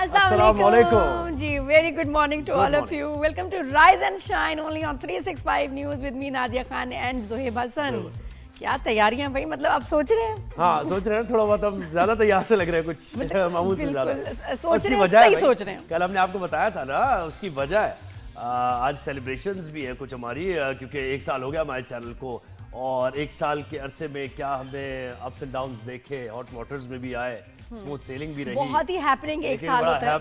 Assalamualaikum. Ji, very good morning to all of you. Welcome to Rise and Shine only on 365 News with me Nadia Khan and Zohaib Hassan. क्या तैयारियां भाई, मतलब आप सोच रहे हैं? हाँ, सोच रहे हैं थोड़ा बहुत, हम ज्यादा तैयार से लग रहे हैं कुछ मामूल से ज्यादा। सोच रहे हैं, सही सोच रहे हैं। कल हमने आपको बताया था ना, उसकी वजह है आज सेलिब्रेशंस भी है कुछ हमारी, क्योंकि 1 साल हो गया हमारे चैनल को, और 1 साल के अरसे में क्या हमने अप्स एंड डाउन्स देखे, हॉट वाटर्स में भी आए, स्मूथ सेलिंग भी रही, बहुत ही हैपनिंग 1 साल होता है,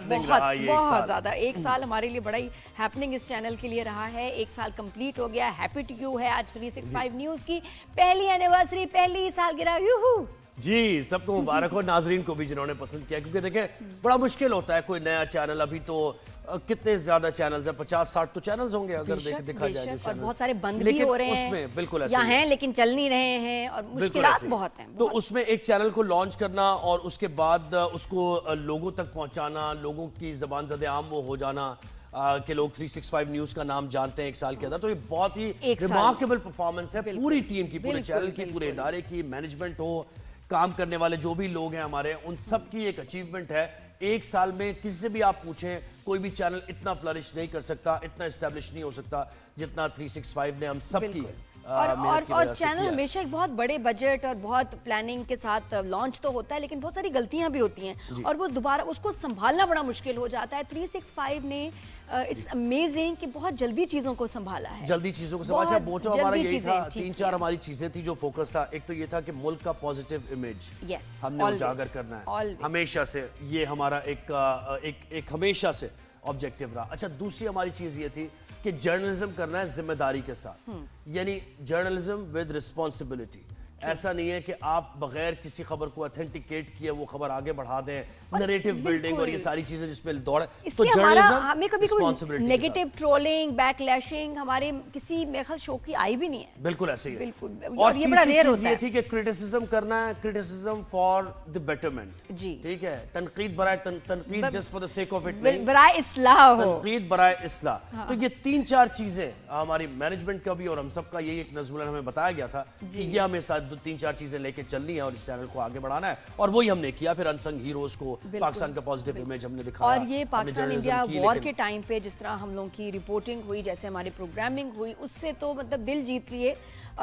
बहुत ज्यादा 1 साल हमारे लिए बड़ा ही हैपनिंग इस चैनल के लिए रहा है। 1 साल कंप्लीट हो गया। हैप्पी टू यू है आज 365 न्यूज की पहली एनिवर्सरी, पहली सालगिरह। यूहू जी, सबको मुबारक हो, नाजरीन को भी जिन्होंने पसंद किया, क्योंकि देखें बड़ा मुश्किल होता है कोई नया चैनल। अभी तो कितने ज्यादा चैनल्स हैं, 50-60 तो चैनल्स होंगे अगर देखा जाए, और बहुत सारे बंद भी हो रहे हैं, उसमें बिल्कुल ऐसे हैं लेकिन चल नहीं रहे हैं, और मुश्किलात बहुत हैं। तो उसमें एक चैनल को लॉन्च करना और उसके बाद उसको लोगों तक पहुंचाना, लोगों की ज़बान ज़द आम वो हो जाना कि लोग 365 न्यूज का नाम जानते हैं 1 साल के अंदर, तो ये बहुत ही रिमार्केबल परफॉर्मेंस है पूरी टीम की, पूरे चैनल की, पूरे इदारे की, मैनेजमेंट हो, काम करने वाले जो भी लोग हैं हमारे, उन सब की एक अचीवमेंट है। 1 साल में किसी से भी आप पूछें, कोई भी चैनल इतना फ्लरिश नहीं कर सकता, इतना एस्टेब्लिश नहीं हो सकता जितना 365 ने हम सब की और चैनल हमेशा एक बहुत बड़े बजट और बहुत प्लानिंग के साथ लॉन्च तो होता है, लेकिन बहुत सारी गलतियां भी होती हैं और वो दोबारा उसको संभालना बड़ा मुश्किल हो जाता है। 365 ने इट्स अमेजिंग कि बहुत जल्दी चीजों को संभाला है, जल्दी चीजों को संभाला। मोटो हमारा यही था, 3-4 हमारी चीजें थी जो फोकस था। एक तो ये था कि मुल्क का पॉजिटिव इमेज हमने उजागर करना है हमेशा से, ये हमारा एक हमेशा से ऑब्जेक्टिव रहा। अच्छा, दूसरी हमारी चीज ये थी कि जर्नलिज्म करना है जिम्मेदारी के साथ, यानी जर्नलिज्म विद रिस्पॉन्सिबिलिटी। ऐसा नहीं है कि आप बगैर किसी खबर को ऑथेंटिकेट किए वो खबर आगे बढ़ा दें, नरेटिव बिल्डिंग और ये सारी चीजें जिसमें दौड़, तो हमें कभी कोई नेगेटिव ट्रोलिंग, बैकलैशिंग हमारे किसी मेरे ख्याल शो की आई भी नहीं है। बिल्कुल ऐसे ही बिल्कुल। और ये बड़ा रेयर होता है। ये थी कि क्रिटिसिज्म करना है, क्रिटिसिज्म फॉर द बेटरमेंट, जी ठीक है, तनकीद बराए तनकीद, just for the sake of it, बराए इस्लाह हो, तनकीद बराए इस्लाह। तो ये 3-4 चीजें हमारी मैनेजमेंट का भी और हम सबका यही एक नज़मुन हमें बताया गया था कि ये हमें साथ 3-4 चीजें लेके चलनी है और इस चैनल को आगे बढ़ाना है, और वही हमने किया। फिर अनसंग हीरोज को, पाकिस्तान का पॉजिटिव इमेज हमने दिखाया, और ये पाकिस्तान इंडिया वॉर के टाइम पे जिस तरह हम लोगों की रिपोर्टिंग हुई, जैसे हमारी प्रोग्रामिंग हुई, उससे तो मतलब दिल जीत लिए।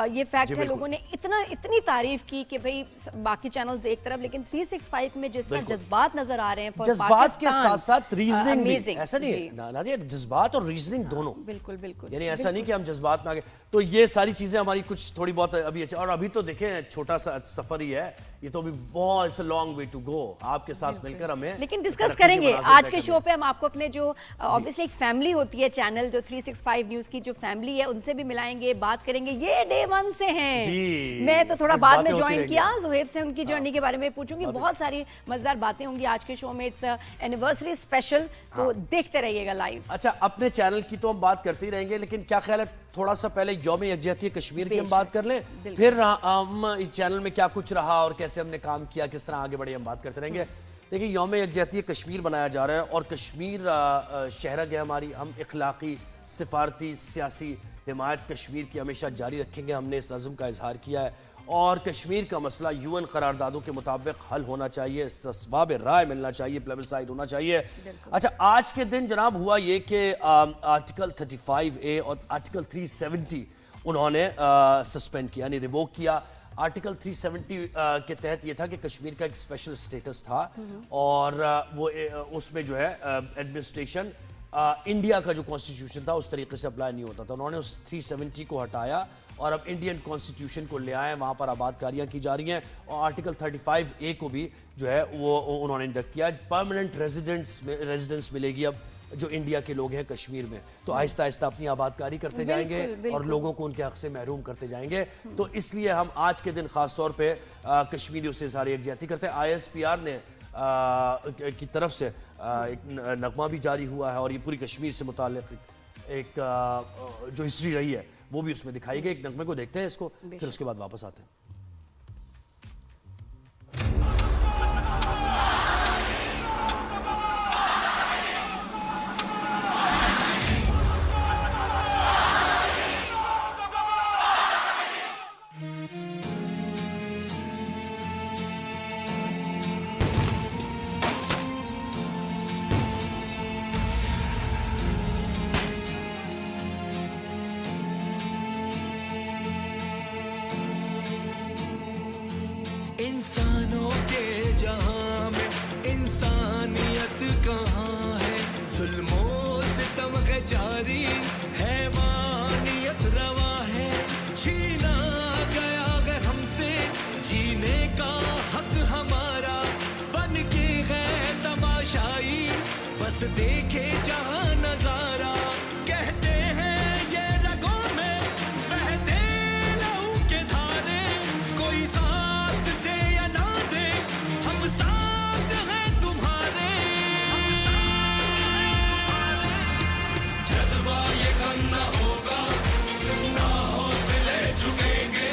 ये फैक्ट है, लोगों ने इतनी तारीफ की कि भाई बाकी चैनल्स एक तरफ, लेकिन 365 में जिस तरह जज्बात नजर आ रहे हैं, जज्बात के साथ साथ रीजनिंग भी, ऐसा नहीं है नादिया, जज्बात और रीजनिंग दोनों, बिल्कुल बिल्कुल, यानी ऐसा नहीं कि हम जज्बात में आगे। तो ये सारी चीजें हमारी कुछ थोड़ी बहुत अभी अच्छा, और अभी तो देखें छोटा सा सफर ही है ये, तो अभी बहुत लॉन्ग वे टू गो आपके साथ मिलकर हमें, लेकिन डिस्कस करेंगे आज के शो पे। हम आपको अपने जो ऑब्वियसली एक फैमिली होती है चैनल, जो 365 न्यूज की जो फैमिली है, उनसे भी मिलाएंगे, बात करेंगे। ये डे 1 से हैं, मैं तो थोड़ा बाद में ज्वाइन किया, ज़ोहैब से उनकी जर्नी के बारे में पूछूंगी। बहुत सारी मजेदार बातें होंगी आज के शो में। इट्स एनिवर्सरी स्पेशल, तो देखते रहिएगा लाइव। अच्छा, अपने चैनल की तो हम बात करते ही रहेंगे, लेकिन क्या ख्याल है थोड़ा सा पहले यौम यकजहती कश्मीर की हम बात कर लें, फिर हम इस चैनल में क्या कुछ रहा और कैसे हमने काम किया, किस तरह आगे बढ़े, हम बात करते रहेंगे। देखिए, यौम यकजहती कश्मीर बनाया जा रहा है और कश्मीर शहरग है हमारी। हम इखलाकी, सिफारती, सियासी हिमायत कश्मीर की हमेशा जारी रखेंगे। हमने इस अज़्म का इजहार किया है और कश्मीर का मसला UN करारदादों के मुताबिक हल होना चाहिए, इस्तिस्बाब राय मिलना चाहिए, प्लेबिसाइड होना चाहिए। अच्छा, आज के दिन जनाब हुआ ये कि आर्टिकल 35A और आर्टिकल 370 उन्होंने सस्पेंड किया, यानी रिवोक किया। आर्टिकल 370 के तहत ये था कि कश्मीर का एक स्पेशल स्टेटस था और वो उसमें जो है एडमिनिस्ट्रेशन इंडिया का जो कॉन्स्टिट्यूशन था उस तरीके से अप्लाई नहीं होता था। उन्होंने उस 370 को हटाया और अब इंडियन कॉन्स्टिट्यूशन को ले आए, वहाँ पर आबादकारियाँ की जा रही हैं और आर्टिकल 35A को भी जो है वो उन्होंने इंडक्ट किया। परमानेंट रेजिडेंस मिलेगी अब जो इंडिया के लोग हैं कश्मीर में, तो आहिस्ता आहिस्ता अपनी आबादकारी करते जाएंगे और लोगों को उनके हक से महरूम करते जाएंगे। तो इसलिए हम आज के दिन खास तौर पे कश्मीरियों से इज़हार यकजहती करते हैं। ISPR ने की तरफ से एक नगमा भी जारी हुआ है और ये पूरी कश्मीर से मुताल्लिक एक जो हिस्ट्री रही है वो भी उसमें दिखाई गई। एक नगमे को देखते हैं इसको, फिर उसके बाद वापस आते हैं। सच्चाई, बस देखे जहां नजारा। कहते हैं ये रगों में बहते लहू के धारे, कोई साथ दे या ना दे हम साथ हैं तुम्हारे। जज्बा ये कम ना होगा, ना हौसले झुकेंगे,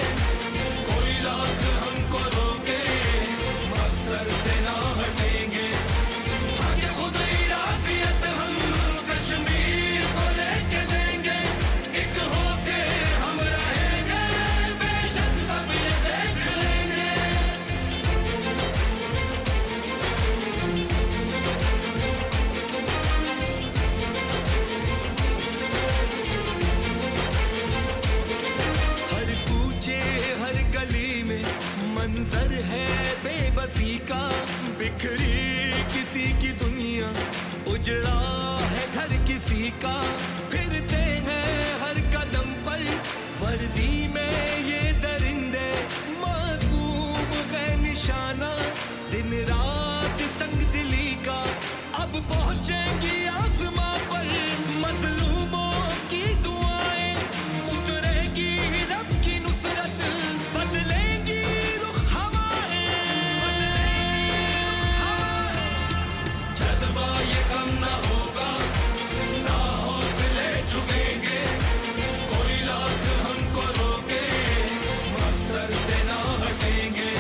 कोई लाख हमको रोके मकसद से ना हटेंगे। आगे खुद इरादियत हम कश्मीर को लेके देंगे, एक होके हम रहेंगे, बेशक सब ये देख लेंगे। हर कूचे हर गली में मंजर है बेबसी का, बिखरी किसी की दुनिया, उजड़ा है घर किसी का। फिरते हैं हर कदम पर वर्दी में ये दरिंदे, मासूम है निशाना दिन रात संग दिली का। अब पहुंचेंगी आसमां पर मजलूमों की दुआएं, उतरेगी रब की नुसरत, बदलेंगी रुख हवाएं। जज्बा ये कम ना होगा, ना हौसले झुकेंगे, कोई लाख हमको रोके मकसद से ना हटेंगे।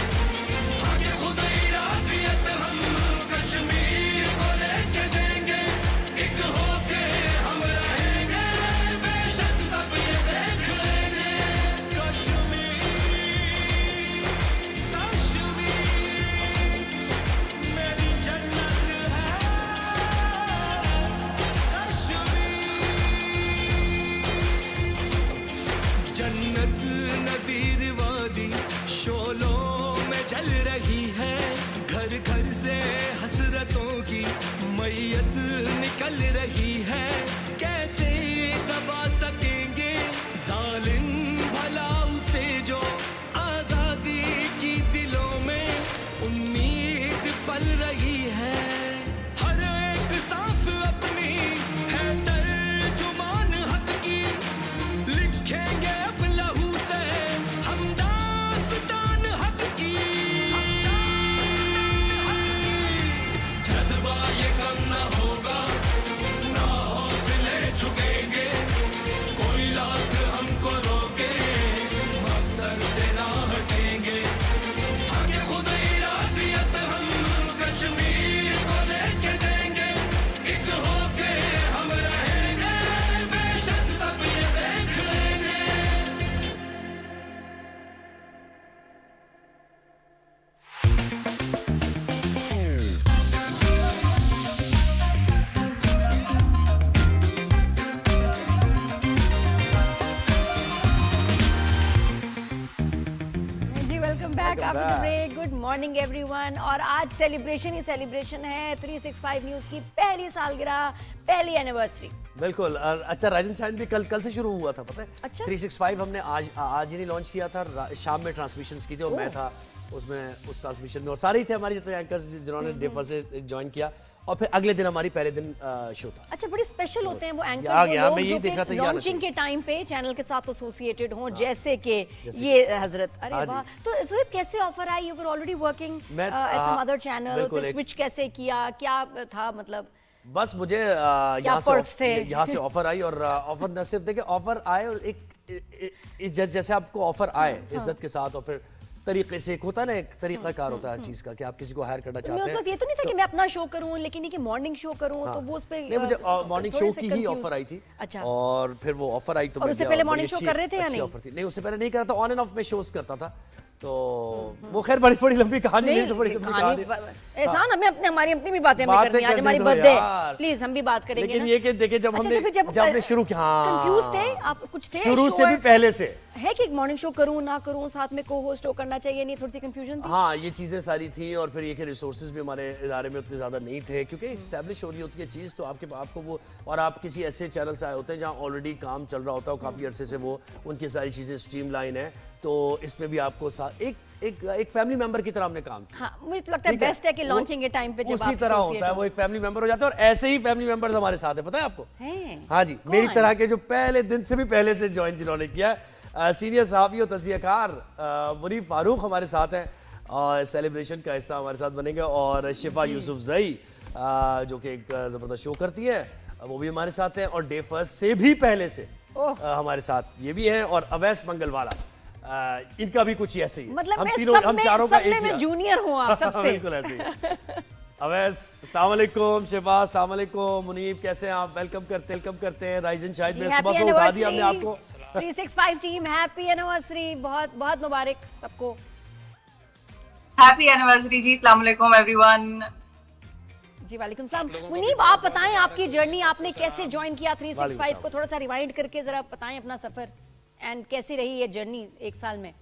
आगे खुद इरादियत हम कश्मीर को लेके देंगे, एक होके हम रहेंगे, बेशक सब ये देख लेंगे। कश्मीर कश्मीर मेरी जन्नत है, कश्मीर। जन्नत नज़ीर वादी शोलों में जल रही है, घर घर से हसरतों की मैयत निकल रही है। कैसे दबा सकेंगे जालिम भला उसे जो आजादी की दिलों में उम्मीद पल रही है। हर एक सांस अपनी है तर्जुमान हक की, लिखेंगे अब लहू से हम दास्तान हक की। जज्बा ये कम ना होगा, ना हौसले झुकेंगे, कोई लाख हमको रोके मकसद से ना हटेंगे। आगे खुद इरादियत हम कश्मीर को लेके देंगे, एक होके हम रहेंगे, बेशक सब ये देख लेंगे। जी welcome back after the break. Good morning everyone. और आज सेलिब्रेशन ही सेलिब्रेशन है, 365 न्यूज की पहली सालगिरह, पहली एनिवर्सरी। बिल्कुल। और अच्छा, राइजिंग शाइन भी कल से शुरू हुआ था, पता है? अच्छा। 365 हमने आज ही नहीं लॉन्च किया था, शाम में ट्रांसमिशंस की थी और मैं था उसमें उस ट्रांसमिशन में, और सारे ही थे हमारे जितने एंकर्स जिन्होंने डे फर्स्ट से ज्वाइन किया, और फिर अगले दिन हमारी पहले दिन शो था। अच्छा, बड़े स्पेशल होते हैं वो आ एंकर गया, मैं जो यही देख रहा था, कि ये आना लॉन्चिंग के टाइम पे चैनल के साथ एसोसिएटेड हों, जैसे कि जैसे ये हजरत। अरे हाँ जी। वाह। तो ज़ोहैब कैसे offer I? You were already working मैं एट सम अदर चैनल, बिल्कुल, फिर स्विच कैसे किया, क्या था मतलब? बस मुझे perks थे? यहाँ से ऑफर आई, और ऑफर न सिर्फ देखिए ऑफर आए, और एक जैसे आपको ऑफर आए इज्जत के साथ, और फिर तरीके से एक होता है ना, एक तरीका कार होता है हर चीज का, कि आप किसी को हायर करना मैं चाहते उस हैं। वक्त ये तो नहीं था कि मैं अपना शो करूं, लेकिन ये कि मॉर्निंग शो करूं, तो वो उस पे नहीं, मुझे मॉर्निंग थोड़े शो से की ही confused। ऑफर आई थी। अच्छा। और फिर वो ऑफर आई तो और मैं उससे गया, पहले बड़ी morning show अच्छी- कर रहे थे या अच्छी नहीं? ऑफर थी। नहीं, उससे पहले नहीं करा था, ऑन एंड ऑफ में शोज करता था, तो वो खैर बड़ी लंबी कहानी नहीं, तो बड़ी लंबी कहानी। एहसान, हमें हमारी अपनी भी बातें बातें करनी है। आज करने हमारी दो बर्थडे, यार। प्लीज हम भी बात करेंगे लेकिन ना। ये कि देखिए जब अच्छा, हमने तो फिर जब हमने शुरू किया, कंफ्यूज थे आप? कुछ थे शुरू से sure भी पहले से है कि मॉर्निंग शो करूं ना करूं, साथ में को होस्ट हो करना चाहिए, नहीं? थोड़ी सी कंफ्यूजन थी। हाँ, ये चीज़ें सारी थी, और फिर ये कि रिसोर्सेज भी हमारे इदारे में उतने ज़्यादा नहीं थे, क्योंकि एस्टैब्लिश हो रही होती है चीज़, तो आपको वो, और आप किसी ऐसे चैनल से आए होते हैं जहाँ ऑलरेडी काम चल रहा होता है, काफ़ी अरसे से वो उनकी सारी चीज़ें स्ट्रीमलाइन है, तो इसमें भी आपको एक एक फैमिली मेंबर की तरह हमने काम किया। हाँ, मुझे तो लगता है बेस्ट है कि लॉन्चिंग के टाइम पे जब उसी तरह होता है, वो एक फैमिली मेंबर हो जाता है। और ऐसे ही फैमिली मेंबर्स हमारे साथ है, पता है आपको? हाँ जी, मेरी तरह के जो पहले दिन से भी पहले से ज्वाइन जिन्होंने किया, सीनियर सहाफ़ी और तज़कियाकार मुनीब फारूक हमारे साथ हैं और सेलिब्रेशन का हिस्सा हमारे साथ बनेंगे। और शिफा यूसुफजई जो कि एक ज़बरदस्त शो करती है, वो भी हमारे साथ हैं। और डे फर्स्ट से भी पहले से हमारे साथ ये भी हैं। और अवैस मंगलवाला, इनका भी कुछ ऐसे ही, मतलब हम तीनों, हम चारों का एक में जूनियर हूँ आप सबसे। बिल्कुल ऐसे ही। अवैस, अस्सलाम वालेकुम। शिफा, अस्सलाम वालेकुम। मुनीब, कैसे हैं आप? वेलकम करते हैं राइजन शायद में सुबह से उठा दिया हमने आपको। 365 टीम हैप्पी एनिवर्सरी, बहुत बहुत मुबारक सबको। हैप्पी एनिवर्सरी जी, अस्सलाम वालेकुम एवरीवन। जी वालेकुम सलाम। मुनीब, आप बताएं आपकी जर्नी, आपने कैसे ज्वाइन किया 365 को? थोड़ा सा रिवाइंड करके जरा बताएं अपना सफर, एंड कैसी रही ये जर्नी एक साल में?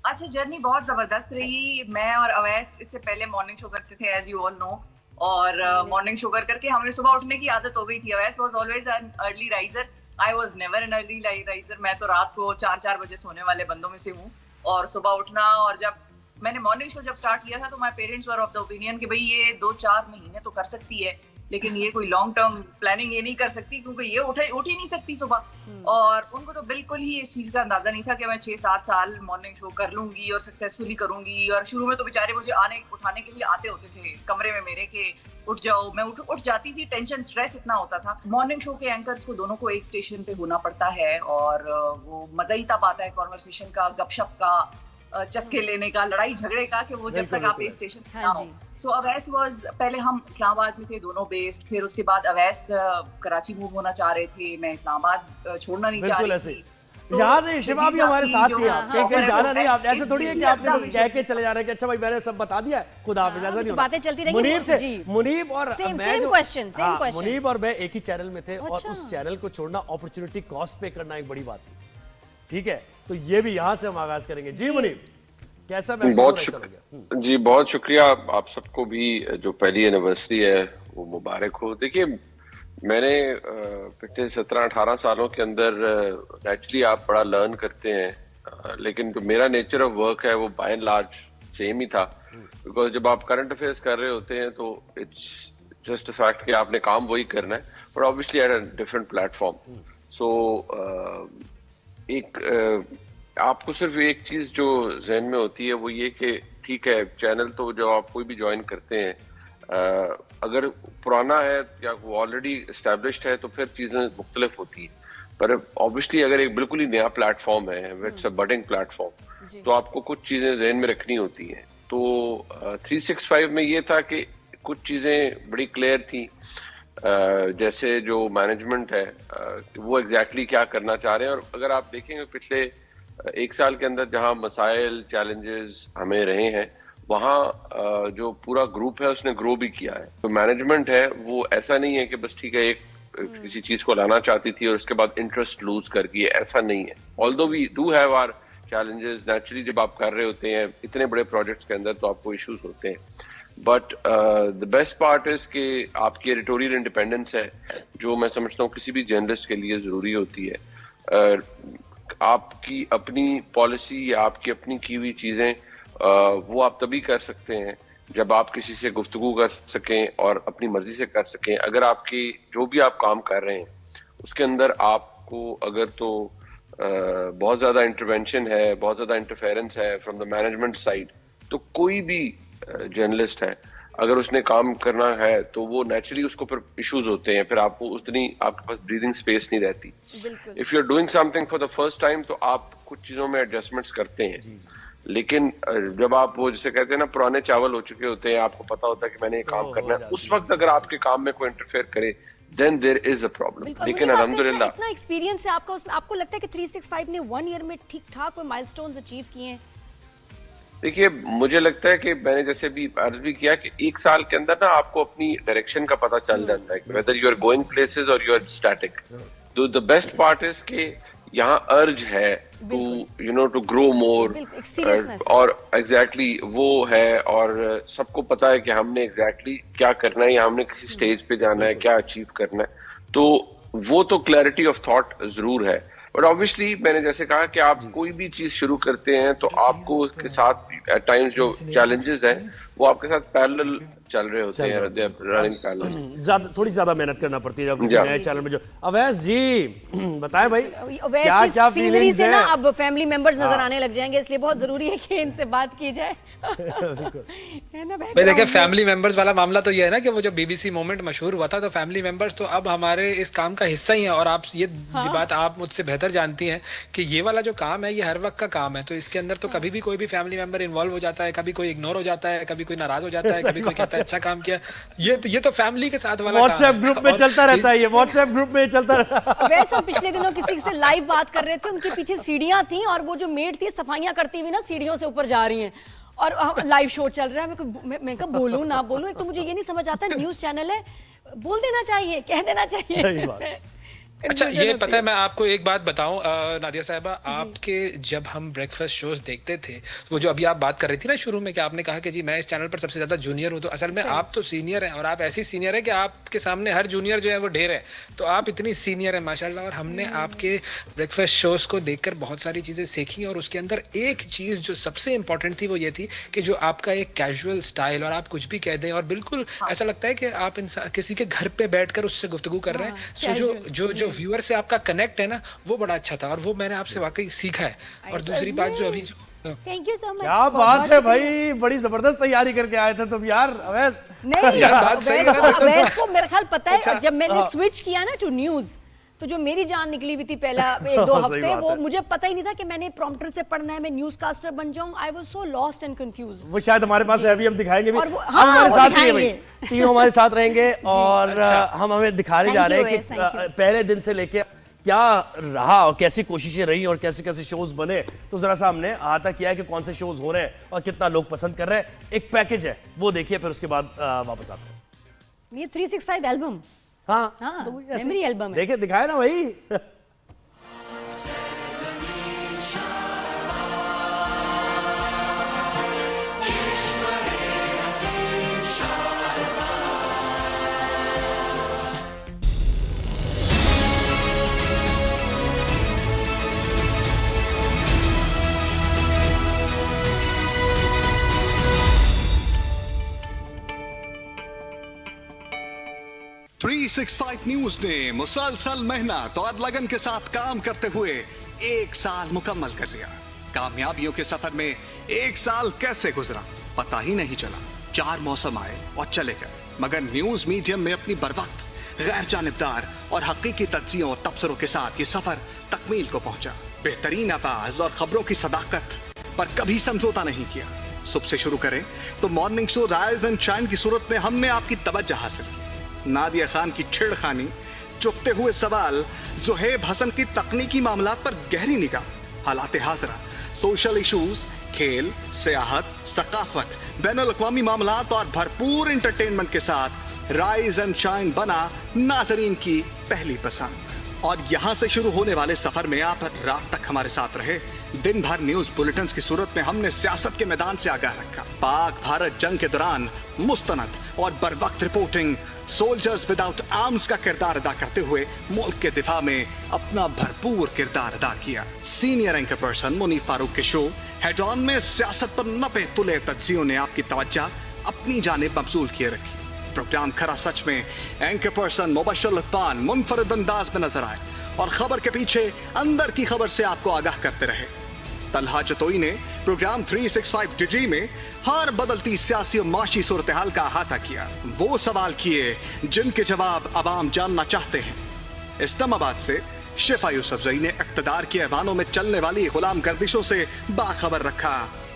अच्छा, जर्नी बहुत जबरदस्त रही। मैं और अवैस इससे पहले मॉर्निंग शो करते थे, एज यू ऑल नो। और मॉर्निंग शो करके हमें सुबह उठने की आदत हो गई थी। Awais was always an early riser, I was never an early riser. मैं तो रात को 4-4 बजे सोने वाले बंदों में से हूँ। और सुबह उठना, और जब मैंने मॉर्निंग शो जब स्टार्ट किया था तो my parents were of the opinion कि भाई ये 2-4 महीने तो कर सकती है, लेकिन ये कोई लॉन्ग टर्म प्लानिंग ये नहीं कर सकती, क्योंकि ये उठ ही नहीं सकती सुबह। और उनको तो बिल्कुल ही इस चीज का अंदाजा नहीं था कि मैं 6-7 साल मॉर्निंग शो कर लूंगी और सक्सेसफुली करूंगी। और शुरू में तो बेचारे मुझे उठाने के लिए आते होते थे कमरे में मेरे के उठ जाओ। मैं उठ जाती थी, टेंशन स्ट्रेस इतना होता था। मॉर्निंग शो के एंकर्स को दोनों को एक स्टेशन पे होना पड़ता है, और वो मजा ही तब आता है कॉन्वर्सेशन का, गपशप का, चस्के लेने का, लड़ाई झगड़े का, कि वो जब तक आप एक स्टेशन पे ना हो। सो अवैस वाज, पहले हम इस्लामाबाद में थे दोनों बेस्ड, फिर उसके बाद अवैस कराची मूव होना चाह रहे थे, मैं इस्लामाबाद छोड़ना नहीं चाह रही थी। तो यहाँ से शिफा भी हमारे साथ थी, आप कहीं जाना नहीं। आप ऐसे थोड़ी है कि आपने बस कह के चले जा रहे हैं कि अच्छा भाई मैंने सब बता दिया, खुद आप ऐसा नहीं। बातें चलती रहेंगी। मुनीब और मैं जो मुनीब और मैं एक ही चैनल में थे, और उस चैनल को छोड़ना अपॉर्चुनिटी कॉस्ट पे करना एक बड़ी बात थी। ठीक है, तो ये भी यहाँ से हम आगाज करेंगे। जी मुनीब, कैसा महसूस हो रहा है? जी बहुत शुक्रिया। आप सबको भी जो पहली एनिवर्सरी है वो मुबारक हो। देखिए, मैंने पिछले 17-18 सालों के अंदर नेचुरली आप बड़ा लर्न करते हैं, लेकिन जो मेरा नेचर ऑफ वर्क है वो बाय एंड लार्ज सेम ही था। बिकॉज जब आप करंट अफेयर्स कर रहे होते हैं तो इट्स जस्ट अ फैक्ट कि आपने काम वही करना है, but obviously at a different platform. So आपको सिर्फ एक चीज जो जहन में होती है वो ये कि ठीक है, चैनल तो जब आप कोई भी ज्वाइन करते हैं, अगर पुराना है या वो ऑलरेडी एस्टेब्लिश्ड है तो फिर चीजें मुख्तलिफ होती हैं। पर ऑब्वियसली अगर एक बिल्कुल ही नया प्लेटफॉर्म है, इट्स अ बडिंग प्लेटफॉर्म, तो आपको कुछ चीजें जहन में रखनी होती हैं। तो 365 में ये था कि कुछ चीजें बड़ी क्लियर थी, जैसे जो मैनेजमेंट है वो एग्जैक्टली क्या करना चाह रहे हैं। और अगर आप देखेंगे पिछले एक साल के अंदर जहां मसाइल चैलेंजेस हमें रहे हैं, वहाँ जो पूरा ग्रुप है उसने ग्रो भी किया है। तो मैनेजमेंट है वो ऐसा नहीं है कि बस ठीक है एक किसी चीज को लाना चाहती थी और उसके बाद इंटरेस्ट लूज कर दिए, ऐसा नहीं है। Although we do have our challenges, naturally जब आप कर रहे होते हैं इतने बड़े प्रोजेक्ट्स के अंदर तो आपको इश्यूज होते हैं, but the best part is कि आपकी एडिटोरियल इंडिपेंडेंस है, जो मैं समझता हूँ किसी भी जर्नलिस्ट के लिए जरूरी होती है। आपकी अपनी पॉलिसी या आपकी अपनी की हुई चीजें वो आप तभी कर सकते हैं जब आप किसी से गुफ्तगू कर सकें और अपनी मर्जी से कर सकें। अगर आपकी जो भी आप काम कर रहे हैं उसके अंदर आपको अगर तो बहुत ज्यादा इंटरवेंशन है, बहुत ज्यादा इंटरफेरेंस है फ्रॉम द मैनेजमेंट साइड, तो कोई भी जर्नलिस्ट है अगर उसने काम करना है तो वो नेचुरली उसको फिर इश्यूज होते हैं, फिर आपको उतनी आपके पास ब्रीदिंग स्पेस नहीं रहती। If you are doing something for the first time तो आप कुछ चीजों में एडजस्टमेंट्स करते हैं, लेकिन जब आप वो जिसे कहते हैं ना पुराने चावल हो चुके होते हैं, आपको पता होता है कि मैंने ये काम करना है, उस वक्त अगर आपके काम में कोई इंटरफेयर करे then there is a problem। लेकिन अल्हम्दुलिल्लाह इतना एक्सपीरियंस है आपका उसमें, आपको लगता है कि 365 ने 1 ईयर में ठीक ठाक कोई माइलस्टोन्स अचीव किए हैं? देखिए, मुझे लगता है कि मैंने जैसे भी अर्ज भी किया कि एक साल के अंदर ना आपको अपनी डायरेक्शन का पता चल जाता है कि whether you are going places और यू आर स्टैटिक। तो द बेस्ट पार्ट इज कि यहाँ अर्ज है to you know to grow more, और एग्जैक्टली वो है, और सबको पता है कि हमने एग्जैक्टली क्या करना है या हमने किसी स्टेज पे जाना है, क्या अचीव करना है। तो वो तो क्लैरिटी ऑफ थॉट जरूर है, बट ऑब्वियसली मैंने जैसे कहा कि आप कोई भी चीज शुरू करते हैं तो आपको उसके साथ एट टाइम्स जो चैलेंजेस हैं वो आपके साथ पैरेलल चल रहे होते हैं, रनिंग पैरेलल। थोड़ी ज्यादा मेहनत करना पड़ती है जब किसी नए चैनल में। जो अवैस जी बताएं भाई, क्या क्या फीलिंग्स से हैं? ना अब फैमिली मेंबर्स नजर आने लग जाएंगे, इसलिए बहुत जरूरी है कि इनसे बात की जाए। भाई देखिए, फैमिली मेंबर्स वाला मामला तो ये है ना कि वो जब बीबीसी मोमेंट मशहूर हुआ था तो फैमिली मेंबर्स तो अब हमारे इस काम का हिस्सा ही है। और आप ये बात आप मुझसे बेहतर जानती हैं कि ये वाला जो काम है ये हर वक्त का काम है, तो इसके अंदर तो कभी भी कोई भी फैमिली मेंबर इन्वॉल्व हो जाता है, कभी कोई इग्नोर हो जाता है, कभी कोई नाराज हो जाता है, कभी कोई कहता है अच्छा काम किया। ये तो फैमिली के साथ वाला व्हाट्सएप ग्रुप में चलता रहता है, ये व्हाट्सएप ग्रुप में चलता रहता है। वैसे पिछले दिनों किसी से लाइव बात कर रहे थे, उनके पीछे सीढ़ियां थी और वो जो मेड थी सफाइयां करती हुई ना सीढ़ियों से ऊपर जा रही हैं और लाइव शो चल रहा है। मैं कहा बोलूं ना बोलूं, एक तो मुझे ये नहीं समझ आता, न्यूज चैनल है, बोल देना चाहिए, कह देना चाहिए। सही बात। अच्छा ये पता है, मैं आपको एक बात बताऊं नादिया साहिबा, आपके जब हम ब्रेकफास्ट शोज देखते थे, वो जो अभी आप बात कर रही थी ना शुरू में कि आपने कहा कि जी मैं इस चैनल पर सबसे ज्यादा जूनियर हूं, तो असल में आप तो सीनियर हैं और आप ऐसी सीनियर है कि आपके सामने हर जूनियर जो है वो ढेर है, तो आप इतनी सीनियर है माशाल्लाह। और हमने आपके ब्रेकफास्ट शोज को देखकर बहुत सारी चीजें सीखी और उसके अंदर एक चीज जो सबसे इंपॉर्टेंट थी वो ये थी कि जो आपका एक कैजुअल स्टाइल, और आप कुछ भी कह दें और बिल्कुल ऐसा लगता है कि आप किसी के घर पे बैठकर उससे गुफ्तगू कर रहे हैं। सो जो व्यूअर से आपका कनेक्ट है ना वो बड़ा अच्छा था और वो मैंने आपसे वाकई सीखा है। और दूसरी बात जो अभी थैंक यू सो मच। क्या बात है भाई, बड़ी जबरदस्त तैयारी करके आए थे तुम यार अवैस। नहीं यार बात सही है। अवैस को मेरे ख्याल पता है, अच्छा, जब मैंने स्विच किया ना टू न्यूज, तो जो मेरी जान निकली हुई थी पहला 1-2 हफ्ते, वो मुझे पता ही नहीं था कि मैंने प्रॉम्प्टर से पढ़ना है, मैं न्यूज कास्टर बन जाऊं। I was so lost and confuse. वो शायद हमारे पास है, अभी हम दिखाएंगे भी। हाँ, हमारे वो साथ ही दिखाएंगे। भाई, तीनों हमारे साथ रहेंगे और हम हमें दिखाने जा रहे हैं Thank कि you. पहले दिन से लेके क्या रहा और कैसी कोशिशें रही और कैसे कैसे शोज बने। तो जरा सा हमने अहाता किया है कि कौन से शोज हो रहे हैं और कितना लोग पसंद कर रहे हैं। एक पैकेज है वो देखिए, फिर उसके बाद वापस आते हैं। ये 365 एल्बम, हाँ हाँ, तो वही ऐसे- मेमोरी एल्बम है। देखिए दिखाए ना भाई। थ्री 365 न्यूज ने मुसलसल मेहनत और लगन के साथ काम करते हुए 1 साल मुकम्मल कर लिया। कामयाबियों के सफर में 1 साल कैसे गुजरा पता ही नहीं चला। 4 मौसम आए और चले गए, मगर न्यूज मीडियम में अपनी बरवक्त, गैर जानिबदार और हकीकी तज्जियों और तबसरों के साथ ये सफर तकमील को पहुंचा। बेहतरीन आवाज और खबरों की सदाकत पर कभी समझौता नहीं किया। सुबह से शुरू करें तो morning show rise and shine की सूरत में हमने आपकी तवज्जो हासिल की। नादिया खान की छेड़खानी, चुपते हुए सवाल, ज़ुहैब हसन की तकनीकी मामलात पर गहरी निगाह, हालात हाज़रा, सोशल इशूज, खेल, सियाहत, सकाफत, बैनुल-अक़वामी मामलात और भरपूर एंटरटेनमेंट के साथ राइज एंड शाइन बना नाजरीन की पहली पसंद। और यहाँ से शुरू होने वाले सफर में आप रात तक हमारे साथ रहे। दिन भर न्यूज बुलेटिन्स की सूरत में हमने सियासत के मैदान से आगाह रखा। पाक भारत जंग के दौरान मुस्तनद और बरवक्त रिपोर्टिंग, सोल्जर्स विदाउट आर्म्स का किरदार अदा करते हुए मुल्क के दिफा में अपना भरपूर किरदार अदा किया। Senior anchor person Munif Farooq के शो हेड ऑन में सियासत पर नपे तुले तज्जियों ने आपकी तवज्जो अपनी जानिब मबसूल किए रखी। प्रोग्राम खरा सच में एंकर पर्सन मुबश्शिर लुत्फान मुनफरिद अंदाज में नजर आए और खबर के पीछे अंदर की खबर से आपको आगाह करते रहे। तलहा जतोई ने प्रोग्राम 365 डिग्री में हर बदलती सियासी और माशी सूरत हाल का अहाता किया। वो सवाल किए जिनके जवाब अवाम जानना चाहते हैं। इस्लामाबाद से शिफा यूसुफजई ने इक़्तिदार के ऐवानों में चलने वाली गुलाम गर्दिशों से बाखबर रखा।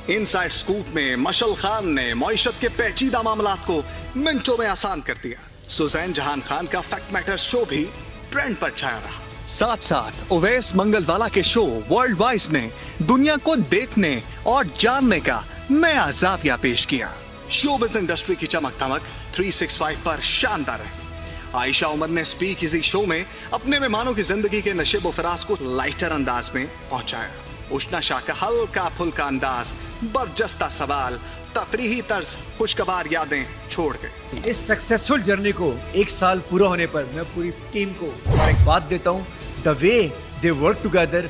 इनसाइड स्कूप में मशल खान ने मईशत के पेचीदा मामलात को मिनटों में आसान कर दिया। सुजैन जहान खान का फैक्ट मैटर शो भी ट्रेंड पर छाया रहा। साथ साथ उवैस मंगलवाला के शो वर्ल्ड वाइज ने दुनिया को देखने और जानने का नया जाविया पेश किया। शोबिज़ इंडस्ट्री की चमक धमक 365 पर शानदार है। आयशा उमर ने स्पीक इजी शो में अपने मेहमानों की जिंदगी के नशेब फराज को लाइटर अंदाज में पहुंचाया। उष्णा शाह का हल्का फुल्का अंदाज, बरजस्ता सवाल, तफरीही तर्ज, खुशगवार यादें छोड़ गए। इस सक्सेसफुल जर्नी को 1 साल पूरा होने पर मैं पूरी टीम को एक बात देता हूँ, the way They worked together.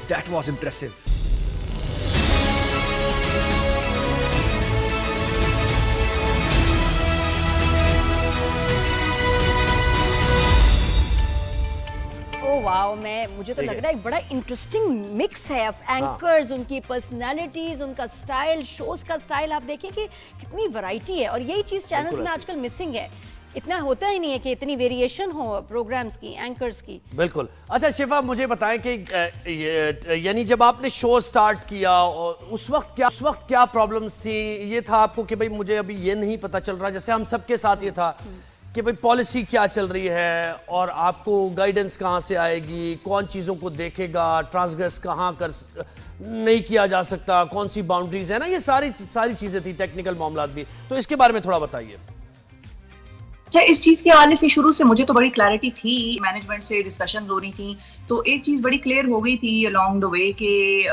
That was impressive. Wow, मुझे तो लग रहा है एक बड़ा इंटरेस्टिंग मिक्स है ऑफ एंकर्स, उनकी पर्सनालिटीज, उनका स्टाइल, शोज का स्टाइल। आप देखिए कि कितनी वैरायटी है और यही चीज चैनल्स में आजकल मिसिंग है। इतना होता ही नहीं है कि इतनी वेरिएशन हो प्रोग्राम्स की, एंकर्स की। बिल्कुल। अच्छा शिफा, मुझे बताएं कि यानी जब आपने शो स्टार्ट किया और उस वक्त क्या प्रॉब्लम्स थी? ये था आपको कि भाई मुझे अभी ये नहीं पता चल रहा, जैसे हम सबके साथ ये था कि भाई पॉलिसी क्या चल रही है और आपको गाइडेंस कहाँ से आएगी, कौन चीज़ों को देखेगा, ट्रांसग्रेस कहाँ कर नहीं किया जा सकता, कौन सी बाउंड्रीज है ना, ये सारी चीज़ें थी, टेक्निकल मामला भी। तो इसके बारे में थोड़ा बताइए। अच्छा, इस चीज के हवाले से शुरू से मुझे तो बड़ी क्लैरिटी थी, मैनेजमेंट से डिस्कशंस हो रही थी, तो एक चीज बड़ी क्लियर हो गई थी अलोंग द वे कि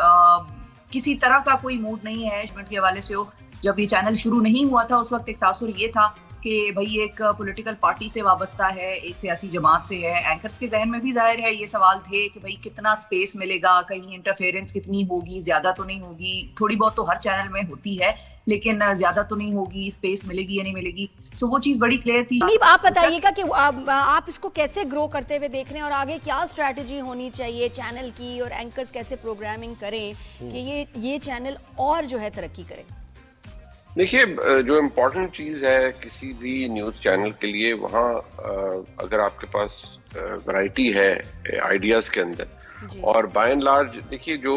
किसी तरह का कोई मूड नहीं है मैनेजमेंट के हवाले से हो। जब ये चैनल शुरू नहीं हुआ था उस वक्त एक तासुर ये था कि भाई एक पॉलिटिकल पार्टी से वाबस्ता है, एक सियासी जमात से है। एंकर्स के जहन में भी जाहिर है ये सवाल थे कि भाई कितना स्पेस मिलेगा, कहीं इंटरफेरेंस कितनी होगी, ज्यादा तो नहीं होगी, थोड़ी बहुत तो हर चैनल में होती है लेकिन ज्यादा तो नहीं होगी, स्पेस मिलेगी या नहीं मिलेगी। सो वो चीज बड़ी क्लियर थी। आप बताइएगा कि आप इसको कैसे ग्रो करते हुए देख रहे हैं और आगे क्या स्ट्रैटेजी होनी चाहिए चैनल की और एंकर्स कैसे प्रोग्रामिंग करें कि ये चैनल और जो है तरक्की करे। देखिए, जो इम्पोर्टेंट चीज़ है किसी भी न्यूज़ चैनल के लिए, वहाँ अगर आपके पास वैरायटी है आइडियाज़ के अंदर, और बाय एंड लार्ज देखिए जो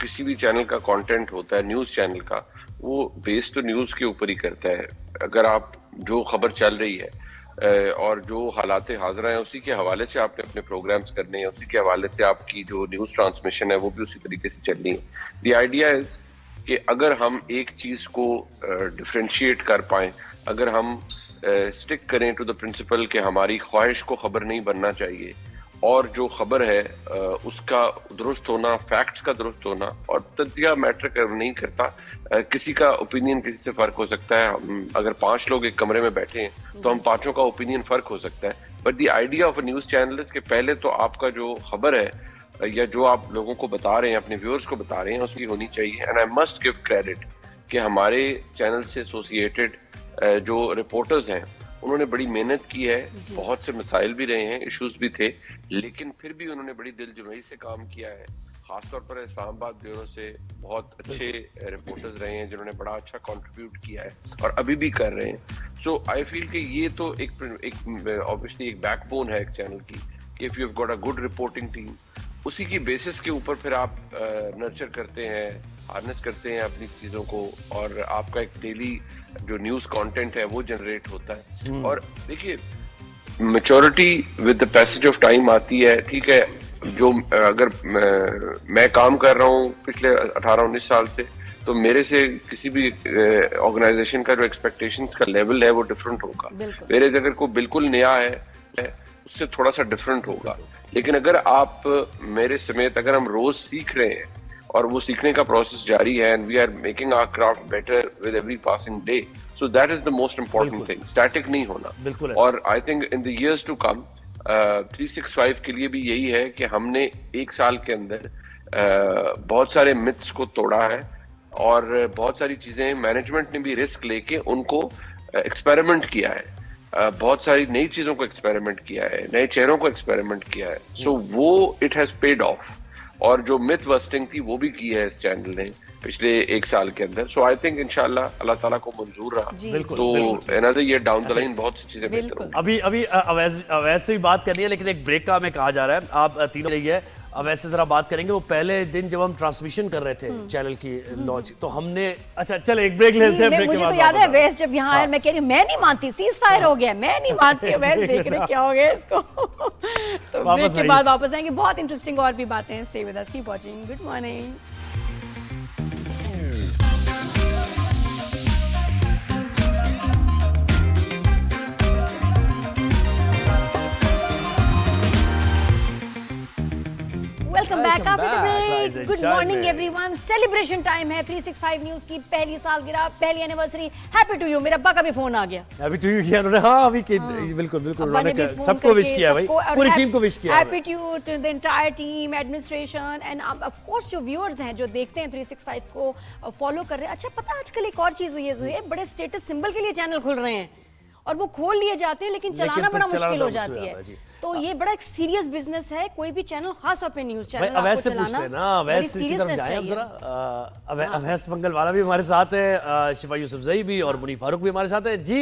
किसी भी चैनल का कंटेंट होता है न्यूज़ चैनल का, वो बेस्ड तो न्यूज़ के ऊपर ही करता है। अगर आप जो खबर चल रही है और जो हालात हाज़िर हैं उसी के हवाले से आपने अपने प्रोग्राम्स करने हैं, उसी के हवाले से आपकी जो न्यूज़ ट्रांसमिशन है वो भी उसी तरीके से चलनी है। द आइडिया इज़ कि अगर हम एक चीज़ को डिफरेंशिएट कर पाएं, अगर हम स्टिक करें टू द प्रिंसिपल कि हमारी ख्वाहिश को खबर नहीं बनना चाहिए और जो खबर है उसका दुरुस्त होना, फैक्ट्स का दुरुस्त होना, और तज्जिया मैटर नहीं करता, किसी का ओपिनियन किसी से फ़र्क हो सकता है। अगर 5 लोग एक कमरे में बैठे हैं तो हम 5 का ओपिनियन फ़र्क हो सकता है, but the idea of a news channel is कि पहले तो आपका जो खबर है या जो आप लोगों को बता रहे हैं, अपने व्यूअर्स को बता रहे हैं, उसकी होनी चाहिए। And I must give credit कि हमारे चैनल से एसोसिएटेड जो रिपोर्टर्स हैं उन्होंने बड़ी मेहनत की है, बहुत से मसाइल भी रहे हैं, इश्यूज भी थे, लेकिन फिर भी उन्होंने बड़ी दिलजमई से काम किया है। खासतौर पर इस्लामाबाद ब्यूरो से बहुत अच्छे रिपोर्टर्स रहे हैं जिन्होंने बड़ा अच्छा कंट्रीब्यूट किया है और अभी भी कर रहे हैं। सो आई फील कि ये तो एक ऑब्वियसली एक बैकबोन है एक चैनल की, if you have got a good reporting team, उसी की बेसिस के ऊपर फिर आप नर्चर करते हैं, हार्नेस करते हैं अपनी चीज़ों को, और आपका एक डेली जो न्यूज़ कंटेंट है वो जनरेट होता है। और देखिए, maturity with the passage of time आती है, ठीक है। जो अगर मैं काम कर रहा हूँ पिछले 18-19 साल से, तो मेरे से किसी भी ऑर्गेनाइजेशन का जो एक्सपेक्टेशंस का लेवल है वो डिफरेंट होगा। मेरे अगर कोई बिल्कुल नया है उससे थोड़ा सा डिफरेंट होगा। लेकिन अगर आप मेरे समेत अगर हम रोज सीख रहे हैं और वो सीखने का प्रोसेस जारी है, and we are making our craft better with every passing day, so that is the most important thing. Static नहीं होना। और I think in the years to come 365 के लिए भी यही है कि हमने 1 साल के अंदर बहुत सारे मिथ्स को तोड़ा है और बहुत सारी चीजें मैनेजमेंट ने भी रिस्क लेके उनको एक्सपेरिमेंट किया है, बहुत सारी नई चीजों को एक्सपेरिमेंट किया है, नए चेहरों को एक्सपेरिमेंट किया है। सो वो इट हैज पेड ऑफ, और जो मिथ बस्टिंग थी वो भी की है इस चैनल ने पिछले 1 साल के अंदर। सो आई थिंक इंशाल्लाह अल्लाह ताला को मंजूर रहा तो another year down the line बहुत सी चीजें बेहतर होंगी। अभी अवैस से भी बात करनी है, लेकिन एक ब्रेक का हमें कहा जा रहा है, आप तीनों रहिए। अवैस से जरा बात करेंगे। वो पहले दिन जब हम ट्रांसमिशन कर रहे थे चैनल की लॉन्च, तो हमने अच्छा चलो एक ब्रेक लेते हैं। मुझे तो याद है अवैस जब यहाँ आया, मैं कह रही हूँ मैं नहीं मानती, सीज फायर हो गया, मैं नहीं मानती। अवैस देख रहे क्या हो गया इसको। तो ब्रेक के बाद वापस आएंगे, बहुत इंटरेस्टिंग और भी बातें हैं। Stay with us, keep watching. Good morning. Welcome back after the break. Good morning everyone. Celebration time है। 365 न्यूज़ की पहली सालगिरह, पहली एनिवर्सरी। Happy to you. मेरे अब्बा का भी फोन आ गया। हैप्पी टू यू किया उन्होंने। हाँ अभी बिल्कुल बिल्कुल उन्होंने सबको विश किया भाई, पूरी टीम को विश किया। Happy to the entire team, administration and of course जो व्यूअर्स हैं जो देखते हैं 365 को फॉलो कर रहे हैं। अच्छा पता आजकल एक और चीज हुई है, बड़े स्टेटस सिंबल के लिए चैनल खुल रहे हैं और वो खोल लिए जाते हैं लेकिन चलाना बड़ा मुश्किल हो जाती है। तो ये बड़ा एक सीरियस बिजनेस है। कोई भी चैनल, खास तौर पे न्यूज़ चैनल आपको चलाना बड़ी सीरियसनेस चाहिए। अवैस मंगल वाला भी हमारे साथ है, शिफा यूसुफजई भी और मुनीफ फारूक भी हमारे साथ है। जी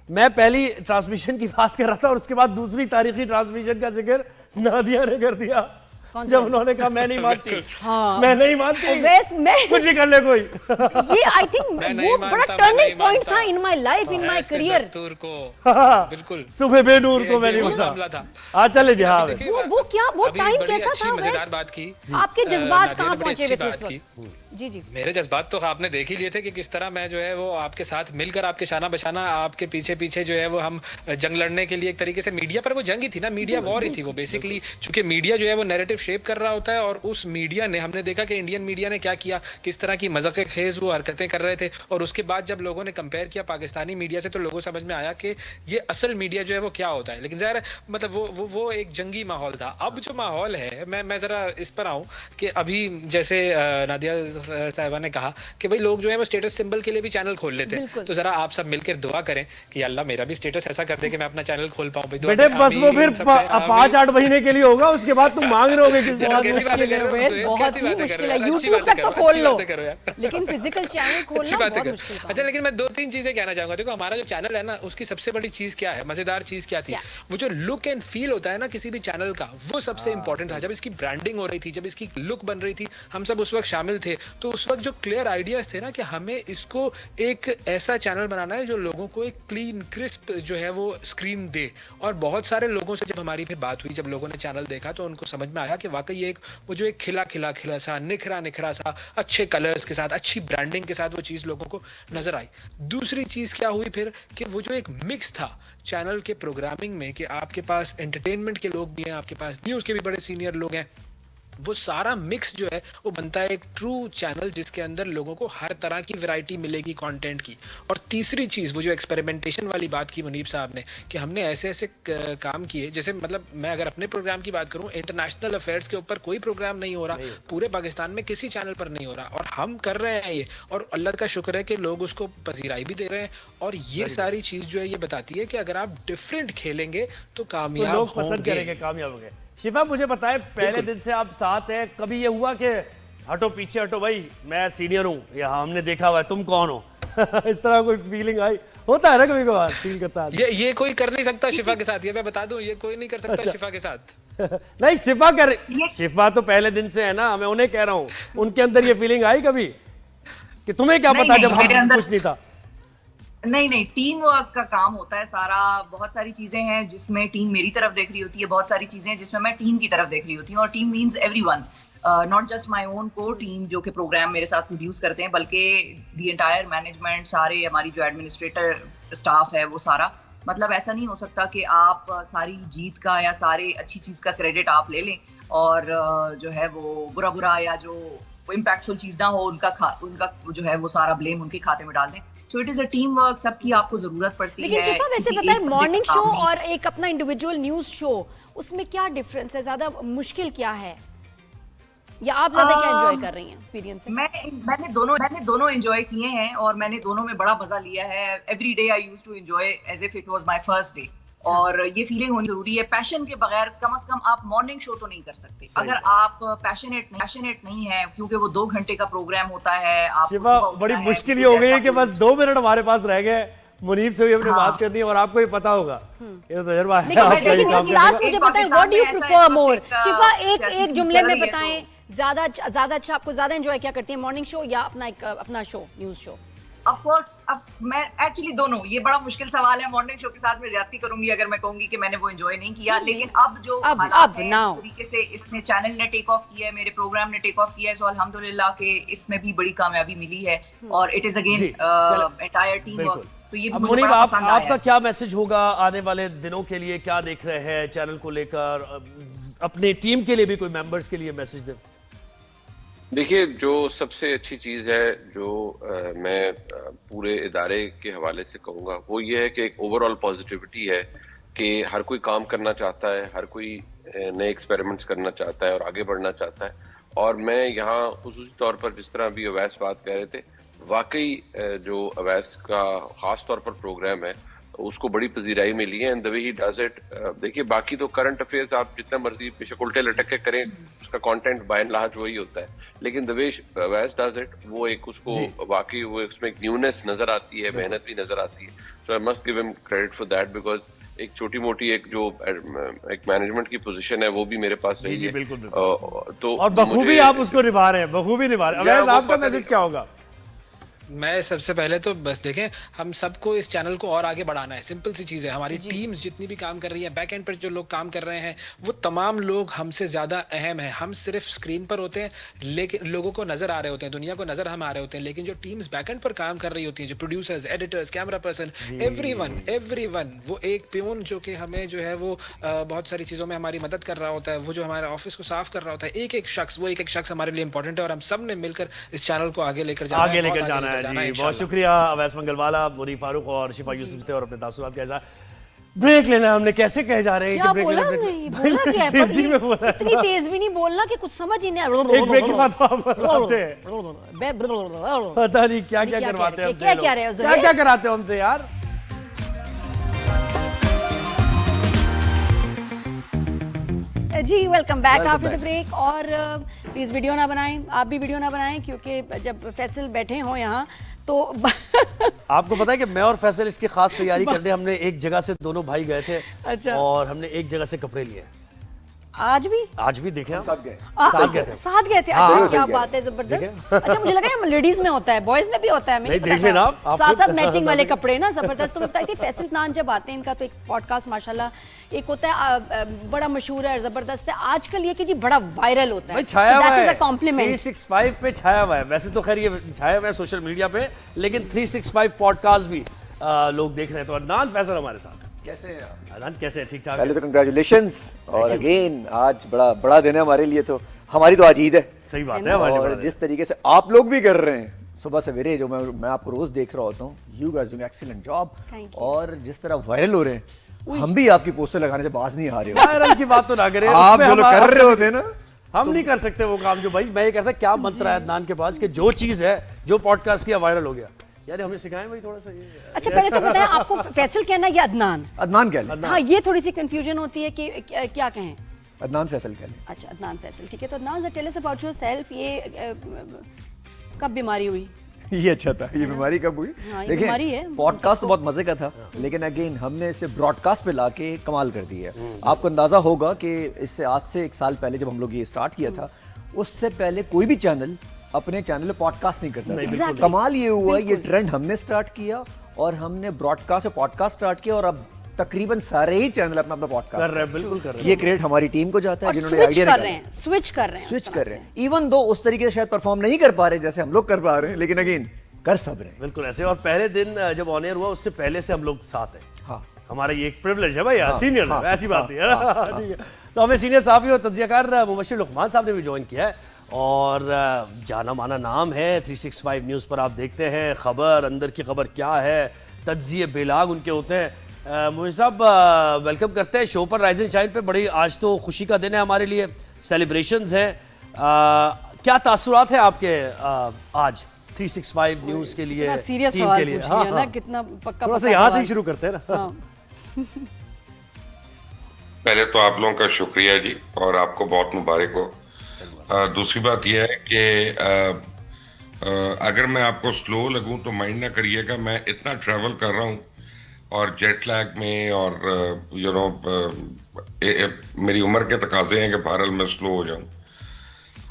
मैं पहली ट्रांसमिशन की बात कर रहा था और उसके बाद दूसरी तारीखी ट्रांसमिशन का जिक्र नादिया ने कर दिया जब उन्होंने कहा मैं नहीं मानती। हाँ। मैं नहीं मानती। कुछ भी कर ले कोई। ये आई थिंक वो बड़ा टर्निंग पॉइंट था in my life, in my career. बिल्कुल सुबह बेनूर को मैं नहीं मानता। हाँ चले जी। हाँ वो क्या, वो टाइम कैसा था? मजेदार बात की। आपके जज्बात कहाँ पहुंचे हुए थे इस वक्त? जी जी मेरे जज्बात तो आपने देख ही लिए थे कि किस तरह मैं जो है वो आपके साथ मिलकर आपके शाना बशाना आपके पीछे पीछे जो है वो हम जंग लड़ने के लिए एक तरीके से मीडिया पर वो जंग ही थी ना, मीडिया वॉर ही थी वो बेसिकली। चूंकि मीडिया जो है वो नैरेटिव शेप कर रहा होता है और उस मीडिया ने, हमने देखा कि इंडियन मीडिया ने क्या किया, किस तरह की मज़ाक खेज वो हरकतें कर रहे थे। और उसके बाद जब लोगों ने कंपेयर किया पाकिस्तानी मीडिया से तो लोगों को समझ में आया कि ये असल मीडिया जो है वो क्या होता है। लेकिन ज़ाहिर मतलब वो एक जंगी माहौल था। अब जो माहौल है, मैं ज़रा इस पर आऊँ कि अभी जैसे नादिया साहिबा ने कहा कि भाई लोग जो है वो स्टेटस सिंबल के लिए भी चैनल खोल लेते हैं। तो जरा आप सब मिलकर दुआ करें कि अल्लाह मेरा भी स्टेटस ऐसा कर दे कि मैं अपना चैनल खोल पाऊं। बेटे बस वो फिर 5-8 महीने के लिए होगा, उसके बाद तुम मांग रहे होगे किसी। बहुत ही मुश्किल है। यूट्यूब तक तो खोल लो लेकिन फिजिकल चैनल खोलना बहुत मुश्किल है। अच्छा लेकिन मैं 2-3 चीजें कहना चाहूंगा। देखो हमारा जो चैनल है ना, उसकी सबसे बड़ी चीज क्या है, मजेदार चीज क्या थी, वो जो लुक एंड फील होता है ना किसी भी चैनल का, वो सबसे इंपॉर्टेंट था। जब इसकी ब्रांडिंग हो रही थी, जब इसकी लुक बन रही थी, हम सब उस वक्त शामिल थे। तो उस वक्त जो क्लियर आइडियाज थे ना कि हमें इसको एक ऐसा चैनल बनाना है जो लोगों को एक क्लीन क्रिस्प जो है वो स्क्रीन दे। और बहुत सारे लोगों से जब हमारी फिर बात हुई, जब लोगों ने चैनल देखा तो उनको समझ में आया कि वाकई एक वो जो एक खिला सा निखरा सा अच्छे कलर्स के साथ, अच्छी ब्रांडिंग के साथ वो चीज़ लोगों को नजर आई। दूसरी चीज़ क्या हुई फिर कि वो जो एक मिक्स था चैनल के प्रोग्रामिंग में कि आपके पास एंटरटेनमेंट के लोग भी हैं, आपके पास न्यूज़ के भी बड़े सीनियर लोग हैं, वो सारा मिक्स जो है वो बनता है एक ट्रू चैनल जिसके अंदर लोगों को हर तरह की वैरायटी मिलेगी कंटेंट की। और तीसरी चीज़ वो जो एक्सपेरिमेंटेशन वाली बात की मुनीब साहब ने कि हमने ऐसे ऐसे काम किए, जैसे मतलब मैं अगर अपने प्रोग्राम की बात करूं, इंटरनेशनल अफेयर्स के ऊपर कोई प्रोग्राम नहीं हो रहा, पूरे पाकिस्तान में किसी चैनल पर नहीं हो रहा और हम कर रहे हैं ये। और अल्लाह का शुक्र है कि लोग उसको पजीराई भी दे रहे हैं। और ये सारी चीज़ जो है ये बताती है कि अगर आप डिफरेंट खेलेंगे तो कामयाब लोग पसंद करेंगे, कामयाब होंगे। शिफा मुझे बताएं, पहले दिन से आप साथ हैं, कभी ये हुआ कि हटो पीछे हटो भाई मैं सीनियर हूँ या हमने देखा हुआ है तुम कौन हो इस तरह कोई फीलिंग आई? होता है ना कभी कभार, फील करता है। ये कोई कर नहीं सकता शिफा के साथ, ये मैं बता दूं, ये कोई नहीं कर सकता। अच्छा। शिफा के साथ नहीं, शिफा तो पहले दिन से है ना, मैं उन्हें कह रहा हूँ, उनके अंदर ये फीलिंग आई कभी कि तुम्हें क्या पता जब हम कुछ नहीं था? नहीं, टीम वर्क का काम होता है सारा। बहुत सारी चीजें हैं जिसमें टीम मेरी तरफ देख रही होती है, बहुत सारी चीजें हैं जिसमें मैं टीम की तरफ देख रही होती हूँ। और team means everyone, not just my own core team जो कि प्रोग्राम मेरे साथ प्रोड्यूस करते हैं, बल्कि द एंटायर मैनेजमेंट, सारे हमारी जो एडमिनिस्ट्रेटर स्टाफ है वो सारा। मतलब ऐसा नहीं हो सकता कि आप सारी जीत का या सारे अच्छी चीज का क्रेडिट आप ले लें और जो है वो बुरा या जो इम्पैक्टफुल चीज ना हो उनका जो है वो सारा ब्लेम उनके खाते में डाल दें। So it is a team work, सबकी आपको जरूरत पड़ती है। लेकिन शिफा वैसे बताएं, मॉर्निंग शो और एक अपना इंडिविजुअल न्यूज शो, उसमें क्या डिफरेंस है, ज्यादा मुश्किल क्या है, या आप ज्यादा क्या एंजॉय कर रही हैं एक्सपीरियंस से? मैंने दोनों एंजॉय किए हैं और मैंने दोनों में बड़ा मजा लिया है। Every day I used to enjoy as if it was my first day. और ये फीलिंग होनी जरूरी है। पैशन के बगैर कम से कम आप मॉर्निंग शो तो नहीं कर सकते अगर आप पैशनेट नहीं है, क्योंकि वो 2 घंटे का प्रोग्राम होता है। शिफा बड़ी मुश्किल ये हो गई है कि बस 2 मिनट हमारे पास रह गए, मुनीब से भी अपनी बात करनी है और आपको ही पता होगा ये तजर्बा है। लेकिन लास्ट मुझे बताएं, व्हाट डू यू प्रेफर मोर? शिफा एक जुमले में बताएं, ज्यादा अच्छा आपको ज्यादा एंजॉय क्या करती है, मॉर्निंग शो या अपना show, news show? Of course, अब मैं एक्चुअली दोनों, ये बड़ा मुश्किल सवाल है। मॉर्निंग शो के साथ मैं ज्यादती करूंगी अगर मैं कहूंगी कि मैंने वो एंजॉय नहीं किया। लेकिन अब जो तरीके से इसने चैनल ने टेक ऑफ किया है, मेरे प्रोग्राम ने टेक ऑफ किया है, सो अल्हम्दुलिल्लाह के इसमें भी बड़ी कामयाबी मिली है। और it is again entire team work. तो ये भी मुझे मुनीब, बड़ा पसंद आपका आया। क्या मैसेज होगा आने वाले दिनों के लिए? क्या देख रहे हैं चैनल को लेकर? अपनी टीम के लिए भी कोई मेंबर्स के लिए मैसेज दें। देखिए, जो सबसे अच्छी चीज़ है जो मैं पूरे इदारे के हवाले से कहूँगा वो ये है कि एक ओवरऑल पॉजिटिविटी है कि हर कोई काम करना चाहता है, हर कोई नए एक्सपेरिमेंट्स करना चाहता है और आगे बढ़ना चाहता है। और मैं यहाँ खुसूसी तौर पर जिस तरह अभी अवैस बात कह रहे थे, वाकई जो अवैस का ख़ास तौर पर प्रोग्राम है उसको बड़ी पजीराई मिली है and the way he does it. देखिए, बाकी तो करंट अफेयर्स आप जितना मर्जी बेशक उल्टे लटक के करें, उसका कंटेंट बाय एंड लार्ज वही होता है, लेकिन the way Awais does it वो एक उसको वाकई वो उसमें एक न्यूनेस नजर आती है, मेहनत भी नजर आती है। So I must give him credit for that because एक छोटी मोटी एक जो एक मैनेजमेंट की पोजीशन है वो भी भी पास रही है। बिल्कुल, तो और बखूबी आप उसको निभा रहे हैं, बखूबी निभा रहे हैं। अवैस, आपका मैसेज क्या होगा? मैं सबसे पहले तो बस देखें, हम सबको इस चैनल को और आगे बढ़ाना है। सिंपल सी चीज़ है, हमारी टीम्स जितनी भी काम कर रही है, बैक एंड पर जो लोग काम कर रहे हैं, वो तमाम लोग हमसे ज़्यादा अहम है। हम सिर्फ स्क्रीन पर होते हैं, लेकिन लोगों को नज़र आ रहे होते हैं, दुनिया को नज़र हम आ रहे होते हैं, लेकिन जो टीम्स बैक एंड पर काम कर रही होती हैं, जो producers, editors, camera person, everyone, वो एक प्यून जो कि हमें जो है वो बहुत सारी चीज़ों में हमारी मदद कर रहा होता है, वो जो हमारे ऑफिस को साफ कर रहा होता है, एक एक शख्स हमारे लिए इंपॉर्टेंट है और हम सब ने मिलकर इस चैनल को आगे लेकर जाना है। जी, बहुत शुक्रिया अवैस मंगलवाला, मुनीब फारूक और शिफा यूसुफ थे और अपने तासुरात के साथ ब्रेक लेना। हमने कैसे कह जा रहे हैं कि ब्रेक लेना, बोला क्या है? इतनी तेज भी नहीं बोलना कि कुछ समझ ही नहीं। एक ब्रेक के बाद वापस आते हैं। पता नहीं क्या क्या करवाते हैं हमसे, क्या क्या कराते हो हमसे यार। जी welcome back after the break. और प्लीज वीडियो ना बनाएं, आप भी वीडियो ना बनाएं, क्योंकि जब फैसल बैठे हों यहाँ तो आपको पता है कि मैं और फैसल इसकी खास तैयारी करने हमने एक जगह से दोनों भाई गए थे। अच्छा। और हमने एक जगह से कपड़े लिए। आज भी देखे हम साथ गए थे। अच्छा, क्या बात है, जबरदस्त। अच्छा, मुझे लगा ये लेडीज में होता है, बॉयज में भी होता है। नहीं, देख लेना आप साथ साथ मैचिंग वाले कपड़े ना, जबरदस्त। तो बताई थी फैसल नान जब आते हैं, इनका तो एक पॉडकास्ट माशाल्लाह एक होता है, बड़ा मशहूर है, जबरदस्त है। आजकल ये कि जी बड़ा वायरल होता है, छाया हुआ है, 365 पे छाया हुआ है। वैसे तो खैर ये छाया हुआ है सोशल मीडिया पे, लेकिन 365 पॉडकास्ट भी लोग देख रहे हैं। तो अदनान फैसल हमारे साथ कैसे हैं आप? अदनान कैसे है? ठीक ठाक? पहले तो कंग्रेचुलेशंस, और अगेन आज बड़ा दिन है हमारे लिए। तो हमारी तो आज ईद है। सही बात है। और जिस तरीके से आप लोग भी कर रहे हैं सुबह सवेरे, जो मैं आपको रोज देख रहा होता हूँ, you guys doing excellent job. और जिस तरह वायरल हो रहे हैं, हम भी आपकी पोस्टर लगाने से बाज नहीं आ रहे हो। वायरल की बात तो ना करें, आप जो लोग कर रहे होते हैं ना, हम नहीं कर सकते वो काम। जो भाई मैं ये कहता, क्या मंत्र है अदनान के पास कि जो चीज है, जो पॉडकास्ट किया वायरल हो गया। यार हमें सिखाएं भाई थोड़ा सा ये। अच्छा, पहले तो बताएं आपको फैसल कहना या अदनान? अदनान कह लें। हाँ, ये थोड़ी सी कंफ्यूजन होती है कि क्या कहें। अदनान फैसल कह लें। अच्छा, अदनान फैसल, ठीक है। तो Adnan, tell us about yourself. ये कब बीमारी हुई? ये अच्छा था, ये बीमारी कब हुई? देखिए, पॉडकास्ट तो बहुत मजे का था, लेकिन अगेन हमने इसे ब्रॉडकास्ट पे लाके कमाल कर दिया। आपको अंदाजा होगा कि इससे आज से 1 साल पहले जब हम लोग ये स्टार्ट किया था, उससे पहले कोई भी चैनल अपने चैनल पे पॉडकास्ट नहीं करता था। कमाल ये हुआ, ये ट्रेंड हमने स्टार्ट किया और हमने ब्रॉडकास्ट से पॉडकास्ट स्टार्ट किया, और अब तकरीबन सारे ही चैनल अपना पॉडकास्ट कर रहे हैं। बिल्कुल कर रहे हैं। ये क्रेडिट हमारी टीम को जाता है, जिन्होंने आइडिया स्विच कर रहे हैं। इवन दो उस तरीके से शायद परफॉर्म नहीं कर पा रहे जैसे हम लोग कर पा रहे हैं, लेकिन अगेन कर सब रहे हैं। बिल्कुल ऐसे। और पहले दिन जब ऑन एयर हुआ, उससे पहले से हम लोग साथ हैं। हाँ, हमारा ये एक प्रिविलेज है भाई, सीनियर ऐसी बात नहीं है। ठीक है, तो हमें सीनियर साहब और तज्जियाकार मुबश्शिर लुकमान साहब ने भी ज्वाइन किया है, और जाना माना नाम है। 365 न्यूज़ पर आप देखते हैं खबर, अंदर की खबर क्या है, तज्जिए बेलाग उनके होते हैं। मुझे साहब वेलकम करते हैं शो पर, राइज एंड शाइन पे। बड़ी आज तो खुशी का दिन है हमारे लिए, सेलिब्रेशंस हैं। क्या तासुरात है आपके आज 365 न्यूज़ के लिए, सीरियस टीम के लिए? हाँ, कितना पक्का थोड़ा सा यहाँ से ही शुरू करते हैं ना। पहले तो आप लोगों का शुक्रिया जी, और आपको बहुत मुबारक हो। दूसरी बात यह है कि अगर मैं आपको स्लो लगूं तो माइंड ना करिएगा, मैं इतना ट्रैवल कर रहा हूं और जेट लैग में, और मेरी उम्र के तकाजे हैं कि बहरहाल मैं स्लो हो जाऊं।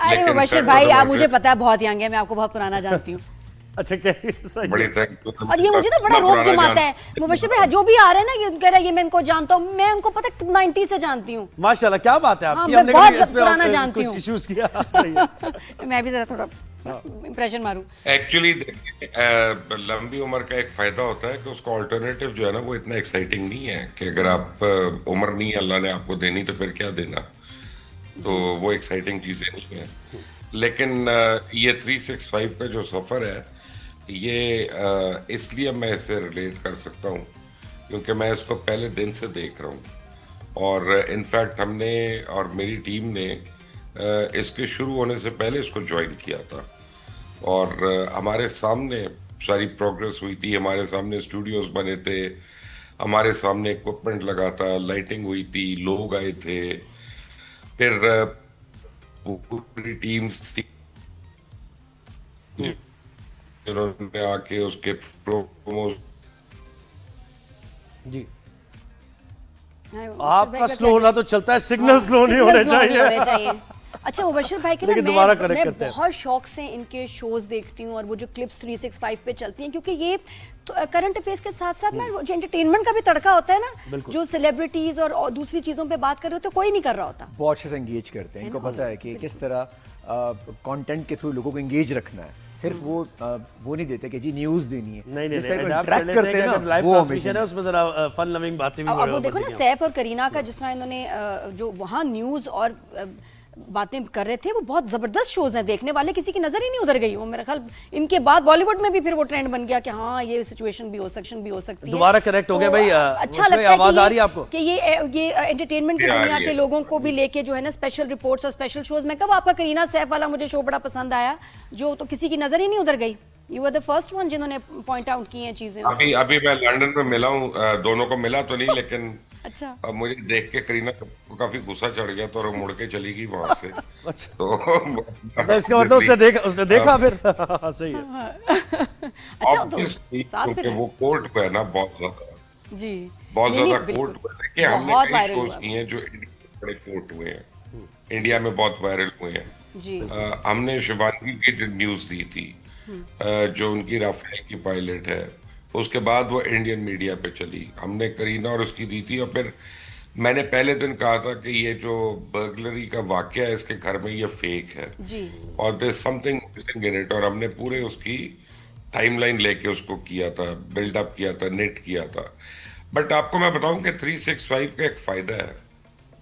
अरे मुबश्शिर भाई, आप मुझे पता है बहुत यंग है, मैं आपको बहुत पुराना जानती हूँ। अच्छा सही बड़ी थैंक। और ये मुझे ना बड़ा रोब जमाता है मुबश्शिर भाई, जो भी आ रहे हैं ना ये कह रहा है ये मैं इनको जानता हूँ, मैं उनको पता 90 से जानती हूँ। माशाल्लाह, क्या बात है आपकी। हमने बहुत पुराना जानती हूँ, इश्यूज किया। मैं भी जरा थोड़ा इंप्रेशन मारूं। एक्चुअली लंबी उम्र का एक फायदा होता है कि उसका ऑल्टरनेटिव जो है ना वो इतना एक्साइटिंग नहीं है कि अगर आप उम्र नहीं अल्लाह ने आपको देनी तो फिर क्या देना, तो वो एक्साइटिंग चीजें नहीं है। लेकिन ये 365 का जो सफर है ये इसलिए मैं इससे रिलेट कर सकता हूँ क्योंकि मैं इसको पहले दिन से देख रहा हूँ और इनफैक्ट हमने और मेरी टीम ने इसके शुरू होने से पहले इसको ज्वाइन किया था और हमारे सामने सारी प्रोग्रेस हुई थी, हमारे सामने स्टूडियोज बने थे, हमारे सामने इक्विपमेंट लगा था, लाइटिंग हुई थी, लोग आए थे, फिर पूरी टीम्स थी जिन्होंने आके उसके प्रोमो। जी आपका स्लो होना तो चलता है, सिग्नल स्लो नहीं होने चाहिए। अच्छा मुबश्शिर भाई के ना मैं बहुत शौक से इनके शोज देखती हूँ और वो जो क्लिप्स 365 पे चलती हैं क्योंकि ये तो करंट अफेयर्स के साथ साथ ना जो एंटरटेनमेंट का भी तड़का होता है ना, जो सेलिब्रिटीज और दूसरी चीजों पे बात कर रहे होते तो कोई नहीं कर रहा होता। बहुत अच्छे से एंगेज करते हैं, इनको पता है कि किस तरह कंटेंट के थ्रू लोगों को एंगेज रखना है। सिर्फ वो नहीं देते कि जी न्यूज़ देनी है, नहीं जिस तरह ट्रैक करते हैं ना लाइव ट्रांसमिशन है उसमें जरा फन लविंग बातें भी। अब वो देखो ना सैफ और करीना का जिस तरह इन्होंने जो वहाँ न्यूज़ और बातें कर रहे थे वो बहुत जबरदस्त शोज हैं, देखने वाले किसी की नजर ही नहीं उधर गई। वो मेरा ख्याल इनके बाद बॉलीवुड में भी फिर वो ट्रेंड बन गया कि हाँ ये सिचुएशन भी हो सकती है। दोबारा करेक्ट हो गया भाई। अच्छा लगता है आवाज आ रही है आपको कि ये एंटरटेनमेंट की दुनिया के लोगों को भी लेके जो है ना स्पेशल रिपोर्ट्स और स्पेशल शोज में। कब आपका करीना सैफ वाला मुझे शो बड़ा पसंद आया जो तो किसी की नजर ही नहीं उधर गई। You were the first one जिन्होंने पॉइंट आउट की हैं चीजें। अभी मैं लंदन में मिला हूँ, दोनों को मिला तो नहीं लेकिन अच्छा अब मुझे देख के करीना को काफी गुस्सा चढ़ गया तो मुड़ के चली गई वहां से। अच्छा तो इसका मतलब उसने देखा फिर सही है। अच्छा तो क्योंकि वो कोर्ट पे है ना बहुत ज्यादा जी बहुत ज्यादा कोर्ट पे देखिए हमने कई शोज किए हैं जो बड़े कोर्ट हुए हैं, इंडिया में बहुत वायरल हुए हैं जी। हमने शिवांगी की न्यूज दी थी जो उनकी राफेल की पायलट है, उसके बाद वो इंडियन मीडिया पे चली, हमने करीना और उसकी दी थी। और फिर मैंने पहले दिन कहा था कि ये जो बर्गलरी का वाकया है इसके घर में ये फेक है जी। और there something missing in it, और हमने पूरे उसकी टाइमलाइन लेके उसको किया था, बिल्डअप किया था, नेट किया था। बट आपको मैं बताऊं कि 365 का एक फायदा है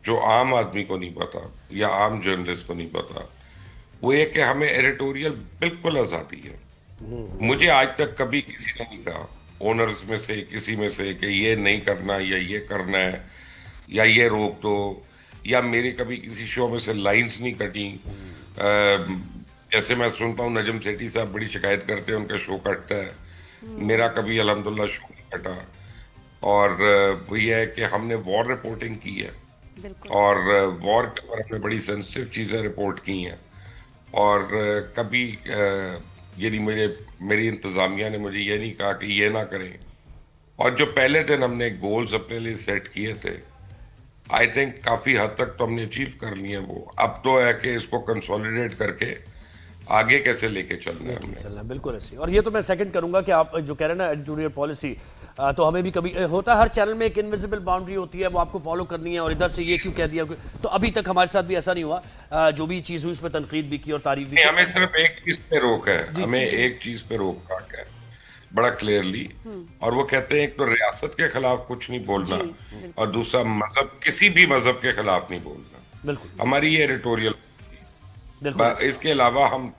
जो आम आदमी को नहीं पता या आम जर्नलिस्ट को नहीं पता, वो ये कि हमें एडिटोरियल बिल्कुल आज़ादी है। मुझे आज तक कभी किसी ने नहीं कहा ओनर्स में से किसी में से कि ये नहीं करना या ये करना है या ये रोक दो, या मेरे कभी किसी शो में से लाइंस नहीं कटी। जैसे मैं सुनता हूँ नजम सेठी साहब बड़ी शिकायत करते हैं उनका शो कटता है, मेरा कभी अल्हम्दुलिल्लाह शो नहीं कटा। और वो ये है कि हमने वॉर रिपोर्टिंग की है और वॉर के ऊपर हमने बड़ी सेंसिटिव चीज़ें रिपोर्ट की हैं और कभी यानी मेरी इंतज़ामिया ने मुझे ये नहीं कहा कि ये ना करें। और जो पहले दिन हमने गोल्स अपने लिए सेट किए थे आई थिंक काफ़ी हद तक तो हमने अचीव कर लिए हैं वो। अब तो है कि इसको कंसोलिडेट करके आगे कैसे लेके चलना है। बिल्कुल ऐसे। और ये तो मैं सेकंड करूंगा कि आप जो कह रहे हैं ना एडिटोरियल पॉलिसी, तो हमें भी कभी होता है, हर चैनल में एक इनविजिबल बाउंड्री होती है, वो आपको फॉलो करनी है और इधर से ये क्यों कह दिया। तो अभी तक हमारे साथ भी ऐसा नहीं हुआ, जो भी चीज़ हुई उस पर तनकीद भी की और तारीफ भी। हमें सिर्फ एक चीज़ पे रोक है, हमें एक चीज़ पे रोक रखा है बड़ा क्लियरली, और वो कहते हैं एक तो रियासत के खिलाफ कुछ नहीं बोलना और दूसरा मजहब, किसी भी मजहब के खिलाफ नहीं बोलना। बिल्कुल हमारी ये एडिटोरियल। इसके अलावा हम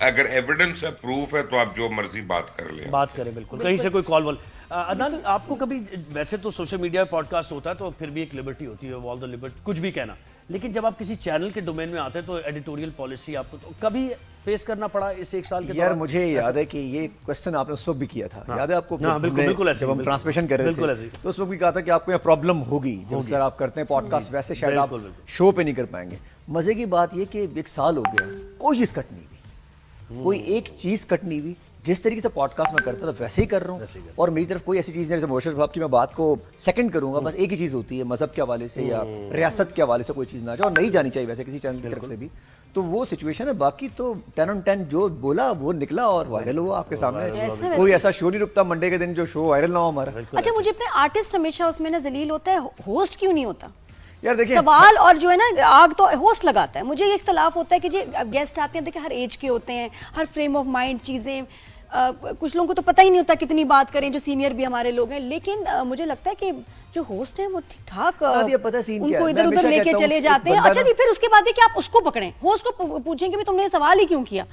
अगर एविडेंस है, प्रूफ है, तो आप जो मर्जी बात कर लें, बात करें। बिल्कुल कहीं से कोई कॉल वॉल। अदनान आपको कभी, वैसे तो सोशल मीडिया पॉडकास्ट होता है तो फिर भी एक लिबर्टी होती है, ऑल द लिबर्टी, कुछ भी कहना, लेकिन जब आप किसी चैनल के डोमेन में आते हैं तो एडिटोरियल पॉलिसी आपको तो कभी फेस करना पड़ा इस एक साल के यार? मुझे याद है कि ये क्वेश्चन आपने उस वक्त भी किया था, याद है आपको? बिल्कुल ऐसे, जब हम ट्रांसमिशन कर रहे थे तो उस वक्त भी कहा था कि आपको यहाँ प्रॉब्लम होगी जब सर आप करते हैं पॉडकास्ट, वैसे शायद आप शो पे नहीं कर पाएंगे। मजे की बात ये कि एक साल हो गया, कोई चीज कट नहीं हुई, कोई एक चीज कट नहीं हुई, जिस तरीके से पॉडकास्ट में करता था वैसे ही कर रहा हूँ, और मेरी तरफ कोई ऐसी चीज़ नहीं जैसे मोशर साहब की मैं बात को सेकंड करूंगा, बस एक ही चीज़ होती है मजहब के हवाले से या रियासत के हवाले से कोई चीज़ ना जाए, और नहीं जानी चाहिए वैसे किसी चैनल की तरफ से भी। तो वो सिचुएशन है, बाकी तो 10 on 10 जो बोला वो निकला और वायरल हुआ आपके सामने। कोई ऐसा शो नहीं रुकता मंडे के दिन जो शो वायरल ना हो हमारा। अच्छा, मुझे अपने आर्टिस्ट हमेशा उसमें ना जलील होता है, होस्ट क्यों नहीं होता? यार देखिए, सवाल और जो है ना आग तो होस्ट लगाता है। मुझे ये इख्तलाफ होता है कि जी गेस्ट आते हैं, देखिए हर एज के होते हैं, हर फ्रेम ऑफ माइंड चीजें, कुछ लोगों को तो पता ही नहीं होता कितनी बात करें, जो सीनियर भी हमारे लोग हैं, लेकिन मुझे लगता है कि जो होस्ट हैं वो ठीक ठाक उनको इधर उधर लेके चले जाते हैं। अच्छा जी, फिर उसके बाद है कि आप उसको पकड़ें, होस्ट को पूछेंगे भी तुमने ये सवाल ही क्यों किया,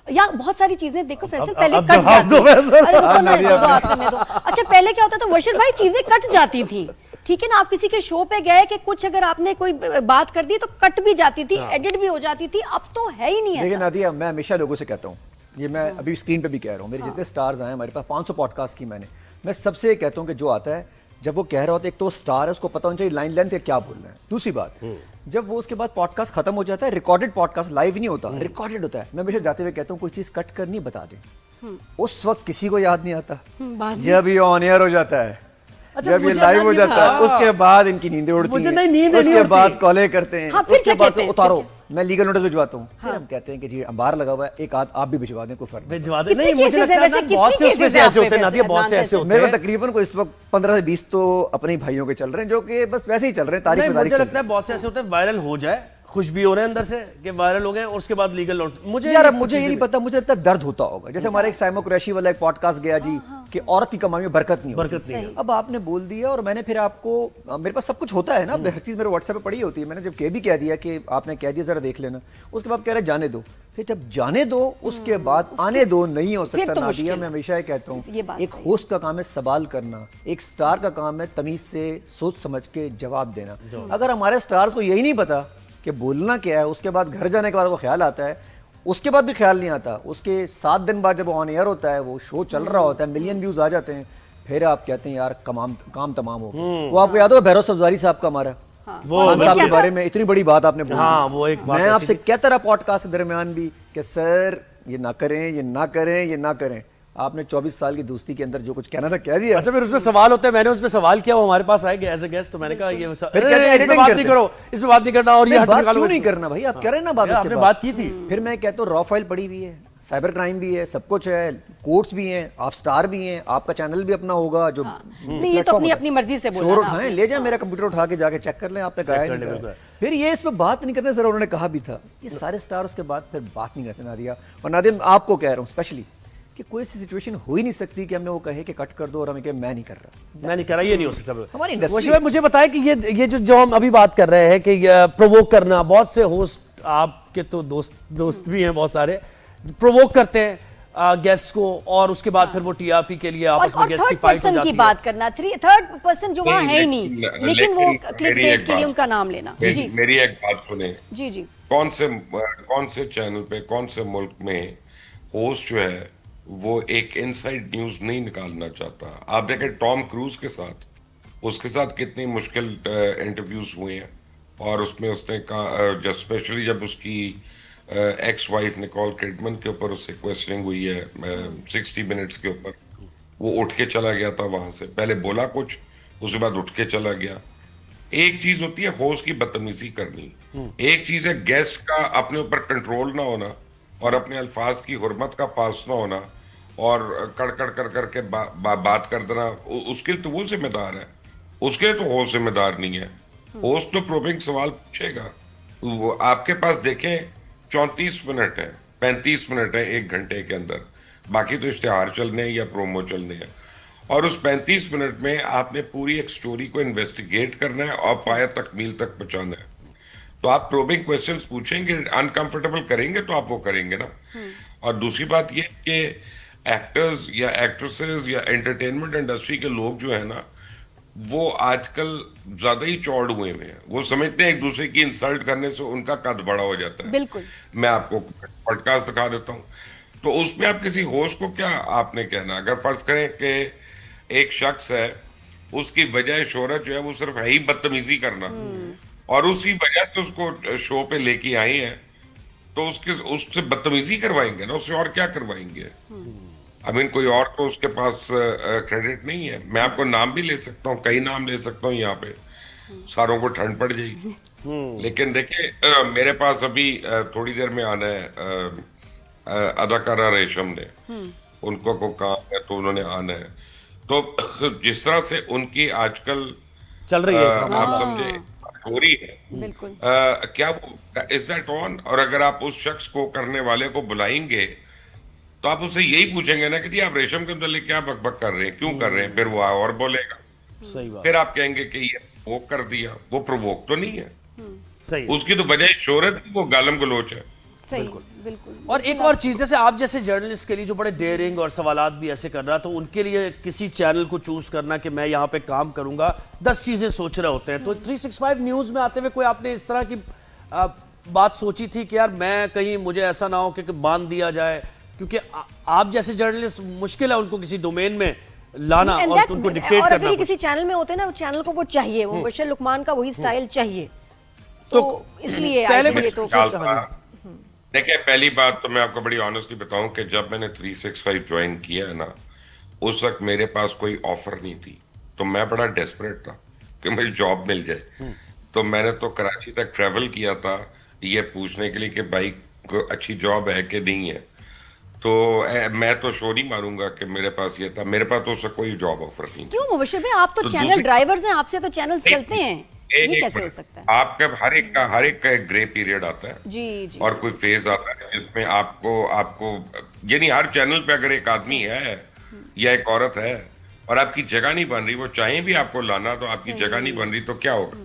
या बहुत सारी चीजें देखो फैसल पहले कट जाती थी। अरे रुको ना, दो हाथ करने दो। अच्छा पहले क्या होता था वर्षित भाई, चीजें कट जाती थी, ठीक है ना, आप किसी के शो पे गए कि कुछ अगर आपने कोई बात कर दी तो कट भी जाती थी, एडिट भी हो जाती थी, अब तो है ही नहीं ऐसा। लेकिन नादिया, मैं हमेशा लोगों से कहता हूँ, ये मैं अभी स्क्रीन पे भी कह रहा हूँ, मेरे जितने स्टार्स आए हमारे पास 500 पॉडकास्ट की मैं सबसे कहता हूँ कि जो आता है जब वो कह रहा होता है, एक तो स्टार है, उसको पता होना चाहिए लाइन लेंथ क्या बोलना है। दूसरी बात, जब वो उसके बाद पॉडकास्ट खत्म हो जाता है, रिकॉर्डेड पॉडकास्ट लाइव नहीं होता, रिकॉर्डेड होता है, मैं हमेशा जाते हुए कहता हूँ कोई चीज कट करनी बता दें। उस वक्त किसी को याद नहीं आता, जब ये ऑन एयर हो जाता है, जब ये लाइव हो जाता है, उसके बाद इनकी नींदें उड़ती हैं, उसके बाद कॉलें करते हैं, उसके बाद उतारो, मैं लीगल नोटिस भिजवाता हूँ, फिर हम कहते हैं कि जी अंबार लगा हुआ है, एक आध आप भी भिजवा दें, कोई फर्क भिजवा दें। नहीं, मुझे लगता है बहुत से उसमें से ऐसे होते हैं नादिया, बहुत से ऐसे होते हैं। मेरे तकरीबन को इस वक्त 15 से 20 तो अपने भाइयों के चल रहे हैं, जो कि बस वैसे ही चल रहे हैं, तारीख पे तारीख। मुझे लगता है बहुत से ऐसे होते हैं वायरल हो जाए, खुश भी हो रहे हैं अंदर से कि वायरल हो गए, और उसके बाद लीगल नोटिस। मुझे ये नहीं पता, मुझे लगता है दर्द होता होगा। जैसे हमारे एक साइमो कुरैशी वाला एक पॉडकास्ट गया जी कि औरत की कमाई में बरकत नहीं होती। अब आपने बोल दिया और मैंने फिर आपको, मेरे पास सब कुछ होता है ना, हर चीज मेरे व्हाट्सएप पे पड़ी होती है, मैंने जब भी कह दिया कि आपने कह दिया जरा देख लेना, उसके बाद कह रहे जाने दो, फिर जब जाने दो उसके बाद आने दो, नहीं हो सकता नादिया। मैं हमेशा ये कहता हूँ, एक होस्ट का काम है सवाल करना, एक स्टार का काम है तमीज से सोच समझ के जवाब देना। अगर हमारे स्टार्स को यही नहीं पता कि बोलना क्या है, उसके बाद घर जाने के बाद वो ख्याल आता है, उसके बाद भी ख्याल नहीं आता, उसके 7 दिन बाद जब ऑन एयर होता है, वो शो चल रहा होता है, मिलियन व्यूज आ जाते हैं, फिर आप कहते हैं यार काम तमाम हो गया। वो आपको याद होगा भैरव सब्जारी साहब का, हमारा वो खान साहब के बारे में इतनी बड़ी बात आपने बोली। हाँ, वो एक बात मैं आपसे कहता रहा पॉडकास्ट के दरमियान भी कि सर ये ना करें, ये ना करें, ये ना करें। आपने 24 साल की दोस्ती के अंदर जो कुछ कहना था कह दिया। अच्छा, फिर उसमें सवाल होते हैं, मैंने उसमें सवाल किया, वो हमारे पास आए एज अ गेस्ट, तो मैंने कहा ये इसमें बात नहीं करो, इसमें बात नहीं करना, और ये बात क्यों नहीं करना भाई, आप कह रहे हैं ना बात, आपने बात की थी। फिर मैं कहता हूँ रॉ फाइल पड़ी हुई है, साइबर क्राइम भी है, सब कुछ है, कोर्ट्स भी हैं, आप स्टार भी हैं, आपका चैनल भी अपना होगा, जो नहीं ये तो अपनी मर्जी से बोलना, शोर उठाएं, ले जाएं मेरा कंप्यूटर उठा के जाके चेक कर लें, आपने कहा नहीं। फिर ये इस पे बात नहीं करने, सर उन्होंने कहा भी था, ये सारे स्टार उसके बाद फिर बात नहीं करते नादिया। और नादिया आपको कह रहा हूँ स्पेशली कि कोई ऐसी सिचुएशन हो ही नहीं सकती कि हमें वो कहे कि कट कर दो और हमें कहे मैं नहीं कर रहा, ये नहीं हो सकता हमारी इंडस्ट्री। मुझे बताया कि ये जो हम अभी बात कर रहे हैं कि प्रोवोक करना, बहुत से होस्ट आपके तो दोस्त भी हैं, बहुत सारे प्रोवोक करते हैं गेस्ट को, और उसके बाद फिर वो टीआरपी के लिए आपस में गेस्ट की फाइट हो जाती है। बात करना, थर्ड पर्सन जो वहाँ है ही नहीं, लेकिन वो क्लिकबेट के लिए उनका नाम लेना। जी, मेरी एक बात सुने जी जी, कौन से चैनल पे, कौन से मुल्क में होस्ट जो है वो एक इनसाइड न्यूज नहीं निकालना चाहता। आप देखें टॉम क्रूज के साथ, उसके साथ कितनी मुश्किल इंटरव्यूज हुए हैं, और उसमें उसने कहा, स्पेशली जब उसकी एक्स वाइफ निकोल किडमन के ऊपर उससे क्वेश्चनिंग हुई है 60 मिनट्स के ऊपर, वो उठ के चला गया था वहां से, पहले बोला कुछ, उसके बाद उठ के चला गया। एक चीज होती है होस्ट की बदतमीजी करनी, एक चीज है गेस्ट का अपने ऊपर कंट्रोल ना होना और अपने अल्फाज की हुर्मत का पास ना होना और कड़कड़ कर करके बात कर देना। उसके लिए तो वो जिम्मेदार है, उसके लिए तो होस्ट जिम्मेदार नहीं है। होस्ट तो प्रोबिंग सवाल पूछेगा। वो आपके पास देखें 34 मिनट है, 35 मिनट है एक घंटे के अंदर, बाकी तो इश्तिहार चलने हैं या प्रोमो चलने हैं, और उस 35 मिनट में आपने पूरी एक स्टोरी को इन्वेस्टिगेट करना है और फायर तकमील तक पहुंचाना है। तो आप प्रोबिंग क्वेश्चंस पूछेंगे, अनकंफर्टेबल करेंगे तो आप वो करेंगे ना। और दूसरी बात ये कि एक्टर्स या एक्ट्रेसेस या एंटरटेनमेंट इंडस्ट्री के लोग जो है ना, वो आजकल ज्यादा ही चौड़ हुए हैं। वो समझते हैं एक दूसरे की इंसल्ट करने से उनका कद बड़ा हो जाता है। बिल्कुल। मैं आपको पॉडकास्ट दिखा देता हूँ, तो उसमें आप किसी होस्ट को क्या आपने कहना, अगर फर्ज करें कि एक शख्स है, उसकी वजह शोहरत जो है वो सिर्फ है ही बदतमीजी करना, और उसी वजह से उसको शो पे लेके आई है, तो उससे बदतमीजी करवाएंगे ना, उससे और क्या करवाएंगे। आई मीन कोई और तो उसके पास क्रेडिट नहीं है। मैं आपको नाम भी ले सकता हूँ, कई नाम ले सकता हूँ यहाँ पे, सारों को ठंड पड़ जाएगी। लेकिन देखिए मेरे पास अभी थोड़ी देर में आना है अदाकारा रेशम ने, उनको को काम है तो उन्होंने आना है। तो जिस तरह से उनकी आजकल चल रही है आप समझे हो रही है, बिल्कुल क्या वो इज दैट ऑन? और अगर आप उस शख्स को करने वाले को बुलाएंगे तो आप उससे यही पूछेंगे ना कि जी आप रेशम के मतलब क्या बकबक कर रहे हैं, क्यों कर रहे हैं? फिर वो और बोलेगा, सही बात, फिर आप कहेंगे कि ये प्रोवोक कर दिया। वो प्रोवोक तो नहीं है, सही, उसकी तो वजह शोहरत, वो गालम गलोच है। सही, बिल्कुल। और एक और चीज, जैसे आप जैसे जर्नलिस्ट के लिए जो बड़े डेयरिंग और सवालात भी ऐसे कर रहा, तो उनके लिए किसी चैनल को चूज करना कि मैं यहाँ पे काम करूंगा, 10 चीजें सोच रहे होते हैं। तो 365 न्यूज में आते हुए कोई आपने इस तरह की बात सोची थी कि यार मैं कहीं, मुझे ऐसा ना हो कि बांध दिया जाए, क्योंकि आप जैसे जर्नलिस्ट मुश्किल है उनको किसी डोमेन में लाना और उनको डिक्टेट और करना। अगर किसी चैनल में होते हैं ना, चैनल को वो चाहिए, वो बशर लुकमान का वही स्टाइल चाहिए, तो इसलिए पहले तो देखिए पहली बात तो मैं आपको बड़ी ऑनेस्टली बताऊं कि जब मैंने 365 ज्वाइन किया है ना, उस वक्त मेरे पास कोई ऑफर नहीं थी, तो मैं बड़ा डेस्परेट था कि मुझे जॉब मिल जाए। तो मैंने तो कराची तक ट्रैवल किया था ये पूछने के लिए कि भाई को अच्छी जॉब है कि नहीं है। तो मैं तो शोर ही मारूंगा कि मेरे पास ये था, मेरे पास तो उससे कोई जॉब ऑफर नहीं। क्यों मुबशिर भाई, आप तो चैनल ड्राइवर्स हैं, आपसे तो चैनल्स चलते हैं, ये कैसे हो सकता है? आपका हर एक का एक ग्रे पीरियड आता है जी जी, और कोई फेज आता है जिसमें आपको यानी हर चैनल पे अगर एक आदमी है या एक औरत है और आपकी जगह नहीं बन रही, वो चाहे भी आपको लाना, तो आपकी जगह नहीं बन रही तो क्या होगा?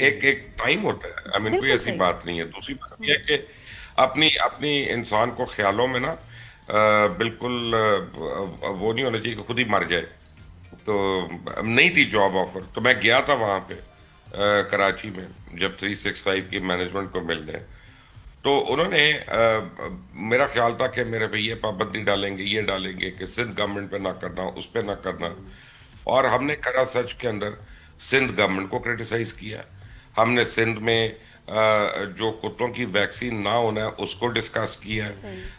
एक टाइम होता है। आई मीन कोई ऐसी बात नहीं है। दूसरी बात यह है कि अपनी इंसान को ख्यालों में ना बिल्कुल वो नहीं होना चाहिए कि खुद ही मर जाए। तो नहीं थी जॉब ऑफर, तो मैं गया था वहाँ पे कराची में जब 365 की मैनेजमेंट को मिलने, तो उन्होंने मेरा ख्याल था कि मेरे भैया पाबंदी डालेंगे, ये डालेंगे कि सिंध गवर्नमेंट पे ना करना, उस पे ना करना। और हमने करा सच के अंदर सिंध गवर्नमेंट को क्रिटिसाइज किया, हमने सिंध में जो कुत्तों की वैक्सीन ना होना है उसको डिस्कस किया,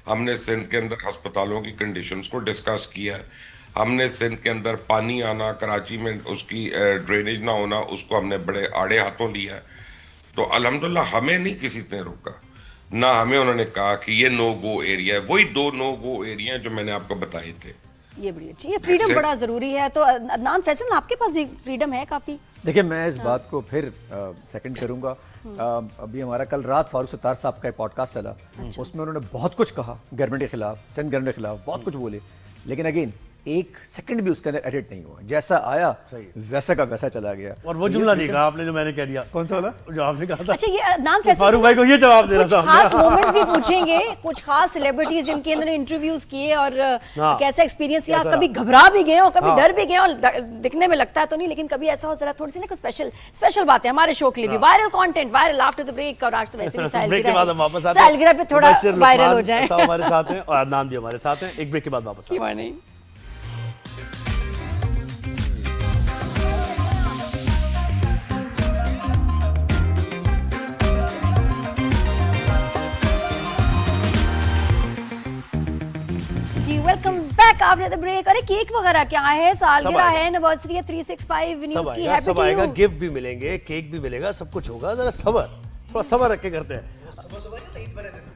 हमने सिंध के अंदर अस्पतालों की कंडीशंस को डिस्कस किया, हमने सिंध के अंदर पानी आना, कराची में उसकी ड्रेनेज ना होना, उसको हमने बड़े आड़े हाथों लिया। तो अल्हम्दुलिल्लाह हमें नहीं किसी ने रोका, ना हमें उन्होंने कहा कि ये नो गो एरिया है। वही 2 नो गो एरिया जो मैंने आपको बताए थे। ये बड़ी अच्छी, ये फ्रीडम बड़ा जरूरी है। तो अदनान फैसल, आपके पास भी फ्रीडम है काफी? देखिए मैं इस बात को फिर सेकंड करूंगा। अभी हमारा कल रात फारूक सत्तार साहब का एक पॉडकास्ट चला, उसमें उन्होंने बहुत कुछ कहा गवर्नमेंट के खिलाफ, सिंध गवर्नमेंट के खिलाफ बहुत कुछ बोले, लेकिन अगेन एक सेकंड भी उसके अंदर एडिट नहीं हुआ, जैसा आया वैसा का वैसा चला गया। और वो जुमला नहीं कहा आपने जो मैंने कह दिया। कौन सा वाला जो आपने कहा था? अच्छा, ये नाम फैसल फारूक भाई को ये जवाब दे रहा था। खास मोमेंट्स भी पूछेंगे, कुछ खास सेलिब्रिटीज जिनके अंदर इंटरव्यूज किए और कैसा एक्सपीरियंस या कभी घबरा भी गए और कभी डर भी गए, और दिखने में लगता है तो नहीं, लेकिन कभी ऐसा हो जरा थोड़ी सी ना स्पेशल बात है हमारे शो के लिए भी, viral content, viral after the break. और आज तो वैसे भी सालगिरह पे थोड़ा वायरल हो जाए। हमारे साथ हैं और अदनान भी हमारे साथ हैं, एक ब्रेक के बाद वापस आते हैं। Welcome back after the break. अरे केक वगैरह क्या है, सालगिरह है, एनिवर्सरी है 365 न्यूज़ की, हैप्पी सब आएगा, गिफ्ट भी मिलेंगे, केक भी मिलेगा, सब कुछ होगा। जरा सबर, थोड़ा सबर रख के करते हैं।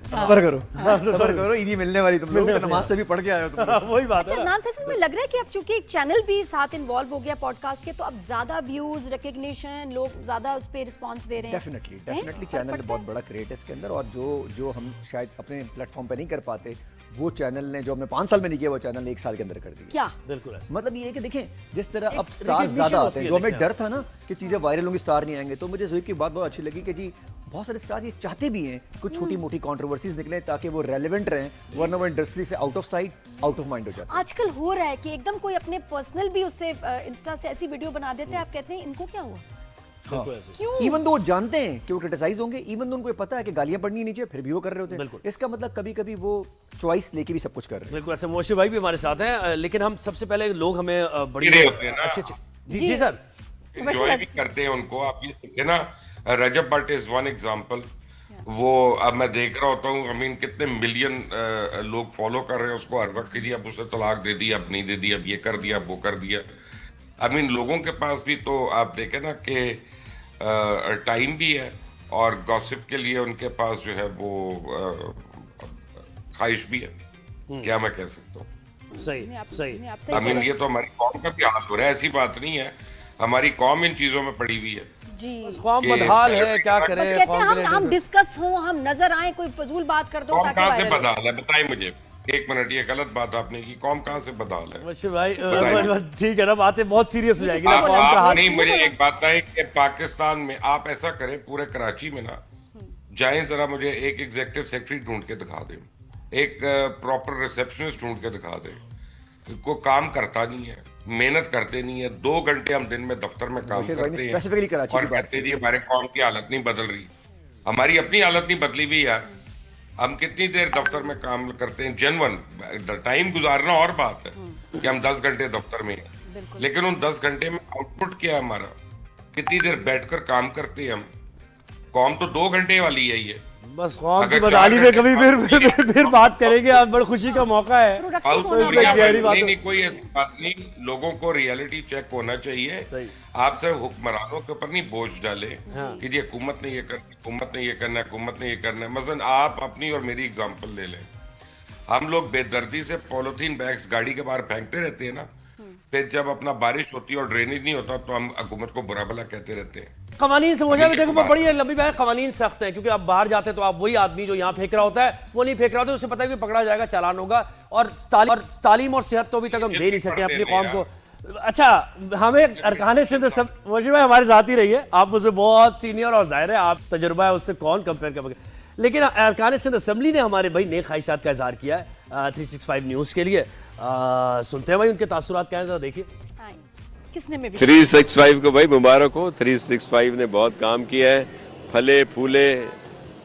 सबर करो, सबर करो, ईदी मिलने वाली, तुम लोग नमाज से भी पढ़ के आए हो तुम लोग। वही बात है। अच्छा नाम फैसल में लग रहा है कि अब चूंकि एक चैनल भी साथ इन्वॉल्व हो गया पॉडकास्ट के, तो अब ज्यादा व्यूज, रिकॉग्निशन, लोग ज्यादा उस पे रिस्पांस दे रहे हैं। डेफिनेटली चैनल बहुत बड़ा क्रिएट है इसके अंदर, और जो हम शायद अपने प्लेटफॉर्म पे नहीं कर पाते, वो चैनल ने, जो हमने 5 साल में नहीं किया, वो चैनल ने 1 साल के अंदर कर दिया। क्या बिल्कुल ऐसा। मतलब ये है कि देखें जिस तरह अब स्टार ज्यादा आते हैं, जो हमें डर था ना कि चीजें वायरल होंगी, स्टार नहीं आएंगे, तो मुझे ज़ोईब की बात बहुत अच्छी लगी कि जी बहुत सारे स्टार ये चाहते भी हैं कुछ छोटी मोटी कंट्रोवर्सीज निकले ताकि वो रेलेवेंट रहें, वरना वो इंडस्ट्री से out of sight out of mind हो जाता है। आजकल हो रहा है कि एकदम कोई अपने पर्सनल भी उससे इंस्टा से ऐसी वीडियो बना देते हैं, आप कहते हैं इनको क्या हुआ? क्यों? इवन तो वो जानते हैं कि वो क्रिटिसाइज होंगे, इवन तो उनको पता है कि गालियां पड़नी नहीं चाहिए, फिर भी वो कर रहे होते हैं। इसका मतलब कभी कभी वो चॉइस लेके भी सब कुछ कर रहे हैं। बिल्कुल ऐसे। मोशी भाई भी हमारे साथ हैं, लेकिन हम सबसे पहले लोग हमें बड़ी अच्छे जी सर एंजॉय भी करते हैं उनको। आप ये देखिए ना, रजब भट्ट इज वन एग्जांपल, वो अब मैं देख रहा होता हूँ, आई मीन कितने मिलियन लोग फॉलो कर रहे हैं उसको हर वक्त के लिए। अब उसने तलाक दे दी, अब नहीं दे दी, अब ये कर दिया, अब वो कर दिया। आई मीन लोगों के पास भी तो आप देखें ना कि टाइम भी है और गॉसिप के लिए उनके पास जो है वो ख्वाहिश भी है। क्या मैं कह सकता हूँ? सही। आई मीन ये तो हमारी कौम का भी हाल हो रहा है, ऐसी बात नहीं है। हमारी कौम इन चीजों में पड़ी हुई है जी। कौम बदहाल है, क्या करें। कहते हैं हम डिस्कस हो, हम नजर आए, कोई फजूल बात कर दो कौम ताकि कहाँ से बदहाल है बताइए मुझे। एक मिनट, ये गलत बात आपने की। कौम कहाँ से बदहाल है? मुझे भाई ठीक है ना, बातें बहुत सीरियस हो जाएगी ना। आप नहीं, मुझे एक बात है कि पाकिस्तान में आप ऐसा करें, पूरे कराची में ना जाएं, जरा मुझे एक एग्जीक्यूटिव सेक्रेटरी ढूंढ के दिखा दें, एक प्रॉपर रिसेप्शनिस्ट ढूंढ के दिखा दें। को काम करता नहीं है, मेहनत करते नहीं है। 2 घंटे हम दिन में दफ्तर में काम करते हैं और कहते जी हमारे कौम की हालत नहीं बदल रही। हमारी अपनी हालत नहीं बदली हुई यार। हम कितनी देर दफ्तर में काम करते हैं, जेन्युइन टाइम गुजारना और बात है कि हम 10 घंटे दफ्तर में हैं, लेकिन उन 10 घंटे में आउटपुट क्या है हमारा? कितनी देर बैठकर काम करते हैं हम? कौम तो 2 घंटे वाली है ये। बस कौम की बदहाली में कभी फिर बात करेंगे। आज बड़ी खुशी का मौका है। नहीं, कोई ऐसी बात नहीं। लोगों को रियलिटी चेक होना चाहिए। आपसे हुक्मरानों के ऊपर नहीं बोझ डाले कि जी हुकूमत ने ये करना, हुकूमत ने ये करना, हुकूमत ने ये करना है। मसलन आप अपनी और मेरी एग्जांपल ले लें। हम लोग बेदर्दी से पॉलिथीन बैग्स गाड़ी के बाहर फेंकते रहते हैं ना, फिर जब अपना बारिश होती है और ड्रेनेज नहीं होता तो हम हुकूमत को बुरा भला कहते रहते हैं। कवानीन से मुझे भी देखो बड़ी लंबी बात, कवानीन सख्त है क्योंकि आप बाहर जाते हैं तो आप वही आदमी जो यहाँ फेंक रहा होता है वो नहीं फेंक रहा होता, उसे पता है कि पकड़ा जाएगा, चालान होगा। और तालीम और सेहत तो अभी तक हम दे नहीं सके अपनी कौम को। अच्छा, हमें अरकान सिंध सब मुझे भाई हमारे साथ ही रही है। आप मुझे बहुत सीनियर और जाहिर है आप तजुर्बा है, उससे कौन कंपेयर कर। लेकिन अरकान सिंध असेंबली ने हमारे भाई नेक ख्वाहिशात का इजहार किया है 365 न्यूज़ के लिए। सुनते हैं भाई उनके तासुरात क्या है, देखिए। किसने में 365 को भाई मुबारक हो। 365 ने बहुत काम किया है, फले फूले,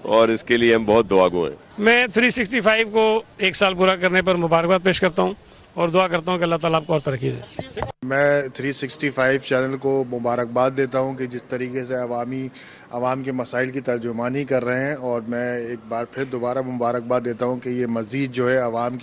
और इसके लिए हम बहुत दुआगो हैं। मैं 365 को 1 साल पूरा करने पर मुबारकबाद पेश करता हूँ और दुआ करता हूँ कि अल्लाह ताला आपको और तरक्की दे। मैं 365 चैनल को मुबारकबाद देता हूँ कि जिस तरीके से अवाम के मसाइल की तर्जुमानी कर रहे हैं, और मैं एक बार फिर दोबारा मुबारकबाद देता हूँ कि ये मज़ीद जो है अवाम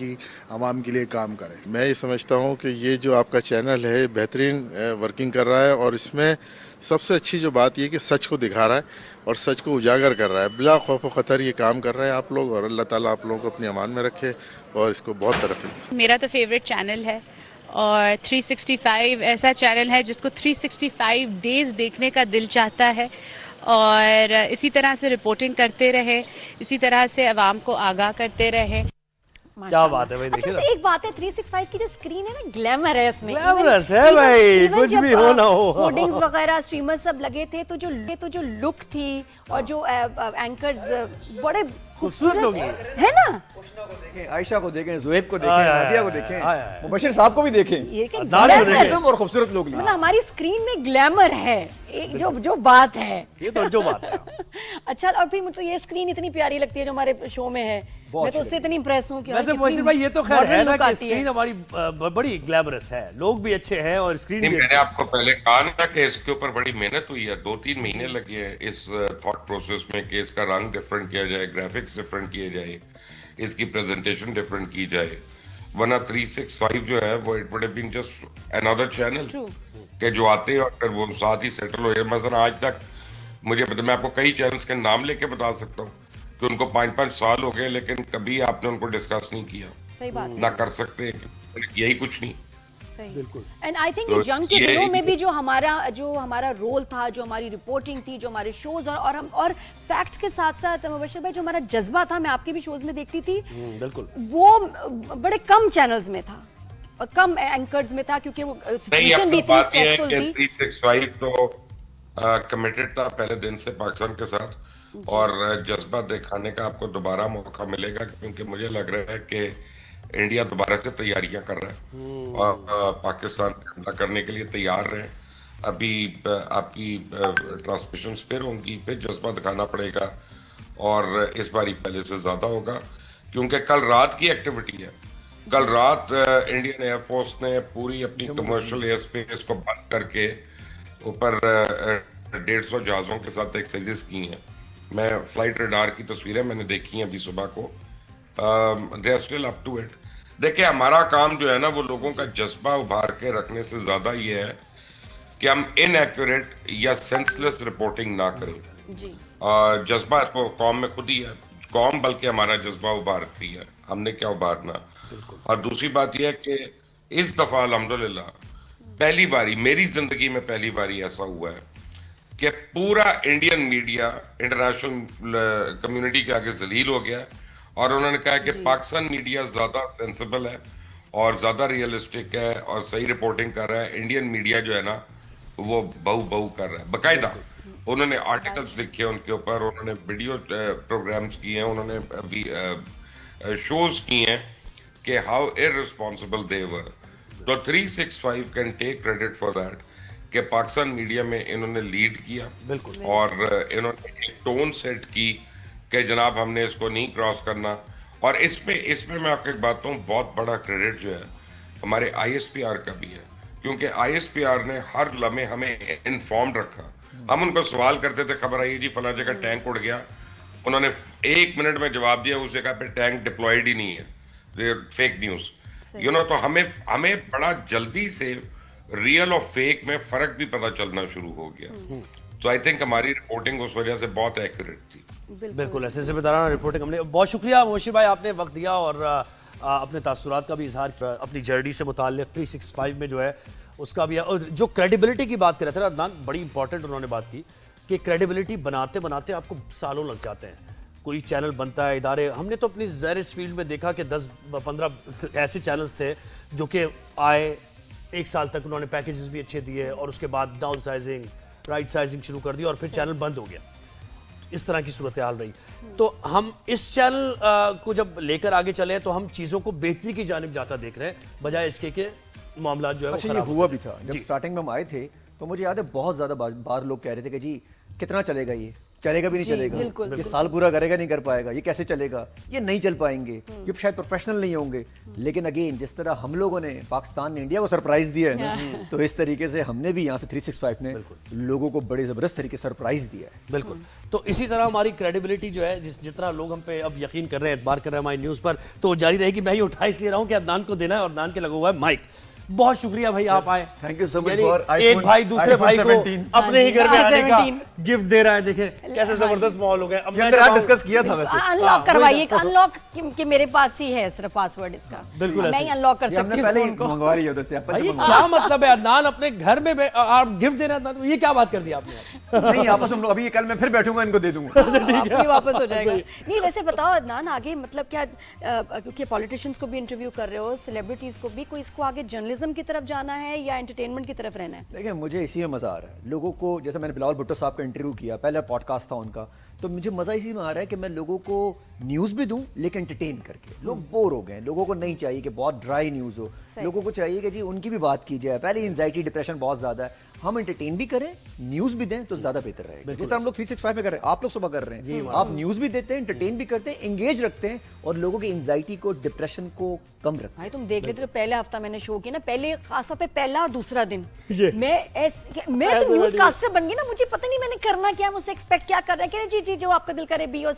के लिए काम करे। मैं ये समझता हूँ कि ये जो आपका चैनल है बेहतरीन वर्किंग कर रहा है, और इसमें सबसे अच्छी जो बात ये कि सच को दिखा रहा है और सच को उजागर कर रहा है। बिला खौफ व खतर ये काम कर रहे हैं आप लोग, और अल्लाह ताला आप लोगों को अपनी अमान में रखे और इसको बहुत तरक्की। मेरा तो फेवरेट चैनल है, और 365 ऐसा चैनल है जिसको 365 डेज देखने का दिल चाहता है, और इसी तरह से रिपोर्टिंग करते रहे, इसी तरह से आवाम को आगाह करते रहे। क्या बात है भाई। देखिए अच्छा, एक बात है 365 की जो स्क्रीन है ना, ग्लैमर है इसमें। ग्लैमरस है भाई, कुछ भी हो ना हो। होर्डिंग्स वगैरह स्ट्रीमर्स सब लगे थे, तो जो लुक थी और जो एंकर्स बड़े खूबसूरत लोग है ना। आयशा को देखें, जुएब को देखें, नादिया को देखें, मुबशिर साहब को भी देखें। और खूबसूरत लोग मतलब हमारी स्क्रीन में ग्लैमर है, एक जो बात है, ये तो जो बात है। अच्छा, और फिर मुझे ये स्क्रीन इतनी प्यारी लगती है जो हमारे शो में है। मैं तो उससे इतनी इम्प्रेस हूँ कि वैसे मुबशिर भाई ये तो खैर है ना कि स्क्रीन हमारी बड़ी ग्लैमरस है, लोग भी अच्छे हैं और स्क्रीन भी। मैंने आपको पहले कहा ना कि इसके ऊपर बड़ी मेहनत हुई है, 2-3 महीने लगे हैं इस थॉट प्रोसेस में कि इसका रंग डिफरेंट किया जाए, ग्राफिक्स डिफरेंट किए जाए, इसकी प्रेजेंटेशन डिफरेंट की जाए। वरना 365 जो है वो it would have been just another channel के जो आते हैं और फिर वो साथ ही सेटल हो जाए। मसलन आज तक मुझे मैं आपको कई चैनल्स के नाम लेके बता सकता हूँ कि उनको 5-5 साल हो गए, लेकिन कभी आपने उनको डिस्कस नहीं किया। सही बात ना कर सकते, यही कुछ नहीं। बिल्कुल। एंड आई थिंक जंग के दिनों में भी जो हमारा रोल था, जो हमारी रिपोर्टिंग थी, जो हमारे शोज और फैक्ट्स के साथ साथ मुबशिर भाई जो हमारा जज्बा था, मैं आपके भी शोज में देखती थी, बिल्कुल वो बड़े कम चैनल्स में था और कम एंकर्स में था, क्योंकि वो सिचुएशन भी इतनी स्ट्रेसफुल थी। 365 तो कमिटेड था पहले दिन से पाकिस्तान के साथ, और जज्बा दिखाने का आपको दोबारा मौका मिलेगा, क्योंकि मुझे लग रहा है कि इंडिया दोबारा से तैयारियां कर रहा है और पाकिस्तान हमला करने के लिए तैयार रहे। अभी आपकी ट्रांसमिशंस फिर होंगी, फिर जज्बा दिखाना पड़ेगा, और इस बारी पहले से ज्यादा होगा, क्योंकि कल रात की एक्टिविटी है। कल रात इंडियन एयरफोर्स ने पूरी अपनी कमर्शियल एयर स्पेस को बंद करके ऊपर 150 जहाजों के साथ एक्सरसाइज की हैं, मैं फ्लाइट रडार की तस्वीरें मैंने देखी हैं अभी सुबह को, they are still up to it. देखिए हमारा काम जो है ना वो लोगों का जज्बा उभार के रखने से ज्यादा ये है कि हम इनएक्यूरेट या सेंसलेस रिपोर्टिंग ना करें। जज्बा तो कौम में खुद ही है, कौम बल्कि हमारा जज्बा उभारती है, हमने क्या उभारना। और दूसरी बात यह है कि इस दफा अल्हम्दुलिल्लाह पहली बारी मेरी जिंदगी में पहली बारी ऐसा हुआ है कि पूरा इंडियन मीडिया इंटरनेशनल कम्युनिटी के आगे जलील हो गया और उन्होंने कहा कि पाकिस्तान मीडिया ज्यादा सेंसिबल है और ज्यादा रियलिस्टिक है और सही रिपोर्टिंग कर रहा है, इंडियन मीडिया जो है ना वो बहु कर रहा है। बाकायदा उन्होंने आर्टिकल्स लिखे उनके ऊपर, उन्होंने वीडियो प्रोग्राम्स किए हैं, उन्होंने अभी शोज किए हैं कि हाउ इररिस्पॉन्सिबल दे वर। तो 365 can take credit for that कि पाकिस्तान मीडिया में इन्होंने लीड किया और इन्होंने एक टोन सेट की कि जनाब हमने इसको नहीं क्रॉस करना। और इसमें मैं आपको एक बात कहूँ, बहुत बड़ा क्रेडिट जो है हमारे ISPR का भी है, क्योंकि ISPR ने हर लम्हे हमें इन्फॉर्म्ड रखा। हम उनको सवाल करते थे, खबर आई जी फला जगह टैंक उड़ गया, उन्होंने 1 मिनट में जवाब दिया उस जगह पे टैंक डिप्लॉयड ही नहीं है, फेक न्यूज यू नो। तो हमें बड़ा जल्दी से रियल और फेक में फर्क भी पता चलना शुरू हो गया। तो आई थिंक हमारी रिपोर्टिंग उस वजह से बहुत एक्यूरेट थी। बिल्कुल ऐसे से बताना रिपोर्टिंग हमने। बहुत शुक्रिया मोशी भाई, आपने वक्त दिया और अपने तासुरात का भी इजहार किया, अपनी जर्नी से मुताल्लिक 365 में जो है उसका भी। और जो क्रेडिबिलिटी की बात कर रहे थे अदनान, बड़ी इंपॉर्टेंट उन्होंने बात की कि क्रेडिबिलिटी बनाते बनाते आपको सालों लग जाते हैं। कोई चैनल बनता है, इदारे, हमने तो अपनी ज़ाहिर इस फील्ड में देखा कि 10-15 ऐसे चैनल्स थे जो कि आए, 1 साल तक उन्होंने पैकेजेस भी अच्छे दिए और उसके बाद डाउन साइजिंग, राइट साइजिंग शुरू कर दी और फिर चैनल बंद हो गया। इस तरह की सूरत हाल रही। तो हम इस चैनल को जब लेकर आगे चले तो हम चीज़ों को बेहतरी की जानिब जाता देख रहे हैं, बजाय इसके के मामला जो है। अच्छा, ये हुआ भी था जब स्टार्टिंग में हम आए थे तो मुझे याद है बहुत ज्यादा बार लोग कह रहे थे कि जी कितना चलेगा, ये चलेगा भी नहीं चलेगा, ये साल पूरा करेगा नहीं कर पाएगा, ये कैसे चलेगा, ये नहीं चल पाएंगे, ये शायद प्रोफेशनल नहीं होंगे। लेकिन अगेन जिस तरह हम लोगों ने पाकिस्तान ने इंडिया को सरप्राइज दिया है ना, तो इस तरीके से हमने भी यहाँ से 365 ने लोगों को बड़े जबरदस्त तरीके से सरप्राइज दिया है। बिल्कुल। तो इसी तरह हमारी क्रेडिबिलिटी जो है, जितना लोग हम पे अब यकीन कर रहे हैं, एतबार कर रहे हैं हमारी न्यूज़ पर, तो जारी रहेगी। मैं ही उठा इसलिए रहा हूँ कि अदनान को देना है और अदनान के लगा हुआ है माइक। बहुत शुक्रिया भाई, आप आए। Thank you so much for एक भाई दूसरे भाई को अपने ही घर में आने का गिफ्ट दे रहा है। देखे कैसे जबरदस्त माहौल हो गया। अब मैंने डिस्कस किया था वैसे, अनलॉक करवाइए, अनलॉक कि मेरे पास ही है सिर्फ पासवर्ड इसका। बिल्कुल मैं अनलॉक कर सकती हूं फोन को। मंगवा रही है उधर से। क्या मतलब है अदनान अपने घर में आप गिफ्ट दे रहे हैं? ये क्या बात कर दी आपने? नहीं, आपस में अभी कल मैं फिर बैठूंगा, इनको दे दूंगा, वापस हो जाएगा। नहीं वैसे बताओ अदनान, आगे मतलब क्या, क्योंकि पॉलिटिशियंस को भी इंटरव्यू कर रहे हो, सेलिब्रिटीज को भी, कोई इसको आगे जर्नलिज्म की तरफ जाना है या एंटरटेनमेंट की तरफ रहना है? देखिए मुझे इसी में मजा आ रहा है। लोगों को, जैसे मैंने बिलावल भुट्टो साहब का इंटरव्यू किया, पहले पॉडकास्ट था उनका, तो मुझे मजा इसी में आ रहा है कि मैं लोगों को न्यूज़ भी दूं लेकिन एंटरटेन करके। लोग बोर हो गए, लोगों को नहीं चाहिए कि बहुत ड्राई न्यूज़ हो, लोगों को चाहिए कि जी उनकी भी बात की जाए। पहले एंजाइटी डिप्रेशन बहुत ज़्यादा है, हम एंटरटेन भी करें, न्यूज़ भी दें तो ज़्यादा बेहतर रहेगा। जिस तरह हम लोग 365 में कर रहे हैं, आप लोग सुबह कर रहे हैं, आप न्यूज़ भी देते हैं, एंटरटेन भी करते हैं, एंगेज रखते हैं और लोगों की एंजाइटी को, डिप्रेशन को कम रखते हैं। भाई तुम देख लेते हो, पहले हफ्ता मैंने शो किया ना, पहले खासतौर पे पहला और दूसरा दिन मैं तो न्यूज़ कास्टर बन गई ना, मुझे पता नहीं मैंने करना क्या, मुझसे एक्सपेक्ट क्या कर रहे हैं। जी जी जो आपका दिल करे, बी योर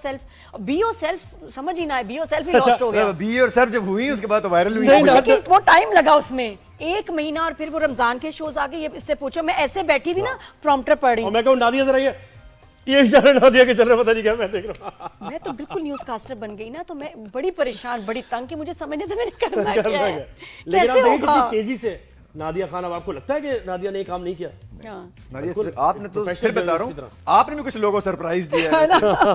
सेल्फ समझ ही ना है, be your self he lost हो गया। बी योर सेल्फ जब हुई उसके बाद तो वायरल हुई, लेकिन वो टाइम लगा उसमें 1 महीना, और फिर वो रमजान के शोज आ गए। ये इससे पूछो, मैं ऐसे बैठी भी ना प्रॉम्प्टर पढ़ रही हूं, मैं कहूं नादिया जरा ये इशारा नादिया के चल रहा, पता नहीं क्या मैं देख रहा हूं। मैं तो बिल्कुल न्यूज़ कास्टर बन गई ना, तो मैं बड़ी परेशान, बड़ी तंग कि मुझे समझ नहीं था मैंने करना क्या है। लेकिन आप देखिए कितनी तेजी से नादिया खान, अब आपको लगता है कि नादिया ने काम नहीं किया? नादिया, आपने तो फिर बता रहा हूँ, आपने भी कुछ लोगों को सरप्राइज दिया है।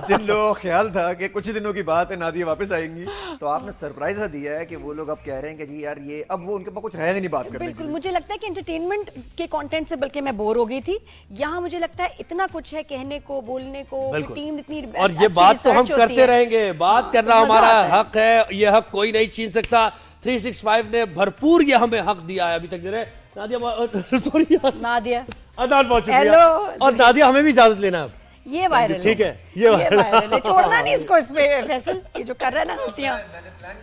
जिन लोगों को ख्याल था कि कुछ दिनों की बात है नादिया वापस आएंगी, तो आपने सरप्राइज दिया है कि वो लोग अब कह रहे हैं कि जी यार ये अब वो उनके पास कुछ रहेगा नहीं बात करने के लिए। बिल्कुल, मुझे लगता है कि एंटरटेनमेंट के कंटेंट से बल्कि मैं बोर हो गई थी। यहाँ मुझे लगता है इतना कुछ है कहने को, बोलने को, टीम इतनी, और ये बात तो हम करते रहेंगे, बात करना हमारा हक है, ये हक कोई नहीं छीन सकता। 365 ने भरपूर ये हमें हक दिया है अभी तक दे रहे। नादिया सॉरी नादिया, अदनान बहुत शुक्रिया। और नादिया हमें भी इजाजत लेना है। ये वायरल ठीक है, ये वायरल है। छोड़ना नहीं इसको, इसमें फैसल ये जो कर रहा है ना गलतियां।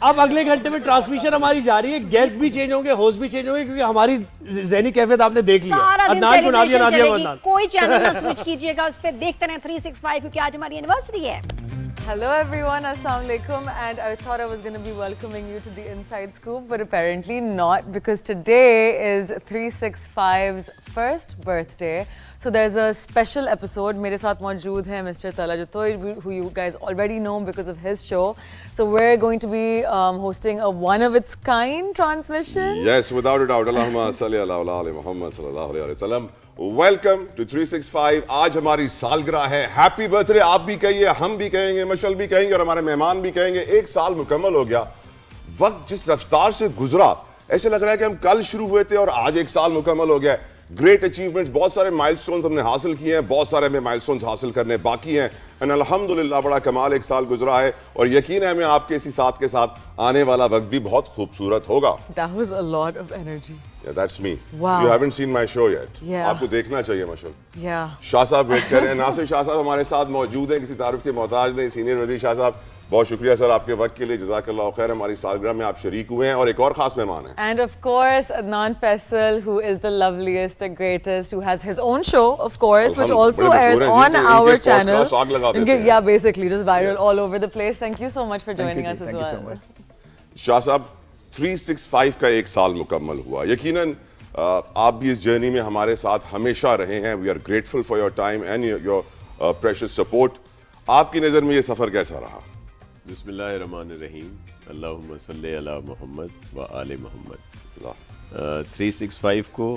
अब अगले घंटे में ट्रांसमिशन हमारी जारी है, गेस्ट भी चेंज होंगे, होस्ट भी चेंज होंगे, क्योंकि हमारी ज़हनी कैफियत आपने देख लिया। सारा दिन सेलिब्रेशन चलेगी, कोई चैनल ना स्विच कीजिएगा, उस पे देखते रहे 365, क्योंकि आज हमारी एनिवर्सरी है। Hello everyone, Assalamu alaikum, and I thought I was going to be welcoming you to the Inside Scoop, but apparently not, because today is 365's first birthday. So there's a special episode. मेरे साथ मौजूद है Mr. Tala Jatoi, who you guys already know because of his show. So we're going to be hosting a one-of-its-kind transmission. Yes, without a doubt. Allahumma salli ala Muhammad sallallahu alaihi wasallam. Welcome to 365। आज हमारी सालगिरह है, happy birthday आप भी कहिए, हम भी कहेंगे, मशल भी कहेंगे और हमारे मेहमान भी कहेंगे। एक साल मुकम्मल हो गया। वक्त जिस रफ्तार से गुजरा, ऐसे लग रहा है कि हम कल शुरू हुए थे और आज एक साल मुकम्मल हो गया। ग्रेट अचीवमेंट्स, बहुत सारे माइलस्टोन्स हमने हासिल किए हैं, बहुत सारे हमें माइलस्टोन्स हासिल करने बाकी हैं। एंड अल्हम्दुलिल्लाह बड़ा कमाल एक साल गुजरा है और यकीन है हमें आपके इसी साथ के साथ आने वाला वक्त भी बहुत खूबसूरत होगा। That was a lot of energy. Yeah, that's me. Wow. You haven't seen my show yet. Yeah. आपको देखना चाहिए मशल। Yeah. शाह साहब वेट कर रहे हैं। नासिर शाह साहब हमारे साथ मौजूद हैं, किसी तारुफ के मोहताज नहीं। सीनियर वजीर शाह साहब, बहुत शुक्रिया सर आपके वक्त के लिए, जज़ाकल्लाह खैर। हमारी सालगिरह में आप शरीक हुए हैं और एक और खास मेहमान हैं। And of course, Adnan Faisal, who is the loveliest, the greatest, who has his own show, of course, which also airs on our channel. Yeah, basically, just viral all over the place. Thank you so much for joining us as well. Shah साहब, 365 का एक साल मुकम्मल हुआ। यकीनन आप भी इस जर्नी में हमारे साथ हमेशा रहे हैं। We are grateful for your time and your precious support. आपकी नज़र में ये सफ़र कैसा रहा? बिस्मिल्लाहिर्रहमानिर्रहीम, अल्लाहुम्मा सल्ली अला मुहम्मद व आले मुहम्मद। 365 को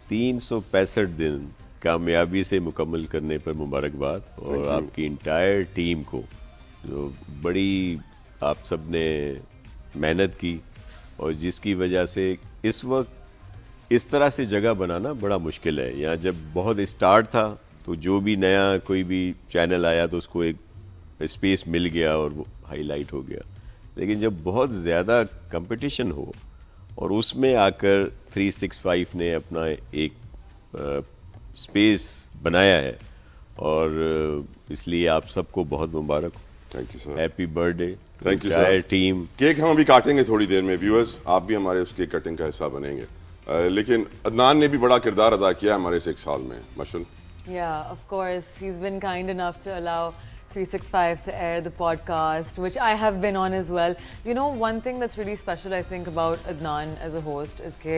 365 दिन कामयाबी से मुकम्मल करने पर मुबारकबाद, और आपकी इंटायर टीम को जो बड़ी आप सब ने मेहनत की और जिसकी वजह से इस वक्त इस तरह से जगह बनाना बड़ा मुश्किल है। यहाँ जब बहुत स्टार्ट था तो जो भी नया कोई भी चैनल आया तो उसको एक स्पेस मिल गया और वो हाईलाइट हो गया। लेकिन जब बहुत ज़्यादा कंपटीशन हो और उसमें आकर 365 ने अपना एक स्पेस बनाया है, और इसलिए आप सबको बहुत मुबारक। Thank you sir. Happy birthday. Thank you sir. Team cake हम अभी काटेंगे थोड़ी देर में। व्यूअर्स, आप भी हमारे उस केक कटिंग का हिस्सा बनेंगे। लेकिन अदनान ने भी बड़ा किरदार अदा किया हमारे इस एक साल में। मशल। Yeah, of course. He's been kind enough to allow 365 to air the podcast, which I have been on as well. You know, one thing that's really special, I think, about Adnan as a host is कि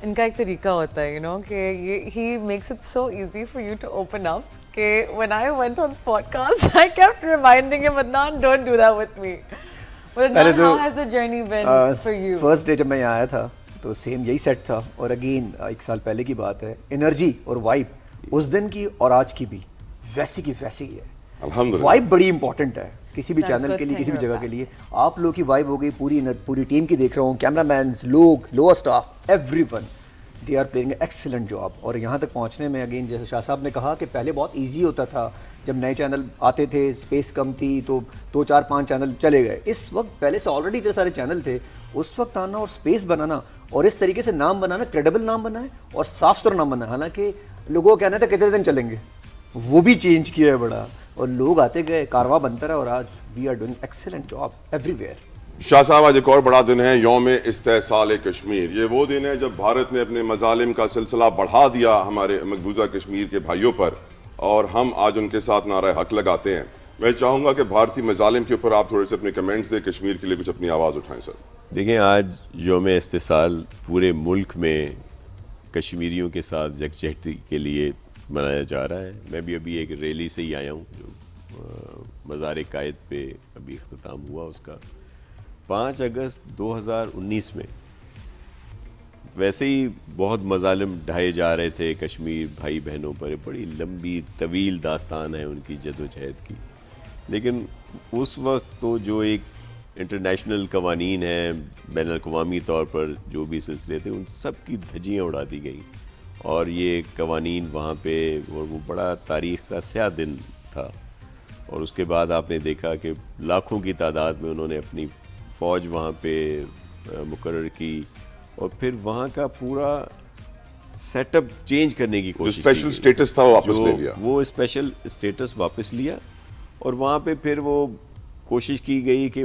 इनका एक तरीका होता है, you know, कि he makes it so easy for you to open up. कि when I went on the podcast, I kept reminding him, Adnan, don't do that with me. But Adnan, how has the journey been for you? First day जब मैं यहाँ आया था तो same यही set था, और अगेन एक साल पहले की बात है, एनर्जी और वाइब उस दिन की और आज की भी वैसी की वैसी ही है। अल्हम्दुलिल्लाह। वाइब बड़ी इंपॉर्टेंट है किसी भी चैनल के लिए, किसी भी जगह के लिए। आप लोग की वाइब हो गई, पूरी टीम की देख रहा हूँ, कैमरामैन लोग, lower staff, everyone, they are playing excellent job. और यहाँ तक पहुँचने में अगेन जैसे शाह साहब ने कहा कि पहले बहुत ईजी होता था, जब नए चैनल आते थे, स्पेस कम थी, तो 2 4 5 चैनल चले गए। इस वक्त पहले से ऑलरेडी इतने सारे चैनल थे, उस वक्त आना और स्पेस बनाना और इस तरीके से नाम बनाना, क्रेडिबल नाम बनाए और साफ सुथरा नाम बनाए। हालांकि लोगों का कहना था कितने दिन चलेंगे, वो भी चेंज किया है बड़ा, और लोग आते गए, कारवा बनता रहा, और आज we are doing excellent job everywhere. Shah साहब, आज एक और बड़ा दिन है, यौम इस्तेहसाल कश्मीर। ये वो दिन है जब भारत ने अपने मजालिम का सिलसिला बढ़ा दिया हमारे मकबूजा कश्मीर के भाइयों पर, और हम आज उनके साथ नारा हक लगाते हैं। मैं चाहूँगा कि भारतीय मजालिम के ऊपर आप थोड़े से अपने कमेंट्स दें, कश्मीर के लिए कुछ अपनी आवाज़ उठाएं सर। देखें, आज यौम इस्तेहसाल पूरे मुल्क में कश्मीरियों के साथ यकजहती के लिए मनाया जा रहा है। मैं भी अभी एक रैली से ही आया हूँ जो मज़ार कायद पे अभी इख्तिताम हुआ उसका। 5 अगस्त 2019 में वैसे ही बहुत मज़ालिम ढाए जा रहे थे कश्मीर भाई बहनों पर। बड़ी लंबी तवील दास्तान है उनकी जदोजहद की, लेकिन उस वक्त तो जो एक इंटरनेशनल कवानीन हैं, बैनुल-अक़वामी तौर पर जो भी सिलसिले थे, उन सब की धज्जियाँ उड़ा दी गई, और ये कवानीन वहाँ पे, और वो बड़ा तारीख़ का स्याह दिन था। और उसके बाद आपने देखा कि लाखों की तादाद में उन्होंने अपनी फ़ौज वहाँ पे मुकर्रर की, और फिर वहाँ का पूरा सेटअप चेंज करने की कोशिश, जो स्पेशल स्टेटस था वो वापस ले लिया, वो स्पेशल स्टेटस वापस लिया और वहाँ पे फिर वो कोशिश की गई कि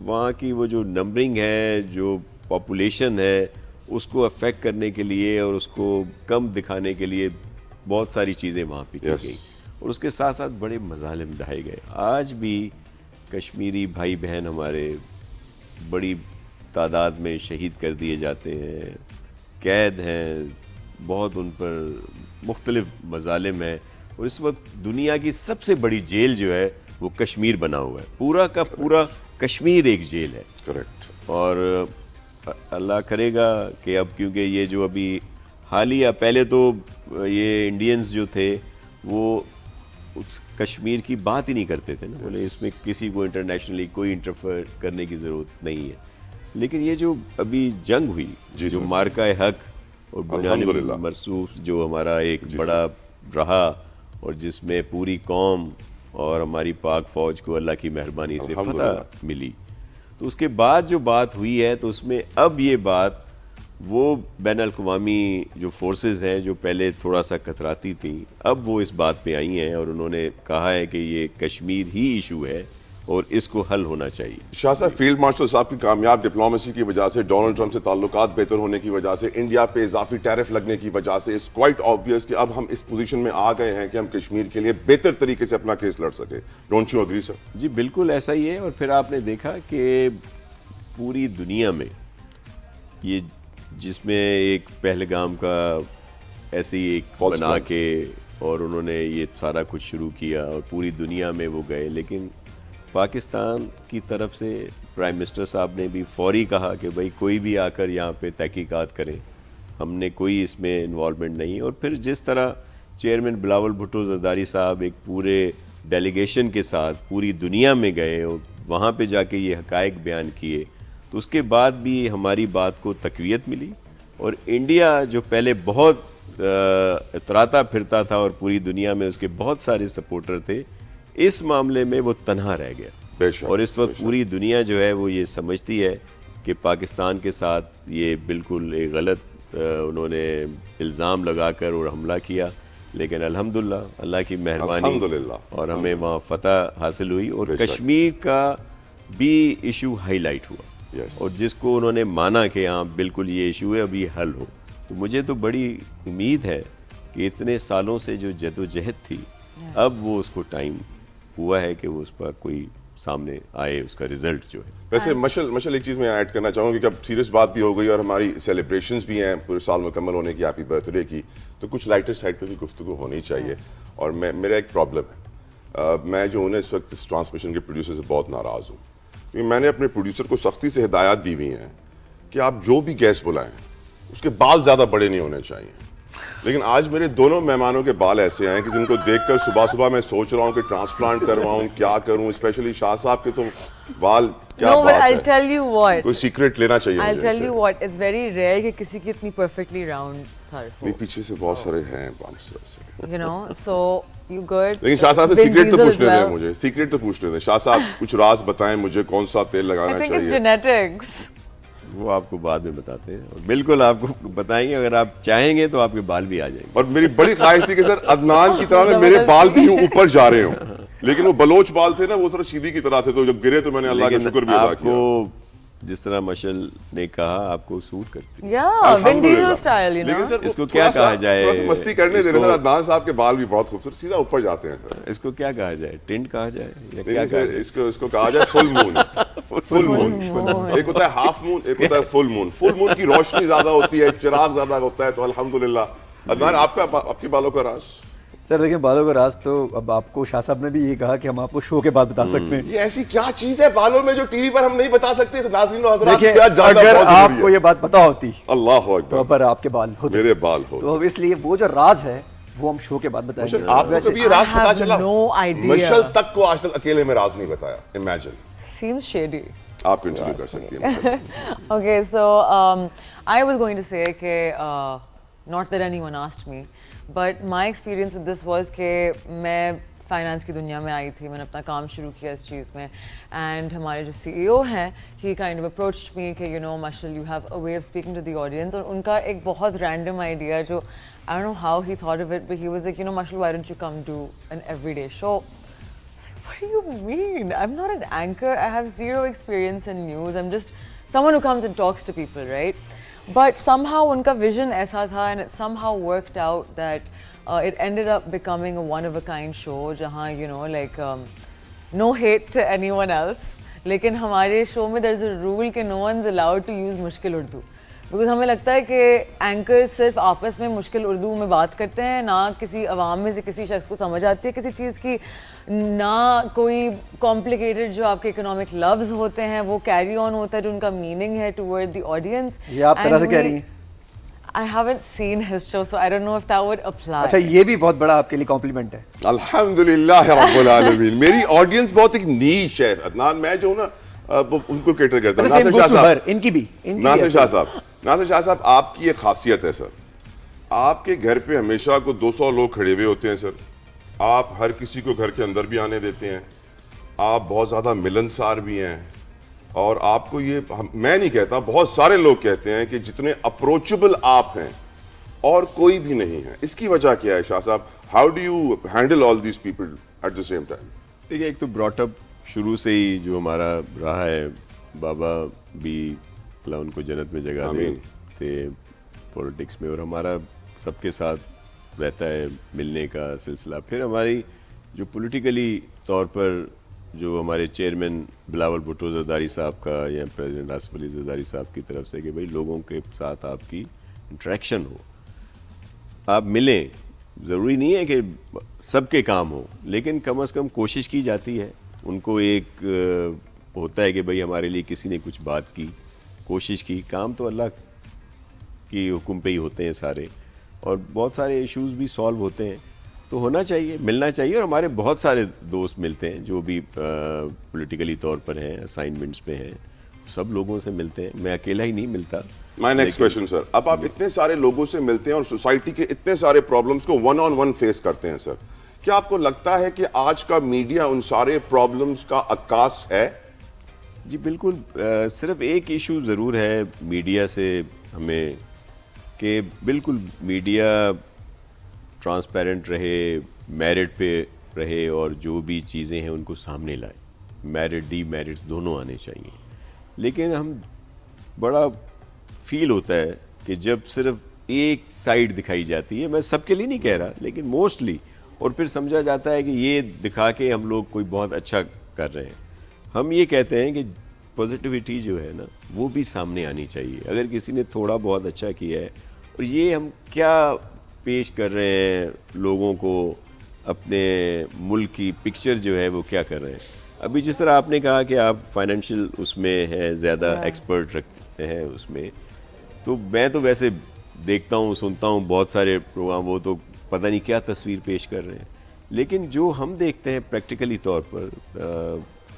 वहाँ की वो जो नंबरिंग है, जो पॉपुलेशन है, उसको अफेक्ट करने के लिए और उसको कम दिखाने के लिए बहुत सारी चीज़ें वहाँ पे की गई और उसके साथ साथ बड़े मज़ालिम ढाए गए। आज भी कश्मीरी भाई बहन हमारे बड़ी तादाद में शहीद कर दिए जाते हैं, कैद हैं, बहुत उन पर मुख्तलिफ मज़ालिम हैं और इस वक्त दुनिया की सबसे बड़ी जेल जो है वो कश्मीर बना हुआ है। पूरा का पूरा कश्मीर एक जेल है। करेक्ट। और अल्लाह करेगा कि अब क्योंकि ये जो अभी हालिया, पहले तो ये इंडियंस जो थे वो उस कश्मीर की बात ही नहीं करते थे ना, बोले इसमें किसी को इंटरनेशनली कोई इंटरफेयर करने की ज़रूरत नहीं है। लेकिन ये जो अभी जंग हुई, जो मार्का हक और बुनियादी मरसूख जो हमारा एक बड़ा रहा और जिसमें पूरी कौम और हमारी पाक फ़ौज को अल्लाह की मेहरबानी से फतह मिली, तो उसके बाद जो बात हुई है तो उसमें अब ये बात वो बैन-अल-अक़वामी जो फोर्सेस हैं जो पहले थोड़ा सा कतराती थी, अब वो इस बात पे आई हैं और उन्होंने कहा है कि ये कश्मीर ही इशू है और इसको हल होना चाहिए। शाह साहब, फील्ड मार्शल साहब की कामयाब डिप्लोमेसी की वजह से, डोनाल्ड ट्रंप से ताल्लुकात बेहतर होने की वजह से, इंडिया पे इजाफी टैरिफ लगने की वजह से इट्स क्वाइट ऑब्वियस कि अब हम इस पोजीशन में आ गए हैं कि हम कश्मीर के लिए बेहतर तरीके से अपना केस लड़ सके। Don't you agree sir? जी बिल्कुल ऐसा ही है। और फिर आपने देखा कि पूरी दुनिया में ये, जिसमें एक पहलगाम का ऐसे ही एक बना के और उन्होंने ये सारा कुछ शुरू किया और पूरी दुनिया में वो गए, लेकिन पाकिस्तान की तरफ से प्राइम मिनिस्टर साहब ने भी फौरी कहा कि भाई कोई भी आकर यहाँ पे तहकीकात करें, हमने कोई इसमें इन्वॉल्वमेंट नहीं। और फिर जिस तरह चेयरमैन बिलावल भुट्टो ज़रदारी साहब एक पूरे डेलीगेशन के साथ पूरी दुनिया में गए और वहाँ पे जाके ये हकायक बयान किए, तो उसके बाद भी हमारी बात को तक़वियत मिली। और इंडिया जो पहले बहुत इतराता फिरता था और पूरी दुनिया में उसके बहुत सारे सपोर्टर थे, इस मामले में वो तन्हा रह गया। और इस वक्त पूरी दुनिया जो है वो ये समझती है कि पाकिस्तान के साथ ये बिल्कुल एक गलत उन्होंने इल्ज़ाम लगाकर और हमला किया, लेकिन अल्हम्दुलिल्लाह अल्लाह की मेहरबानी और हमें वहाँ फतह हासिल हुई और कश्मीर का भी इशू हाईलाइट हुआ और जिसको उन्होंने माना कि हाँ बिल्कुल ये इशू है, अभी हल हो। तो मुझे तो बड़ी उम्मीद है कि इतने सालों से जो जदोजहद थी, अब वो उसको टाइम हुआ है कि वो उस पर कोई सामने आए, उसका रिजल्ट जो है। वैसे मशल एक चीज़ मैं ऐड करना चाहूँगी कि अब सीरियस बात भी हो गई और हमारी सेलिब्रेशंस भी हैं पूरे साल मुकम्मल होने की, हैप्पी बर्थडे की, तो कुछ लाइटर साइड पे भी गुफ्तगू होनी चाहिए। और मेरा एक प्रॉब्लम है, मैं जो हूँ ना इस वक्त इस ट्रांसमिशन के प्रोड्यूसर से बहुत नाराज़ हूँ, क्योंकि मैंने अपने प्रोड्यूसर को सख्ती से हिदायत दी हुई हैं कि आप जो भी गेस्ट बुलाएं उसके बाल ज़्यादा बड़े नहीं होने चाहिए। लेकिन आज मेरे दोनों मेहमानों के बाल ऐसे हैं कि जिनको देखकर सुबह सुबह मैं सोच रहा हूँ कि ट्रांसप्लांट करवाऊँ, क्या करूँ। स्पेशली शाह साहब के तो बाल क्या बात है। I'll tell you what. कोई सीक्रेट लेना चाहिए I'll tell you what. It's very rare कि किसी की इतनी perfectly round सर हो। नहीं, पीछे से बहुत सारे हैं बाम्स वैसे। You know, so you good. लेकिन शाह साहब से सीक्रेट तो पूछने दें मुझे, सीक्रेट तो पूछने दें। शाह साहब कुछ राज बताएं मुझे, कौन सा तेल लगाना चाहिए। I think it's genetics. वो आपको बाद में बताते हैं और बिल्कुल आपको बताएंगे, अगर आप चाहेंगे तो आपके बाल भी आ जाएंगे। और मेरी बड़ी ख्वाहिश थी कि सर अदनान की तरह मेरे बाल भी ऊपर जा रहे हों, लेकिन वो बलोच बाल थे ना, वो थोड़ा सीधी की तरह थे, तो जब गिरे तो मैंने अल्लाह का शुक्र भी अदा किया। जिस तरह मशल ने कहा आपको सूट करती है, Vin Diesel style, you know? लेकिन सर इसको क्या कहा जाए, थोड़ा सा मस्ती करने दे रहे सर। अदनान साहब के बाल भी बहुत खूबसूरत सीधा ऊपर जाते हैं सर। इसको क्या कहा जाए, टिंट कहा जाए या क्या कहा जाए? इसको कहा जाए फुल मून। फुल मून एक होता है हाफ मून, एक होता है फुल मून। फुल मून की रोशनी ज्यादा होती है, चिराग ज्यादा होता है, तो अल्हम्दुलिल्लाह। अदनान आपके बालों का राज? सर देखिए, बालों का राज तो अब आपको शाह साहब ने भी ये कहा कि हम आपको शो के बाद बता सकते हैं। ये ऐसी क्या चीज है बालों में जो टीवी पर हम नहीं बता सकते? तो नाज़रीन और हज़रात, देखिए, अगर आपको ये बात पता होती, अल्लाह हू तो पर आपके बाल होते, मेरे बाल हो, तो अब इसलिए वो जो राज है वो हम शो के बाद बताएंगे। आपको कभी ये राज पता चला? मशल तक को आज तक अकेले में राज नहीं बताया। इमेजिन। Seems shady. आप इंटरव्यू कर सकती हैं। Okay, so I was going to say कि not that anyone asked me, but my experience with this was कि मैं फाइनेंस की दुनिया में आई थी, मैंने अपना काम शुरू किया इस चीज़ में। एंड हमारे जो CEO हैं, he kind of approached me कि Mashal you have a way of speaking to the audience. और उनका एक बहुत रैंडम आइडिया जो I don't know how he thought of it, but he was like Mashal why don't you come to an everyday show. What do you mean? I'm not an anchor. I have zero experience in news. I'm just someone who comes and talks to people, right? But somehow उनका vision ऐसा था, and it somehow worked out that it ended up becoming a one-of-a-kind show, जहाँ like no hate to anyone else. लेकिन हमारे show में there's a rule कि no one's allowed to use मुश्किल Urdu, because हमें लगता है कि एंकर सिर्फ आपस में मुश्किल उर्दू में बात करते हैं, ना किसी अवाम में से किसी शख्स को समझ आती है किसी चीज़ की, ना कोई कॉम्प्लिकेटेड जो आपके इकोनॉमिक लफ्ज होते हैं वो कैरी ऑन होता है जो उनका मीनिंग है टुवर्ड द ऑडियंस। ये आप तरह से कह रही हैं। I haven't seen his show, so I don't know if that would apply. अच्छा, ये भी बहुत बड़ा आपके लिए कॉम्प्लीमेंट है। अल्हम्दुलिल्लाह रब्बुल आलमीन। मेरी ऑडियंस बहुत एक नीश है अदनान, मैं जो ना उनको कैटर करता हूँ। नासिर शाह साहब, इनकी भी नासिर शाह साहब, आपकी एक खासियत है सर, आपके घर पे हमेशा को 200 लोग खड़े हुए होते हैं सर, आप हर किसी को घर के अंदर भी आने देते हैं, आप बहुत ज़्यादा मिलनसार भी हैं, और आपको ये मैं नहीं कहता, बहुत सारे लोग कहते हैं कि जितने अप्रोचेबल आप हैं और कोई भी नहीं है। इसकी वजह क्या है शाह साहब? How do you handle all these people at the same time? देखिए, एक तो ब्रॉटअप शुरू से ही जो हमारा रहा है, बाबा भी अल्लाह उनको जन्नत में जगह दे, थे पॉलिटिक्स में, और हमारा सबके साथ रहता है मिलने का सिलसिला। फिर हमारी जो पॉलिटिकली तौर पर जो हमारे चेयरमैन बिलावल भुट्टो ज़रदारी साहब का या प्रेसिडेंट आसिफ अली ज़रदारी साहब की तरफ से कि भाई लोगों के साथ आपकी इंटरेक्शन हो, आप मिलें। ज़रूरी नहीं है कि सबके काम हो, लेकिन कम से कम कोशिश की जाती है। उनको एक होता है कि भाई हमारे लिए किसी ने कुछ बात की, कोशिश की। काम तो अल्लाह की हुक्म पे ही होते हैं सारे, और बहुत सारे इश्यूज भी सॉल्व होते हैं। तो होना चाहिए, मिलना चाहिए, और हमारे बहुत सारे दोस्त मिलते हैं जो भी पॉलिटिकली तौर पर हैं, असाइनमेंट्स पे हैं, सब लोगों से मिलते हैं। मैं अकेला ही नहीं मिलता। माय नेक्स्ट क्वेश्चन सर, अब आप इतने सारे लोगों से मिलते हैं और सोसाइटी के इतने सारे प्रॉब्लम्स को वन ऑन वन फेस करते हैं सर, क्या आपको लगता है कि आज का मीडिया उन सारे प्रॉब्लम्स का अक्कास है? जी बिल्कुल। सिर्फ एक इशू ज़रूर है मीडिया से हमें, कि बिल्कुल मीडिया ट्रांसपेरेंट रहे, मेरिट पे रहे, और जो भी चीज़ें हैं उनको सामने लाए। मेरिट डीमेरिट्स दोनों आने चाहिए। लेकिन हम बड़ा फील होता है कि जब सिर्फ एक साइड दिखाई जाती है, मैं सबके लिए नहीं कह रहा, लेकिन मोस्टली, और फिर समझा जाता है कि ये दिखा के हम लोग कोई बहुत अच्छा कर रहे हैं। हम ये कहते हैं कि पॉजिटिविटी जो है ना, वो भी सामने आनी चाहिए। अगर किसी ने थोड़ा बहुत अच्छा किया है, और ये हम क्या पेश कर रहे हैं लोगों को, अपने मुल्क की पिक्चर जो है वो क्या कर रहे हैं। अभी जिस तरह आपने कहा कि आप फाइनेंशियल उसमें हैं, ज़्यादा एक्सपर्ट रखते हैं उसमें, तो मैं तो वैसे देखता हूँ, सुनता हूँ बहुत सारे प्रोग्राम, वो तो पता नहीं क्या तस्वीर पेश कर रहे हैं। लेकिन जो हम देखते हैं प्रैक्टिकली तौर पर,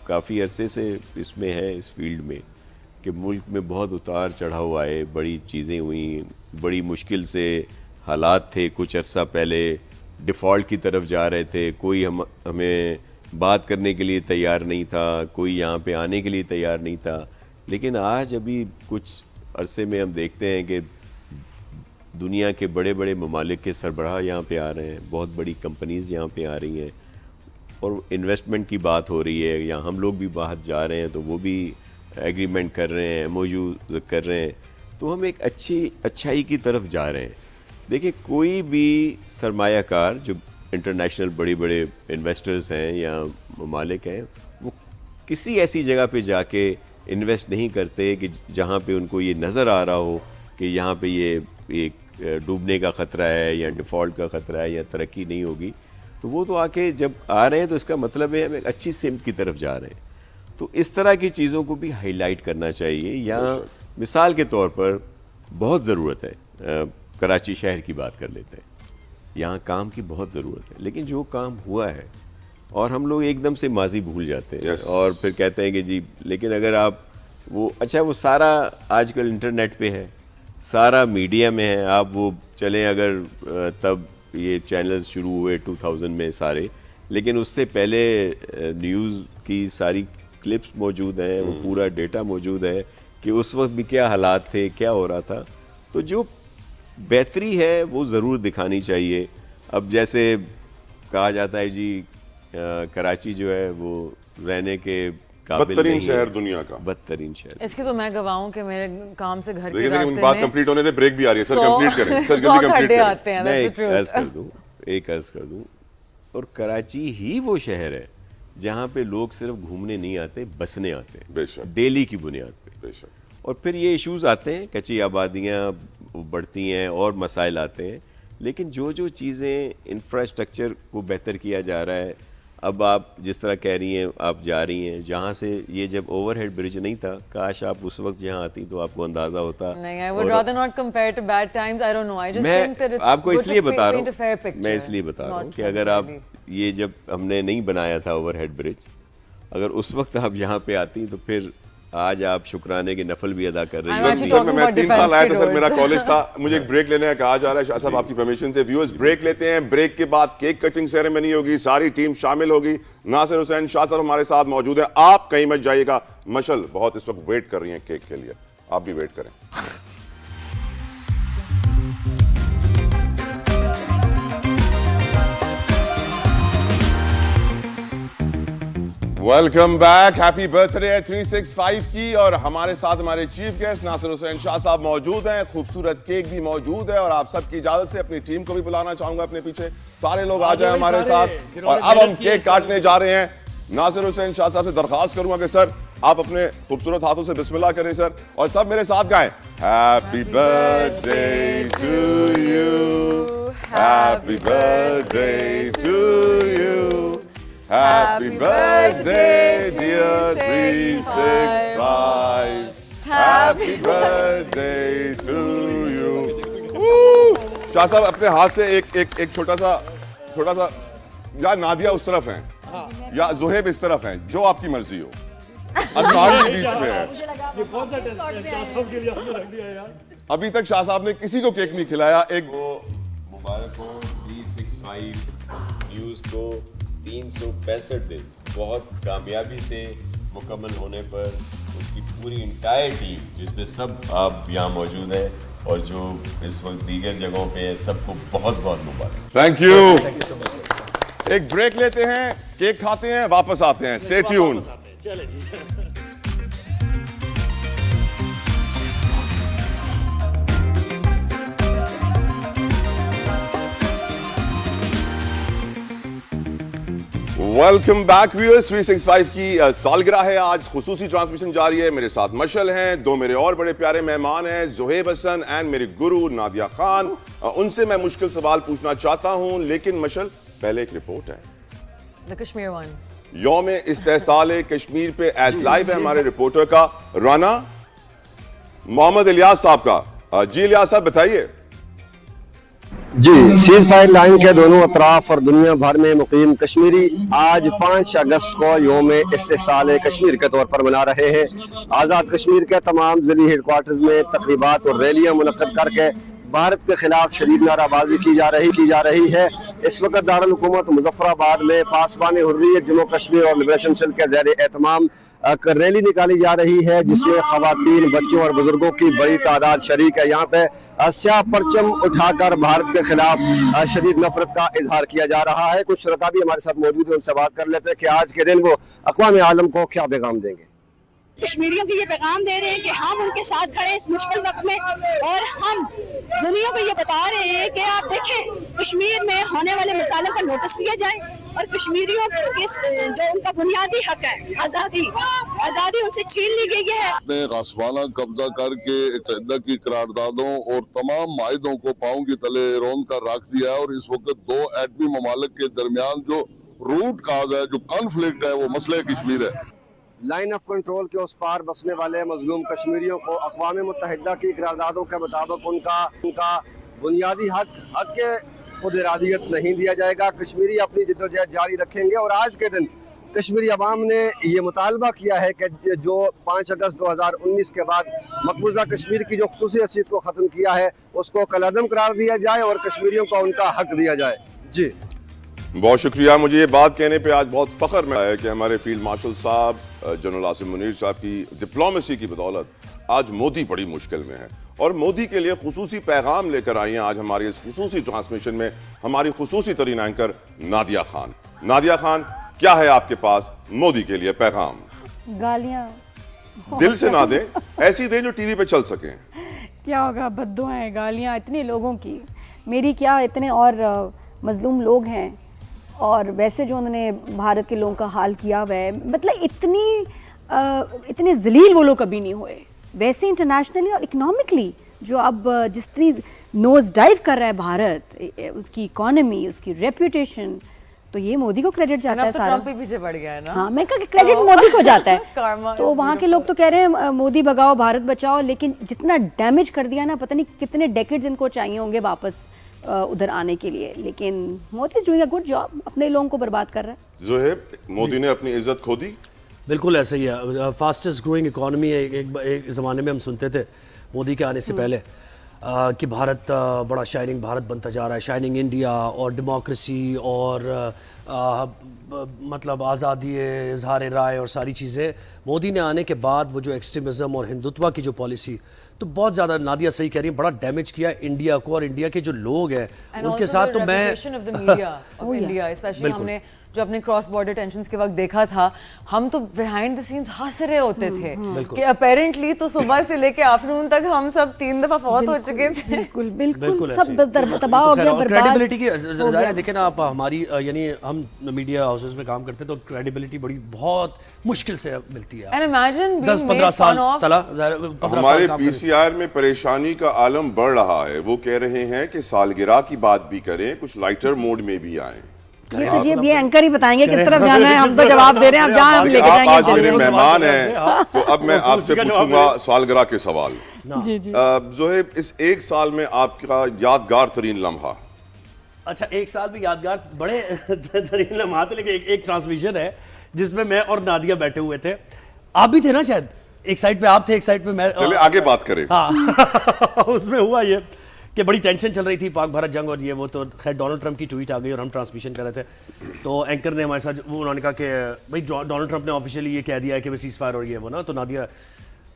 काफ़ी अरसे से इसमें है, इस फील्ड में, कि मुल्क में बहुत उतार चढ़ाव आए, बड़ी चीज़ें हुई, बड़ी मुश्किल से हालात थे। कुछ अर्सा पहले डिफ़ॉल्ट की तरफ जा रहे थे, कोई हमें बात करने के लिए तैयार नहीं था, कोई यहाँ पे आने के लिए तैयार नहीं था। लेकिन आज अभी कुछ अरसे में हम देखते हैं कि दुनिया के बड़े बड़े ममालिक के सरबराह यहाँ पे आ रहे हैं, बहुत बड़ी कंपनीज़ यहाँ पे आ रही हैं, और इन्वेस्टमेंट की बात हो रही है, या हम लोग भी बाहर जा रहे हैं तो वो भी एग्रीमेंट कर रहे हैं, MOU कर रहे हैं। तो हम एक अच्छाई की तरफ जा रहे हैं। देखिए, कोई भी सरमायाकार जो इंटरनेशनल बड़े बड़े इन्वेस्टर्स हैं या ममालिक हैं, वो किसी ऐसी जगह पे जाके इन्वेस्ट नहीं करते कि जहाँ पे उनको ये नज़र आ रहा हो कि यहाँ पे ये एक डूबने का ख़तरा है, या डिफ़ॉल्ट का ख़तरा है, या तरक्की नहीं होगी। तो वो तो आके जब आ रहे हैं तो इसका मतलब है हम एक अच्छी सिमत की तरफ जा रहे हैं। तो इस तरह की चीज़ों को भी हाईलाइट करना चाहिए। या मिसाल के तौर पर बहुत ज़रूरत है, कराची शहर की बात कर लेते हैं, यहाँ काम की बहुत ज़रूरत है, लेकिन जो काम हुआ है, और हम लोग एकदम से माजी भूल जाते हैं, और फिर कहते हैं कि जी, लेकिन अगर आप वो वो सारा आजकल इंटरनेट पे है, सारा मीडिया में है। आप वो चलें, अगर तब ये चैनल्स शुरू हुए 2000 में सारे, लेकिन उससे पहले न्यूज़ की सारी क्लिप्स मौजूद हैं, वो पूरा डेटा मौजूद है कि उस वक्त भी क्या हालात थे, क्या हो रहा था। तो जो बेहतरी है वो ज़रूर दिखानी चाहिए। अब जैसे कहा जाता है जी कराची जो है वो रहने के बदतरीन शहर दुनिया का, बदतरीन शहर। इसकी तो मैं गवाऊं कि मेरे काम से घर के रास्ते में बात कंप्लीट होने दे, ब्रेक भी आ रही है सर, कंप्लीट करें सर, जल्दी कंप्लीट करें। मैं एक अर्ज कर दूं और कराची ही वो शहर है जहां पे लोग सिर्फ घूमने नहीं आते, बसने आते हैं, बेशक, डेली की बुनियाद पे, बेशक। और फिर ये इश्यूज आते हैं, कच्ची आबादियां बढ़ती हैं और मसाइल आते हैं, लेकिन जो जो चीज़ें इंफ्रास्ट्रक्चर को बेहतर किया जा रहा है, अब आप जिस तरह कह रही हैं, आप जा रही हैं जहाँ से, ये जब ओवरहेड ब्रिज नहीं था, काश आप उस वक्त यहाँ आती तो आपको अंदाजा होता। नहीं, I would rather not compare to bad times. I don't know. I just think that it's आपको इसलिए बता रहा हूँ, मैं इसलिए बता रहा हूँ कि अगर आप ये जब हमने नहीं बनाया था ओवरहेड ब्रिज, अगर उस वक्त आप यहाँ पे आती तो फिर आज आप शुक्राने के नफल भी अदा कर रही हैं। सर मैं 3 साल आया था सर, मेरा कॉलेज था, मुझे एक ब्रेक लेने का कहा जा रहा है। शाह साहब आपकी परमिशन से व्यूअर्स ब्रेक लेते हैं। ब्रेक के बाद केक कटिंग सेरेमनी होगी, सारी टीम शामिल होगी। नासिर हुसैन शाह साहब हमारे साथ मौजूद है, आप कहीं मत जाइएगा। मशल बहुत इस वक्त वेट कर रही हैं केक के लिए, आप भी वेट करें। वेलकम बैक, हैप्पी बर्थडे है 365 की, और हमारे साथ हमारे चीफ गेस्ट नासिर हुसैन शाह साहब मौजूद हैं। खूबसूरत केक भी मौजूद है और आप सबकी इजाजत से अपनी टीम को भी बुलाना चाहूंगा अपने पीछे। सारे लोग आ जाए हमारे साथ और अब हम केक काटने जा रहे हैं। नासिर हुसैन शाह साहब से दरखास्त करूंगा कि सर आप अपने खूबसूरत हाथों से बिस्मिल्लाह करें सर, और सब मेरे साथ गाएं happy birthday to you, happy birthday to you, Happy birthday, dear 365. Happy birthday to you. Shah साहब अपने हाथ से एक छोटा सा या नादिया उस तरफ हैं या जोहेब इस तरफ हैं, जो आपकी मर्जी हो। अदनान के बीच में है। ये कौन सा टेस्ट है? शाह साहब के लिए आपने रख दिया यार। अभी तक शाह साहब ने किसी को केक नहीं खिलाया। एक मुबारक हो 365 न्यूज़ को 365 दिन बहुत कामयाबी से मुकम्मल होने पर उसकी पूरी इंटायर टीम, जिसमें सब आप यहाँ मौजूद हैं और जो इस वक्त दीगर जगहों पे हैं, सबको बहुत बहुत मुबारक। Thank you. एक ब्रेक लेते हैं, केक खाते हैं, वापस आते हैं। Stay tune. Welcome back viewers, 365 की सालगिरह है आज, खुसूसी ट्रांसमिशन जारी है। मेरे साथ मशल हैं, दो मेरे और बड़े प्यारे मेहमान हैं, जोहेब हसन एंड मेरे गुरु नादिया खान। उनसे मैं मुश्किल सवाल पूछना चाहता हूं, लेकिन मशल पहले एक रिपोर्ट है। The Kashmir one. यौम इस्तेहसाल कश्मीर पे एज लाइव है हमारे रिपोर्टर का राना मोहम्मद इलियास साहब का। जी इलियास साहब बताइए। जी, सीज फायर लाइन के दोनों अतराफ और दुनिया भर में मुकीम कश्मीरी आज 5 अगस्त को यौम इस्तेहसाल कश्मीर के तौर पर मना रहे हैं। आज़ाद कश्मीर के तमाम जिली हेडक्वार्टर्स में तकरीबात और रैलियां मुनक्किद करके भारत के खिलाफ शदीद नाराबाजी की जा रही है। इस वक्त दारुल हुकूमत मुजफ्फराबाद में पासबान हुर्रियत जम्मू कश्मीर और लिबरेशन सेल के ज़ेर एहतमाम रैली निकाली जा रही है, जिसमें खवातीन, बच्चों और बुजुर्गों की बड़ी तादाद शरीक है। यहाँ पे स्याह परचम उठाकर भारत के खिलाफ शदीद नफरत का इजहार किया जा रहा है। कुछ श्रोता भी हमारे साथ मौजूद है, उनसे बात कर लेते हैं कि आज के दिन वो अक़वाम आलम को क्या पैगाम देंगे। कश्मीरियों को ये पैगाम दे रहे हैं कि हम उनके साथ खड़े इस मुश्किल वक्त में, और हम दुनिया को ये बता रहे हैं कि आप देखें कश्मीर में होने वाले मसालों का नोटिस लिया जाए, और कश्मीरियों के जो उनका बुनियादी हक है आज़ादी उनसे छीन ली गई है। ने गासबाना कब्जा करके इत्तेहाद की करारदादों और तमाम माहिदों को पाँव के तले रौंद कर रख दिया है, और इस वक्त दो एटमी ममालिक के दरमियान जो रूट काज है, जो कॉन्फ्लिक्ट है, वो मसले कश्मीर है। लाइन ऑफ कंट्रोल के उस पार बसने वाले मजलूम कश्मीरियों को अक़वाम मुत्तहिदा की करारदादों के मुताबिक उनका बुनियादी हक के खुद इरादियत नहीं दिया जाएगा। कश्मीरी अपनी जिद्दोजहद जारी रखेंगे, और आज के दिन कश्मीरी अवाम ने ये मुतालबा किया है कि जो 5 अगस्त 2019 के बाद मकबूजा कश्मीर की जो खुसूसी हैसियत को ख़त्म किया है, उसको कलअदम करार दिया जाए और कश्मीरियों को उनका हक दिया जाए। जी बहुत शुक्रिया। मुझे ये बात कहने पे आज बहुत फख्र में है कि हमारे फील्ड मार्शल साहब जनरल आसिम मुनीर साहब की डिप्लोमेसी की बदौलत आज मोदी बड़ी मुश्किल में है, और मोदी के लिए खुसूसी पैगाम लेकर आई हैं आज हमारी इस खुसूसी ट्रांसमिशन में हमारी खुसूसी तरीन एंकर नादिया खान। नादिया खान, क्या है आपके पास मोदी के लिए पैगाम? गालियां दिल से ना दें, ऐसी दें जो टीवी पे चल सकें। क्या होगा, बद्दुआएं गालियां इतने लोगों की, मेरी क्या, इतने और मजलूम लोग हैं, और वैसे जो उन्होंने भारत के लोगों का हाल किया हुआ है, मतलब इतने जलील वो लोग कभी नहीं हुए। वैसे इंटरनेशनली और इकोनॉमिकली जो अब जितनी नोज डाइव कर रहा है भारत, उसकी इकोनॉमी, उसकी रेपुटेशन, तो ये मोदी को क्रेडिट जाता है सारा। ट्रम्प भी पीछे पड़ गया है ना। हाँ, मैं कहा कि क्रेडिट मोदी को जाता है। तो वहाँ के लोग तो कह रहे हैं मोदी भगाओ भारत बचाओ, लेकिन जितना डैमेज कर दिया ना, पता नहीं कितने डेकेड्स इनको चाहिए होंगे वापस उधर आने के लिए, लेकिन Modi is doing a good job, अपने लोगों को बर्बाद कर रहा है। ज़ोहैब, मोदी ने अपनी इज्जत खो दी। बिल्कुल ऐसा ही है। फास्टेस्ट ग्रोइंग इकोनॉमी है। एक ज़माने में हम सुनते थे मोदी के आने से पहले कि भारत बड़ा शाइनिंग भारत बनता जा रहा है, शाइनिंग इंडिया और डेमोक्रेसी और मतलब आज़ादी, इजहार राय और सारी चीज़ें। मोदी ने आने के बाद वो जो एक्सट्रीमिज़म और हिंदुत्व की जो पॉलिसी, तो बहुत ज़्यादा नादिया सही कह रही है, बड़ा डैमेज किया इंडिया को और इंडिया के जो लोग हैं उनके साथ। तो मैं हमने जो अपने क्रॉस बॉर्डर टेंशंस के वक्त देखा था, हम तो बिहाइंड द सीन्स हंस रहे होते थे कि अपेरेंटली तो सुबह से लेके आफ्टरनून तक हम सब 3 दफा फौत हो चुके थे। बिल्कुल बिल्कुल सब तबाह हो गया, बर्बाद। क्रेडिबिलिटी की ज़ाहिर है, देखें ना आप, हमारी यानी हम मीडिया हाउसेस में काम करते तो क्रेडिबिलिटी बड़ी बहुत मुश्किल से मिलती है। 10-15 साल तला हमारे पीसीआर में परेशानी का आलम बढ़ रहा है। वो कह रहे हैं कि सालगिरह की बात भी करें, कुछ लाइटर मोड में भी आए। ये एंकर ही बताएंगे किस तरफ जाना है, हम तो जवाब दे रहे हैं, आप जहां हम लेके जाएंगे। आज मेरे मेहमान हैं, तो अब मैं आपसे पूछूंगा सालगिरह के सवाल। ज़ोहैब, इस एक साल में आपका यादगार तरीन लम्हा? अच्छा, एक साल में यादगार बड़े तरीन लम्हा थे, लेकिन एक ट्रांसमिशन है जिसमें मैं और नादिया बैठे हुए थे। आप भी थे ना शायद, एक साइड पे आप थे, एक साइड पे मैं। चलिए आगे बात करें। हाँ उसमें हुआ ये कि बड़ी टेंशन चल रही थी पाक भारत जंग और ये वो, तो खैर डोनाल्ड ट्रंप की ट्वीट आ गई और हम ट्रांसमिशन कर रहे थे, तो एंकर ने हमारे साथ उन्होंने कहा कि भाई डोनाल्ड ट्रंप ने ऑफिशियली ये कह दिया है कि वो सीज फायर और ये वो ना। तो नादिया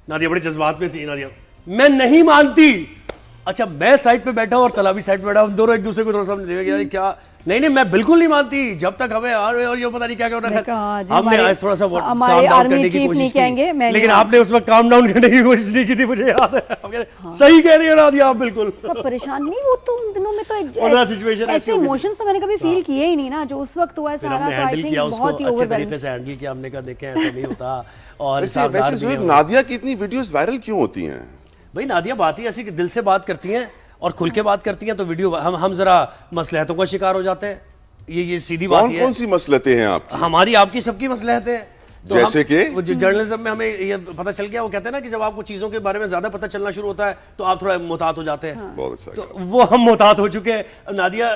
बड़े जज्बात में थी। नादिया, मैं नहीं मानती। अच्छा, मैं साइड पे बैठा और तला भी साइड पे बैठा, हम दोनों एक दूसरे को थोड़ा समझ देगा यार क्या। नहीं मैं बिल्कुल नहीं मानती, जब तक हमें और ये पता नहीं क्या कर रहा है। हमने आज थोड़ा सा काम डाउन करने की कोशिश की, लेकिन आपने उस वक्त काम डाउन करने की कोशिश नहीं की थी, मुझे याद है। सही कह रही हो नादिया आप, बिल्कुल सब परेशान नहीं। वो तो उन दिनों में तो सिचुएशन ऐसे इमोशंस तो मैंने कभी फील किए ही नहीं ना, जो उस वक्त हुआ सारा। तो आई थिंक बहुत ही अच्छे तरीके से हैंडल किया हमने, कहा देखें ऐसा नहीं होता। और वैसे नादिया की इतनी वीडियोस वायरल क्यों होती हैं? भाई नादिया बात ही ऐसी कि दिल से बात करती हैं और खुल के बात करती हैं, तो वीडियो हम जरा मसलहतों का शिकार हो जाते हैं। ये सीधी बात है। कौन सी मसलहतें हैं आपकी? हमारी आपकी सबकी मसलहतें हैं। तो जैसे कि जर्नलिज्म में हमें ये पता चल गया, वो कहते हैं ना कि जब आपको चीजों के बारे में ज्यादा पता चलना शुरू होता है तो आप थोड़ा मुहतात हो जाते हैं। बहुत अच्छा। तो वो हम मुहतात हो चुके हैं। नादिया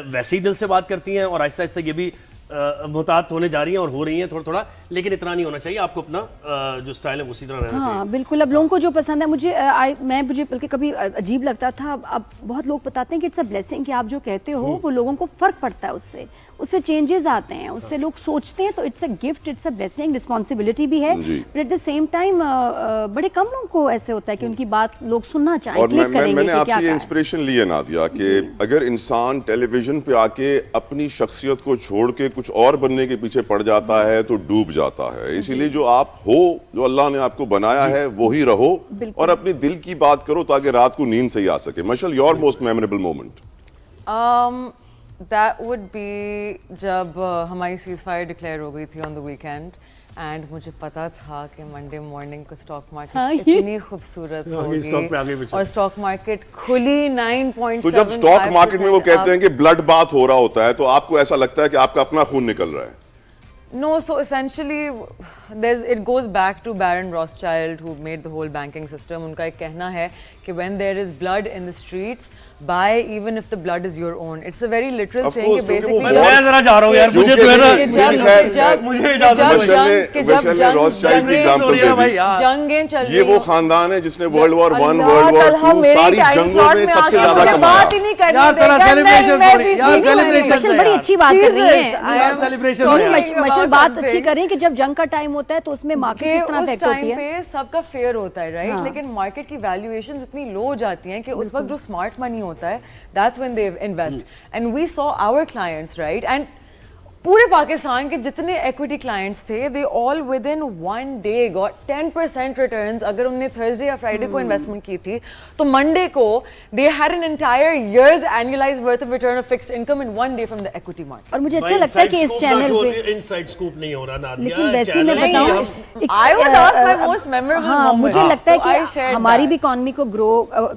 वैसे ही दिल से बात करती हैं और आहिस्ता आहिस्ता ये भी मुहतात होने जा रही हैं और हो रही हैं थोड़ा थोड़ा, लेकिन इतना नहीं होना चाहिए। आपको अपना जो स्टाइल है उसी तरह रहना चाहिए। हाँ बिल्कुल। अब लोगों को जो पसंद है, मुझे बल्कि कभी अजीब लगता था, अब बहुत लोग बताते हैं कि इट्स अ ब्लेसिंग कि आप जो कहते हो वो लोगों को फर्क पड़ता है, उससे चेंजेस आते हैं, उससे लोग सोचते हैं, तो it's a gift, it's a blessing, responsibility भी है, but at the same time बड़े कम लोगों को ऐसे होता है कि उनकी बात लोग सुनना चाहें। और मैंने आपसे ये इंस्पिरेशन ली है नादिया कि अगर इंसान टेलीविजन पे आके अपनी शख्सियत को छोड़ के कुछ और बनने के पीछे पड़ जाता है तो डूब जाता है। इसीलिए जो आप हो, जो अल्लाह ने आपको बनाया है, वो ही रहो और अपनी दिल की बात करो ताकि रात को नींद सही आ सके। Mashal, your most memorable moment? That would be जब हमारी सीज फायर डिक्लेयर हो गई थी ऑन द वीकेंड, एंड मुझे पता था कि मंडे मॉर्निंग को स्टॉक मार्केट इतनी खूबसूरत होगी और स्टॉक मार्केट खुली 9.7। तो जब स्टॉक मार्केट में वो कहते हैं कि ब्लड बाथ हो रहा होता है, तो आपको ऐसा लगता है कि आपका अपना खून निकल रहा है? No, so essentially, it goes back to Baron Rothschild, who made the whole banking system. उनका एक कहना है कि when there is blood in the streets, buy even if the blood is your own. It's a very literal saying कि basically. मैं जरा जा रहा हूँ यार, मुझे तो है ना, मुझे जंगें चल रही ये वो खानदान है जिसने World War I, World War II सारी जंगों में सबसे ज्यादा कमाया। बात ही नहीं करनी। यार तेरा सेलिब्रेशन यार सेलिब्रेशन बड़ी अच्छी बात कर रही है। सेलिब्रेशन बात अच्छी करें कि जब जंग का टाइम होता है तो उसमें मार्केट किस तरह अफेक्ट होती है। पे सबका फेयर होता है, राइट? लेकिन मार्केट की वैल्यूएशंस इतनी लो हो जाती हैं कि उस वक्त जो स्मार्ट मनी होता है, that's when they invest. And we saw our clients, right? And पूरे पाकिस्तान के जितने इक्विटी क्लाइंट्स थे, they all with in 1 day got 10% returns. अगर उन्होंने थर्सडे या फ्राइडे को इन्वेस्टमेंट की थी तो मंडे को they had an entire years annualised worth of return of fixed income in 1 day from the equity market. और मुझे अच्छा लगता है कि इस चैनल पे इनसाइड स्कूप नहीं हो रहा नादिया, लेकिन वैसे मैं बताऊं, I was asked my most memorable moment. मुझे लगता है कि हमारी भी इकोनॉमी को ग्रो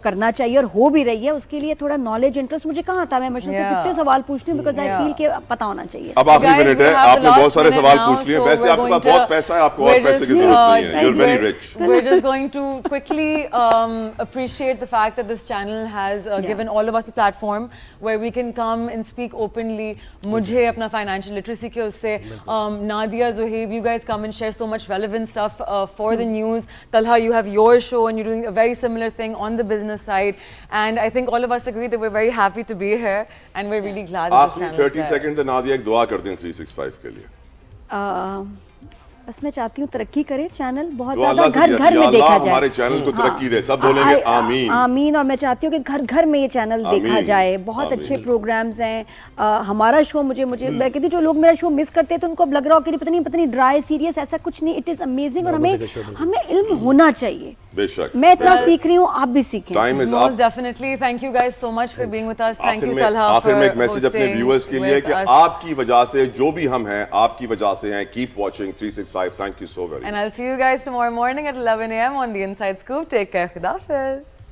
करना चाहिए और हो भी रही है। उसके लिए थोड़ा नॉलेज इंटरेस्ट मुझे कहाँ था, मैं मर्शन से कितने सवाल पूछती हूँ बिकॉज आई फील के पता होना चाहिए। अब आखिरी मिनट है, आपने बहुत सारे सवाल पूछ लिए। वैसे आपके पास बहुत पैसा है, आपको और पैसे की जरूरत नहीं है। You're very rich. We're just going to quickly appreciate the fact that this channel has given all of us a platform where we can come and speak openly. मुझे अपना financial literacy के उससे Nadia, Zohaib, you guys come and share so much relevant stuff for the news. Talha, you have your show and you're doing a very similar thing on the business side. And I think all of us agree that we're very happy to be here and we're really glad that this channel is there. 30 seconds से नादिया एक दुआ कर दें 365 के लिए। बस मैं चाहती हूँ तरक्की करे चैनल, बहुत ज्यादा घर घर में देखा जाए, हमारे चैनल को तरक्की दे, सब बोलेंगे आमीन आमीन। और मैं चाहती हूँ कि घर घर में ये चैनल देखा जाए। बहुत अच्छे प्रोग्राम्स हैं। हमारा शो मुझे मैं कहती हूँ जो लोग मेरा शो मिस करते थे उनको अब लग रहा हो कि पता नहीं ड्राई सीरियस, ऐसा कुछ नहीं। इट इज अमेजिंग और हमें इल्म होना चाहिए। बेशक मैं इतना सीख रही हूँ, आप भी सीखें। Most definitely. Thank you guys so much for being with us. Thank you Talha for आखिर में एक मैसेज अपने व्यूअर्स के लिए कि आपकी वजह से जो भी हम हैं, आपकी वजह से हैं। Keep watching 365. Thank you so very much. And I'll see you guys tomorrow morning at 11 a.m. on the Inside Scoop. Take care. Khuda Hafiz.